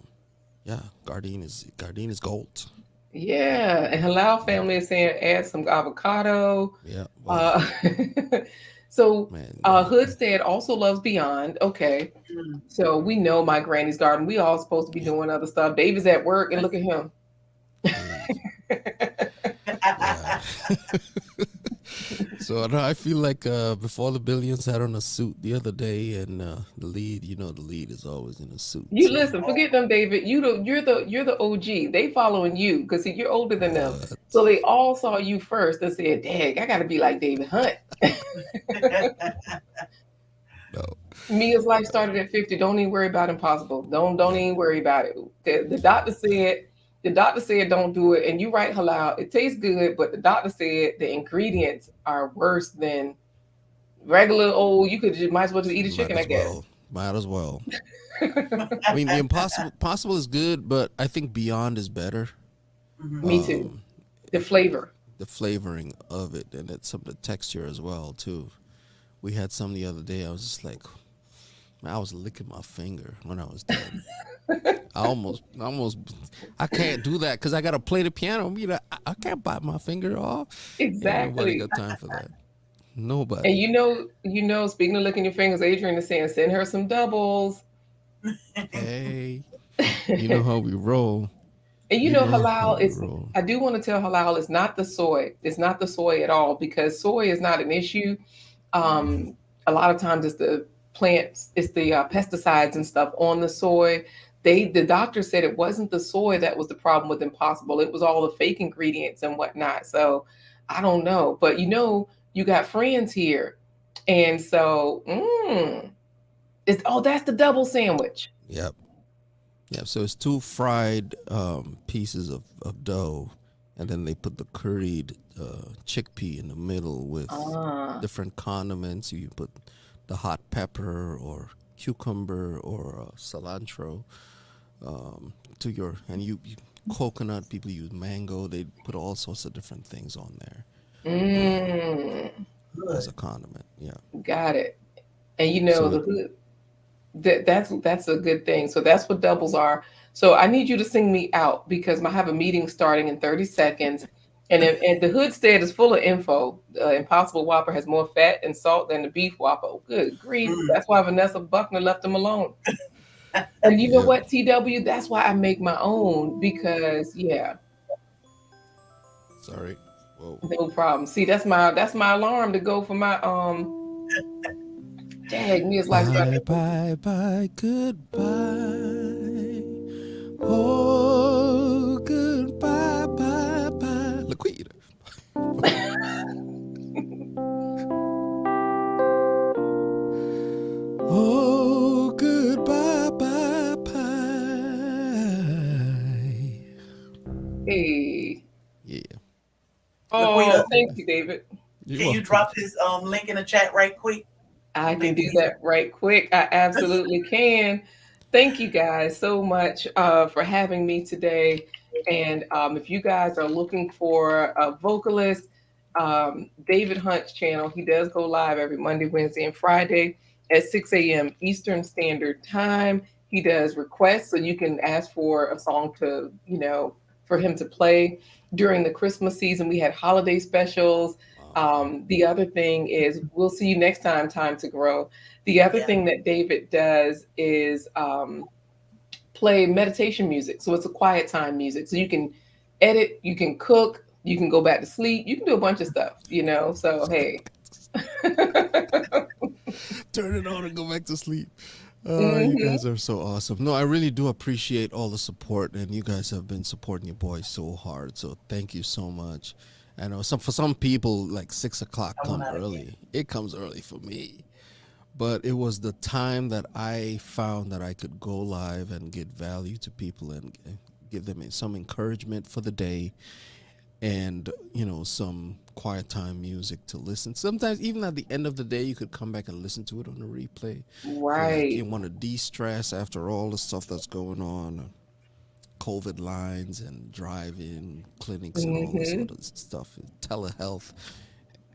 yeah, Gardein is gold. yeah. And Halal Yeah, family is saying add some avocado. yeah. Well, Uh, so man, yeah. Hoodstead also loves Beyond. Okay. Mm. So we know my granny's garden. We all supposed to be Yep. doing other stuff. David's at work and look at him. Hey, yeah. So no, I feel like before the billions had on a suit the other day, and the lead, the lead is always in a suit. You So listen, forget them, David. You're the OG. They following you because you're older than them. what? So they all saw you first and said, "Dang, I got to be like David Hunt." No. Mia's life started at 50. Don't even worry about impossible. Don't Yep. even worry about it. The doctor said don't do it. And you right, halal. It tastes good, but the doctor said the ingredients are worse than regular old. You could just might as well just eat a Might chicken, I as guess. well. Might as well. I mean, the impossible is good, but I think Beyond is better. Mhm. Me too. Um, The flavor. the flavoring of it, and it's some of the texture as well too. We had some the other day. I was just like, man, I was licking my finger when I was done. I almost, I can't do that because I gotta play the piano. I can't bite my finger off. Ain't nobody Exactly. got time for that. And Nobody. speaking of licking your fingers, Adrian is saying send her some doubles. Hey, you know how we roll. And You know how halal we is, roll. I do want to tell halal it's not the soy. It's not the soy at all because soy is not an issue. Um, a lot of times it's the plants, it's the pesticides and stuff on the soy. The doctor said it wasn't the soy that was the problem with Impossible. It was all the fake ingredients and whatnot. So I don't know, but you got friends here, and so that's the double sandwich. Yep. Yep. So it's two fried pieces of dough, and then they put the curried chickpea in the middle with Ah, different condiments. You put the hot pepper or cucumber or cilantro to your, and you coconut. People use mango. They put all sorts of different things on there mm, as Good. a condiment. Yeah. got it. And So the it. hood that's a good thing. So that's what doubles are. So I need you to sing me out because I have a meeting starting in 30 seconds. And the Hoodstead is full of info. Impossible Whopper has more fat and salt than the beef Whopper. Oh, good grief. Mm. That's why Vanessa Buckner left him alone. And you know Yep. what, TW? That's why I make my own because yeah, Sorry. Whoa. no problem. See, that's my alarm to go for my dang, Mia's life started Bye at 50. bye bye goodbye. Oh goodbye bye bye. Laquita. Oh goodbye bye bye. Hey. Yeah. Oh, Laquita, thank you, David. You're can you welcome. drop his link in the chat right quick? I can Maybe do he. that right quick. I absolutely can. Thank you guys so much for having me today. And if you guys are looking for a vocalist, David Hunt's channel, he does go live every Monday, Wednesday, and Friday at 6 a.m. Eastern Standard Time. He does requests, so you can ask for a song for him to play. During the Christmas season, we had holiday specials. Wow. The other thing is, we'll see you next time, Time to Grow. The other Yeah. thing that David does is play meditation music. So it's a quiet time music. So you can edit, you can cook, you can go back to sleep, you can do a bunch of stuff, you know. So hey. Turn it on and go back to sleep. You Hmm. guys are so awesome. No, I really do appreciate all the support, and you guys have been supporting your boy so hard. So thank you so much. I know some for some people, like 6 o'clock I went come out again. early. It comes early for me, but it was the time that I found that I could go live and get value to people and give them some encouragement for the day, and some quiet time music to listen. Sometimes even at the end of the day you could come back and listen to it on a replay if you're like you Right. want to de-stress after all the stuff that's going on, COVID lines and drive-in clinics and all this Hmm. other stuff, telehealth,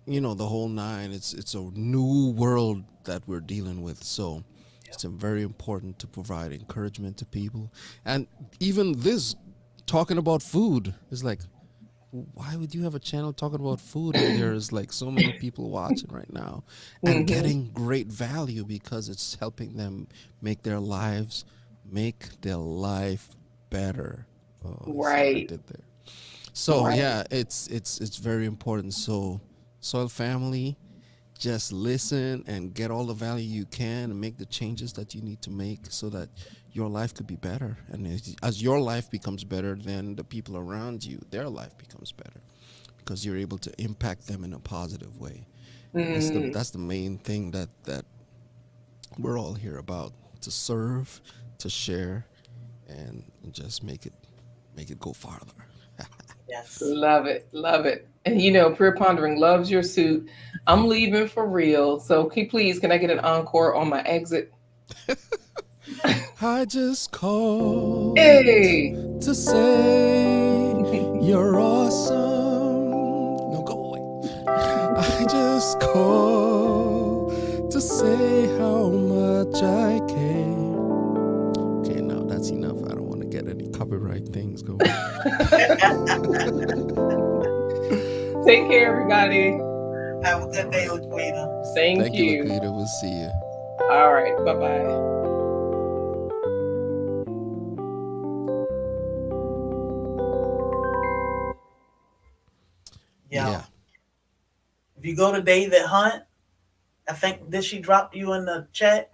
the whole nine. It's a new world that we're dealing with. So Yeah. it's very important to provide encouragement to people. And even this, talking about food, is like, why would you have a channel talking about food when there's like so many people watching right now and Hmm. getting great value because it's helping them make their lives make their life better. Oh, you see what I Right. did there? So Right. yeah, it's very important. So Soil Family, just listen and get all the value you can and make the changes that you need to make so that your life could be better. And as your life becomes better, then the people around you, their life becomes better because you're able to impact them in a positive way. And Mm. that's the main thing that we're all here about, to serve, to share, and just make it go farther. Yes. Love it. Love it. And you know, Pure Pondering loves your suit. I'm leaving for real. So please, can I get an encore on my exit? I just called Hey. to say you're awesome. No, go away. I just called to say how much I care. Okay, now that's enough. I don't want to get any copyright things going. Take care, everybody. Have a All good day, right. Laquita. Thank Thank you, you. Laquita. We'll see you. All right. Bye bye. Yeah. Yo, if you go to David Hunt, I think did she drop you in the chat?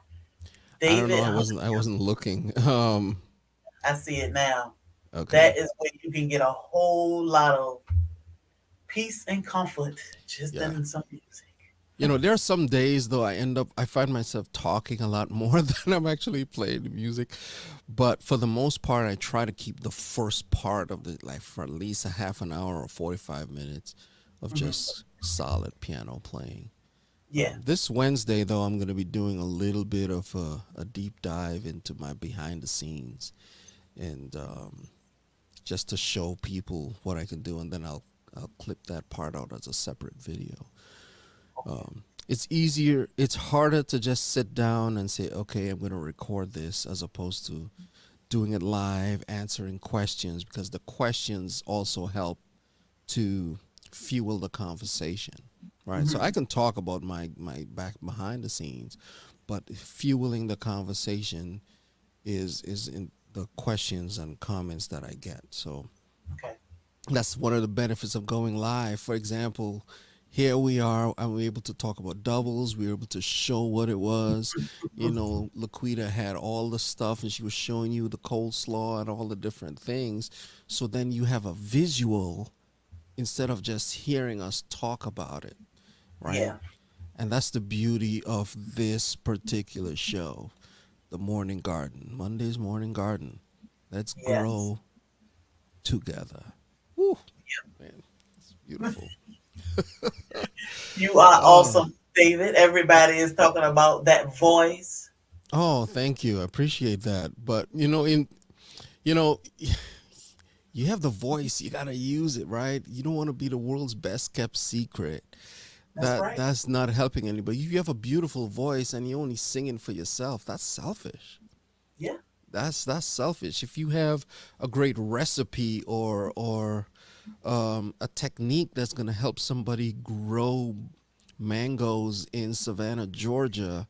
I don't know. David I Hunt. wasn't. I wasn't looking. I see it now. Okay. That is where you can get a whole lot of peace and comfort just Yeah. in some music. There are some days though I find myself talking a lot more than I'm actually playing the music. But for the most part, I try to keep the first part of the, like, for at least a half an hour or 45 minutes of Hmm. just solid piano playing. Yeah. This Wednesday though, I'm going to be doing a little bit of a deep dive into my behind the scenes, and just to show people what I can do, and then I'll clip that part out as a separate video. Okay. It's easier, it's harder to just sit down and say, okay, I'm going to record this, as opposed to doing it live, answering questions, because the questions also help to fuel the conversation, right? So I Hmm. can talk about my back behind the scenes, but fueling the conversation is in the questions and comments that I get. So Okay. that's one of the benefits of going live. For example, here we are, and we're able to talk about doubles. We were able to show what it was. Laquita had all the stuff, and she was showing you the coleslaw and all the different things. So then you have a visual instead of just hearing us talk about it, right? Yeah. And that's the beauty of this particular show, the Morning Garden, Monday's Morning Garden. Let's Yes. grow together. Woo, man, it's beautiful. You are Uh, awesome, David. Everybody is talking about that voice. oh, thank you. I appreciate that. But you know, you have the voice. You gotta use it, right? You don't want to be the world's best kept secret. That's That right. that's not helping anybody. If you have a beautiful voice and you're only singing for yourself, that's selfish. Yeah. That's selfish. If you have a great recipe or a technique that's gonna help somebody grow mangoes in Savannah, Georgia,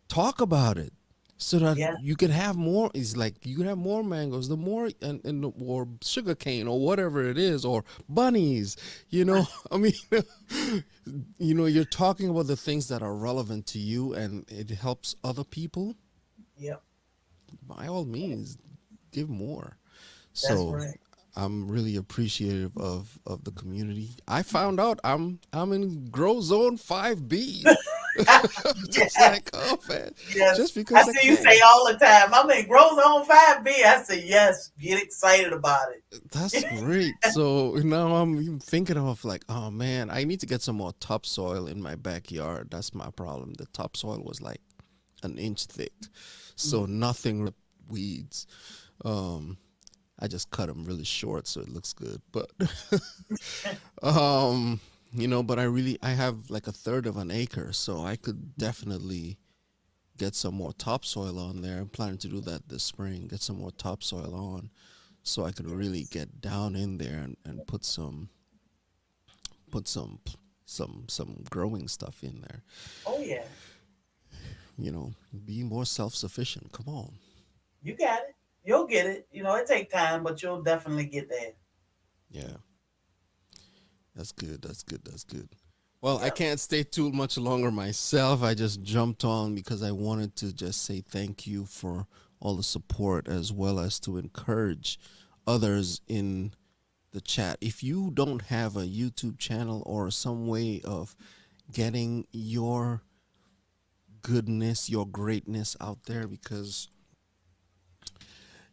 talk about it. so that Yeah. you could have more. It's like you could have more mangoes, the more and or sugar cane or whatever it is, or bunnies. You know, I mean, you're talking about the things that are relevant to you, and it helps other people. Yep. By all means, give more. That's So right. I'm really appreciative of the community. I found out I'm in Grow Zone 5B. Just Yes. like, oh man, Yes. just I because I see you can. say all the time, I'm in Grows on 5B. I say, yes, get excited about That's it. great. So now I'm even thinking of like, oh man, I need to get some more topsoil in my backyard. That's my problem. The topsoil was like an inch thick, so Mhm. nothing weeds. Um, I just cut them really short so it looks good. But um, but I have like a third of an acre, so I could definitely get some more topsoil on there. I'm planning to do that this spring. Get some more topsoil on, so I could really Yes. get down in there and put some growing stuff in there. Oh, yeah. Be more self sufficient. Come on. You got it. You'll get it. It take time, but you'll definitely get there. Yeah, that's good. That's good. That's good. Well, I Yep. can't stay too much longer myself. I just jumped on because I wanted to just say thank you for all the support as well as to encourage others in the chat. If you don't have a YouTube channel or some way of getting your goodness, your greatness out there because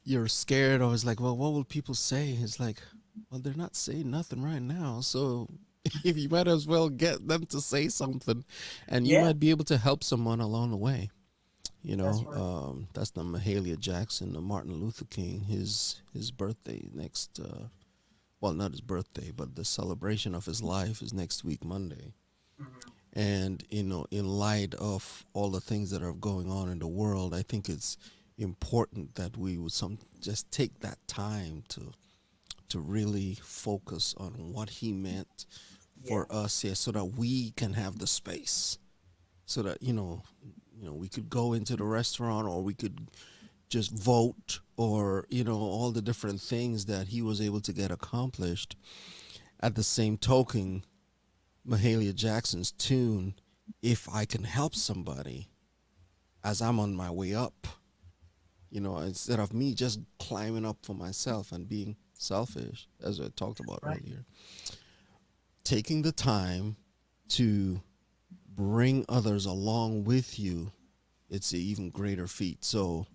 you're scared or it's like, well, what will people say? It's like, well, they're not saying nothing right now. So if you might as well get them to say something and you Yeah, might be able to help someone along the way. that's right. That's the Mahalia Jackson, the Martin Luther King, his birthday next, well, not his birthday, but the celebration of his life is next week, Monday. Hmm. And in light of all the things that are going on in the world, I think it's important that we would some just take that time to really focus on what he meant Yeah, for us here, so that we can have the space, so that we could go into the restaurant or we could just vote, or all the different things that he was able to get accomplished. At the same token, Mahalia Jackson's tune, "If I Can Help Somebody as I'm on my way up," instead of me just climbing up for myself and being selfish, as I talked about right. earlier, taking the time to bring others along with you, it's an even greater feat. So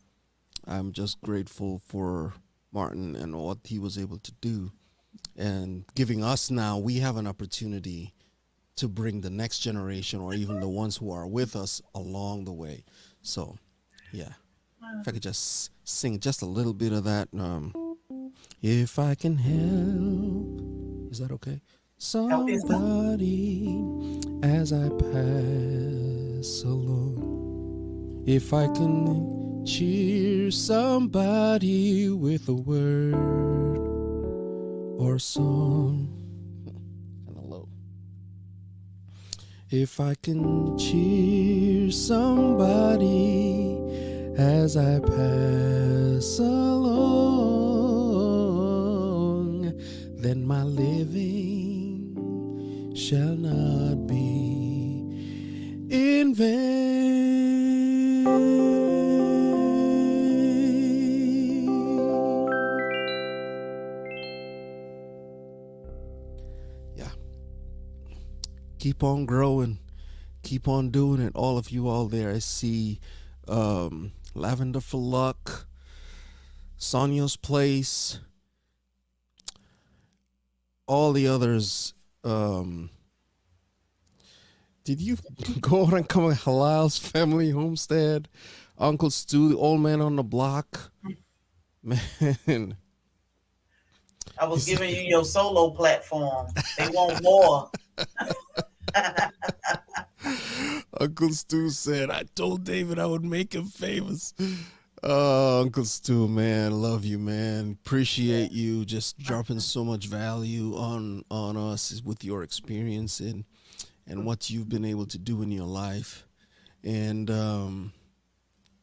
I'm just grateful for Martin and what he was able to do, and giving us, now we have an opportunity to bring the next generation or even the ones who are with us along the way. So, yeah, if I could just sing just a little bit of that. If I can help, is that okay? Help yourself. Somebody as I pass along. If I can cheer somebody with a word or song. Kind of low. If I can cheer somebody as I pass along, then my living shall not be in vain. Yeah, keep on growing, keep on doing it. All of you all there, I see Lavender for Luck, Sonia's Place, all the others. Did you go on and come with Halal's Family Homestead, Uncle Stu, the old man on the block? Man, I was he's giving you your solo platform. They want more. Uncle Stu said, I told David I would make him famous. Uncle Stu, man, love you, man. Yeah. Appreciate you just dropping so much value on us with your experience and what you've been able to do in your life. And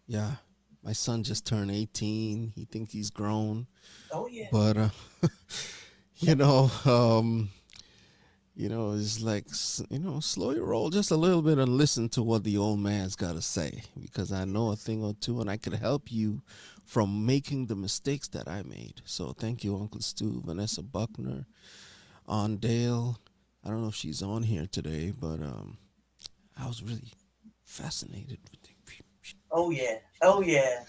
yeah, My son just turned 18. He thinks he's grown, Oh yeah. but you know, it's like slow your roll just a little bit and listen to what the old man's got to say, because I know a thing or two and I could help you from making the mistakes that I made. So thank you, Uncle Stu, Vanessa Buckner, on Dale. I don't know if she's on here today, but I was really fascinated with the. Oh yeah. Oh yeah.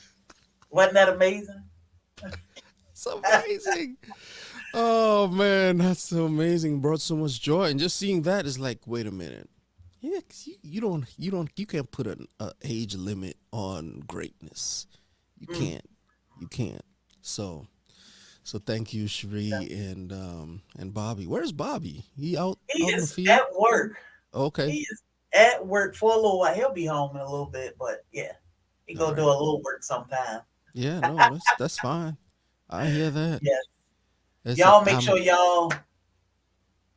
Wasn't that amazing? It's amazing. Oh man, that's so amazing. Brought so much joy, and just seeing that is like, wait a minute. Yeah, 'cause you can't put an age limit on greatness. You Mm, can't, you can't. So, so thank you, yeah. Cherie and Bobby. Where's Bobby? He He out in the is field. at work. Okay, He is at work for a little while. He'll be home in a little bit, but yeah, he all go do right. a little work sometime. Yeah, no, that's fine. I hear that. Yes. Listen, Y'all make sure y'all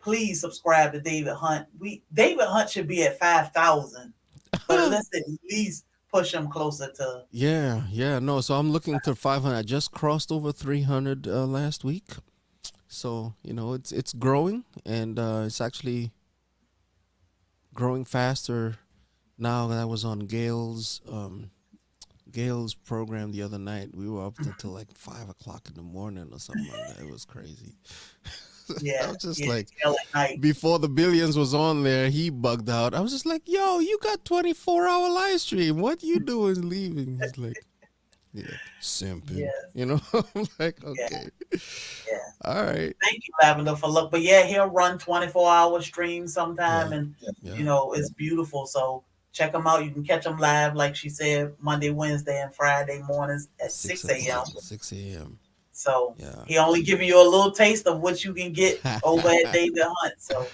please subscribe to David Hunt. We David Hunt should be at 5,000, but let's at least push him closer to. yeah, yeah, no. So I'm looking to 500. I just crossed over 300 last week. So it's growing, and it's actually growing faster now. That I was on Gail's program the other night. We were up until like 5 o'clock in the morning or something like that. It was crazy. I Yeah, was just yeah, like, till at night. before the billions was on there, he bugged out. I was just like, yo, you got 24-hour live stream. What you doing leaving? He's like, yeah, simping. Yes, I'm like, yeah, okay, yeah. all right, Thank you, Lavender, for look. But yeah, he'll run 24-hour streams sometime, yeah, and yeah. it's beautiful. So check him out. You can catch him live, like she said, Monday, Wednesday, and Friday mornings at Six 6 a.m. o'clock, 6 a.m. So Yeah. he only giving you a little taste of what you can get over at David Hunt. So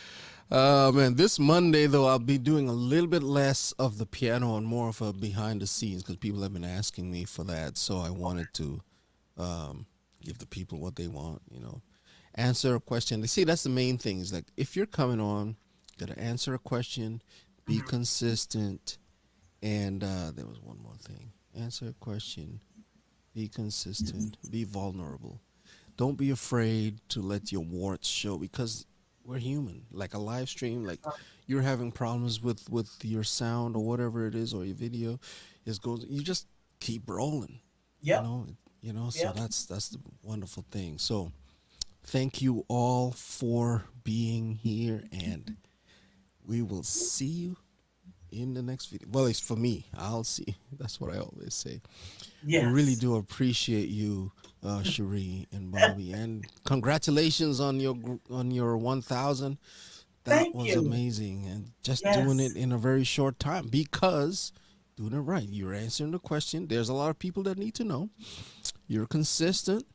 Man, this Monday though, I'll be doing a little bit less of the piano and more of a behind the scenes, because people have been asking me for that. So I wanted to um, give the people what they want. Answer a question. See, that's the main thing. Is like, if you're coming on, you gotta answer a question, be mhm. consistent, and there was one more thing. Answer a question, be consistent, be vulnerable. Don't be afraid to let your warts show, because we're human. Like a live stream, like you're having problems with your sound or whatever it is, or your video is goes. You just keep rolling. You Yep, know. So yep. that's the wonderful thing. So thank you all for being here, and we will see you in the next video. Well, it's for me. I'll see. That's what I always say. We really Yes. do appreciate you, Cherie and Bobby, and congratulations on your 1,000. That Thank was you. amazing, and just doing it Yes. in a very short time, because doing it right. You're answering the question. There's a lot of people that need to know. You're consistent.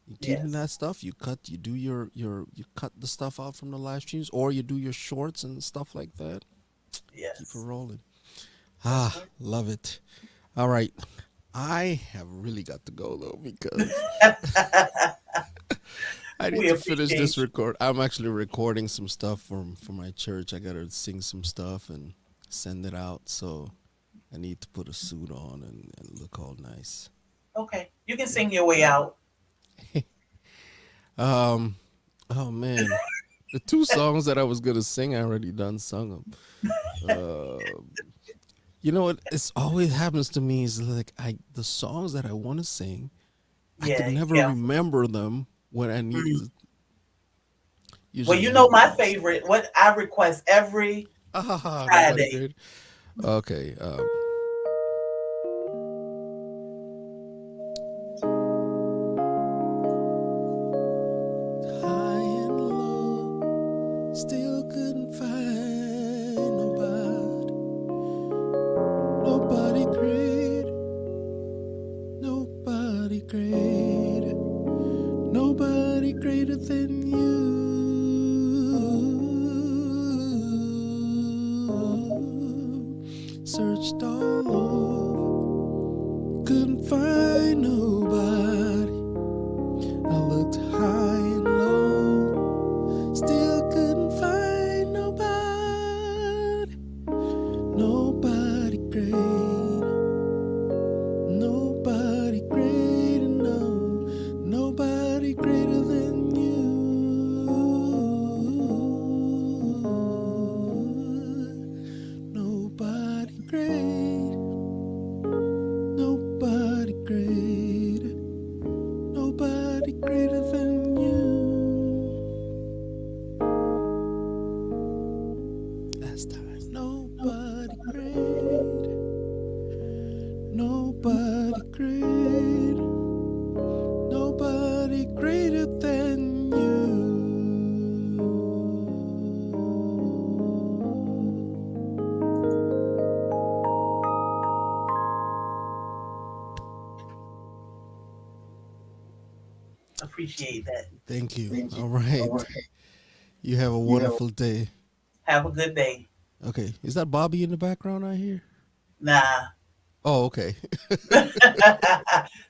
You're keeping Yes. that stuff. You do you cut the stuff out from the live streams, or you do your shorts and stuff like that. Keep it Yes. rolling. That's Ah, love it. All right. I have really got to go though, because right. I need We to finish appreciate this you. record. I'm actually recording some stuff for my church. I gotta sing some stuff and send it out. So I need to put a suit on and look all nice. Okay. You can sing your way out. Um. Oh man, the two songs that I was gonna sing, I already done sung them. Uh, you know what? It's always happens to me is like the songs that I want to sing, I could Yeah, never yeah. remember them when I need Mm. to. Well, Usually you know my memorize. favorite. What I request every Ah, nobody Friday. great. Okay. High and low, still couldn't find nobody. Nobody great, nobody great, nobody greater than you. Searched all over, couldn't find nobody. I looked high and low, still couldn't find nobody. Nobody great, nobody appreciate that. Thank you. All right. You have a wonderful day. Have a good day. Okay. Is that Bobby in the background I hear? Nah. Oh, okay.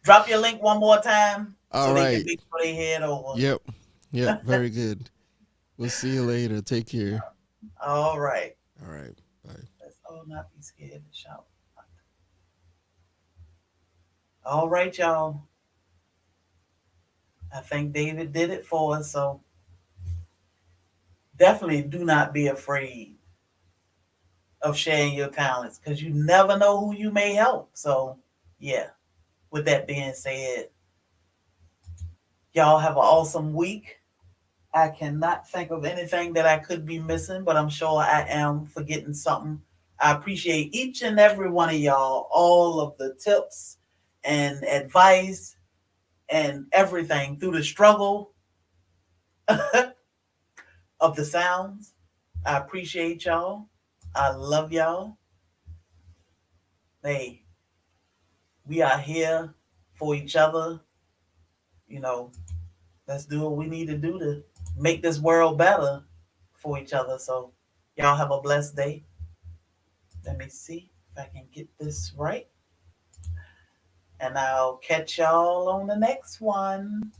Drop your link one more time All so they can right. make sure they head over. Yep. Yep. Very good. We'll see you later. Take care. All right. All right. Bye. Let's all not be scared to shout. All right, y'all. I think David did it for us. So definitely do not be afraid of sharing your talents because you never know who you may help. So, yeah, with that being said, y'all have an awesome week. I cannot think of anything that I could be missing, but I'm sure I am forgetting something. I appreciate each and every one of y'all, all of the tips and advice and everything through the struggle of the sounds. I appreciate y'all. I love y'all. Hey, we are here for each other. You know, let's do what we need to do to make this world better for each other. So, y'all have a blessed day. Let me see if I can get this right. And I'll catch y'all on the next one.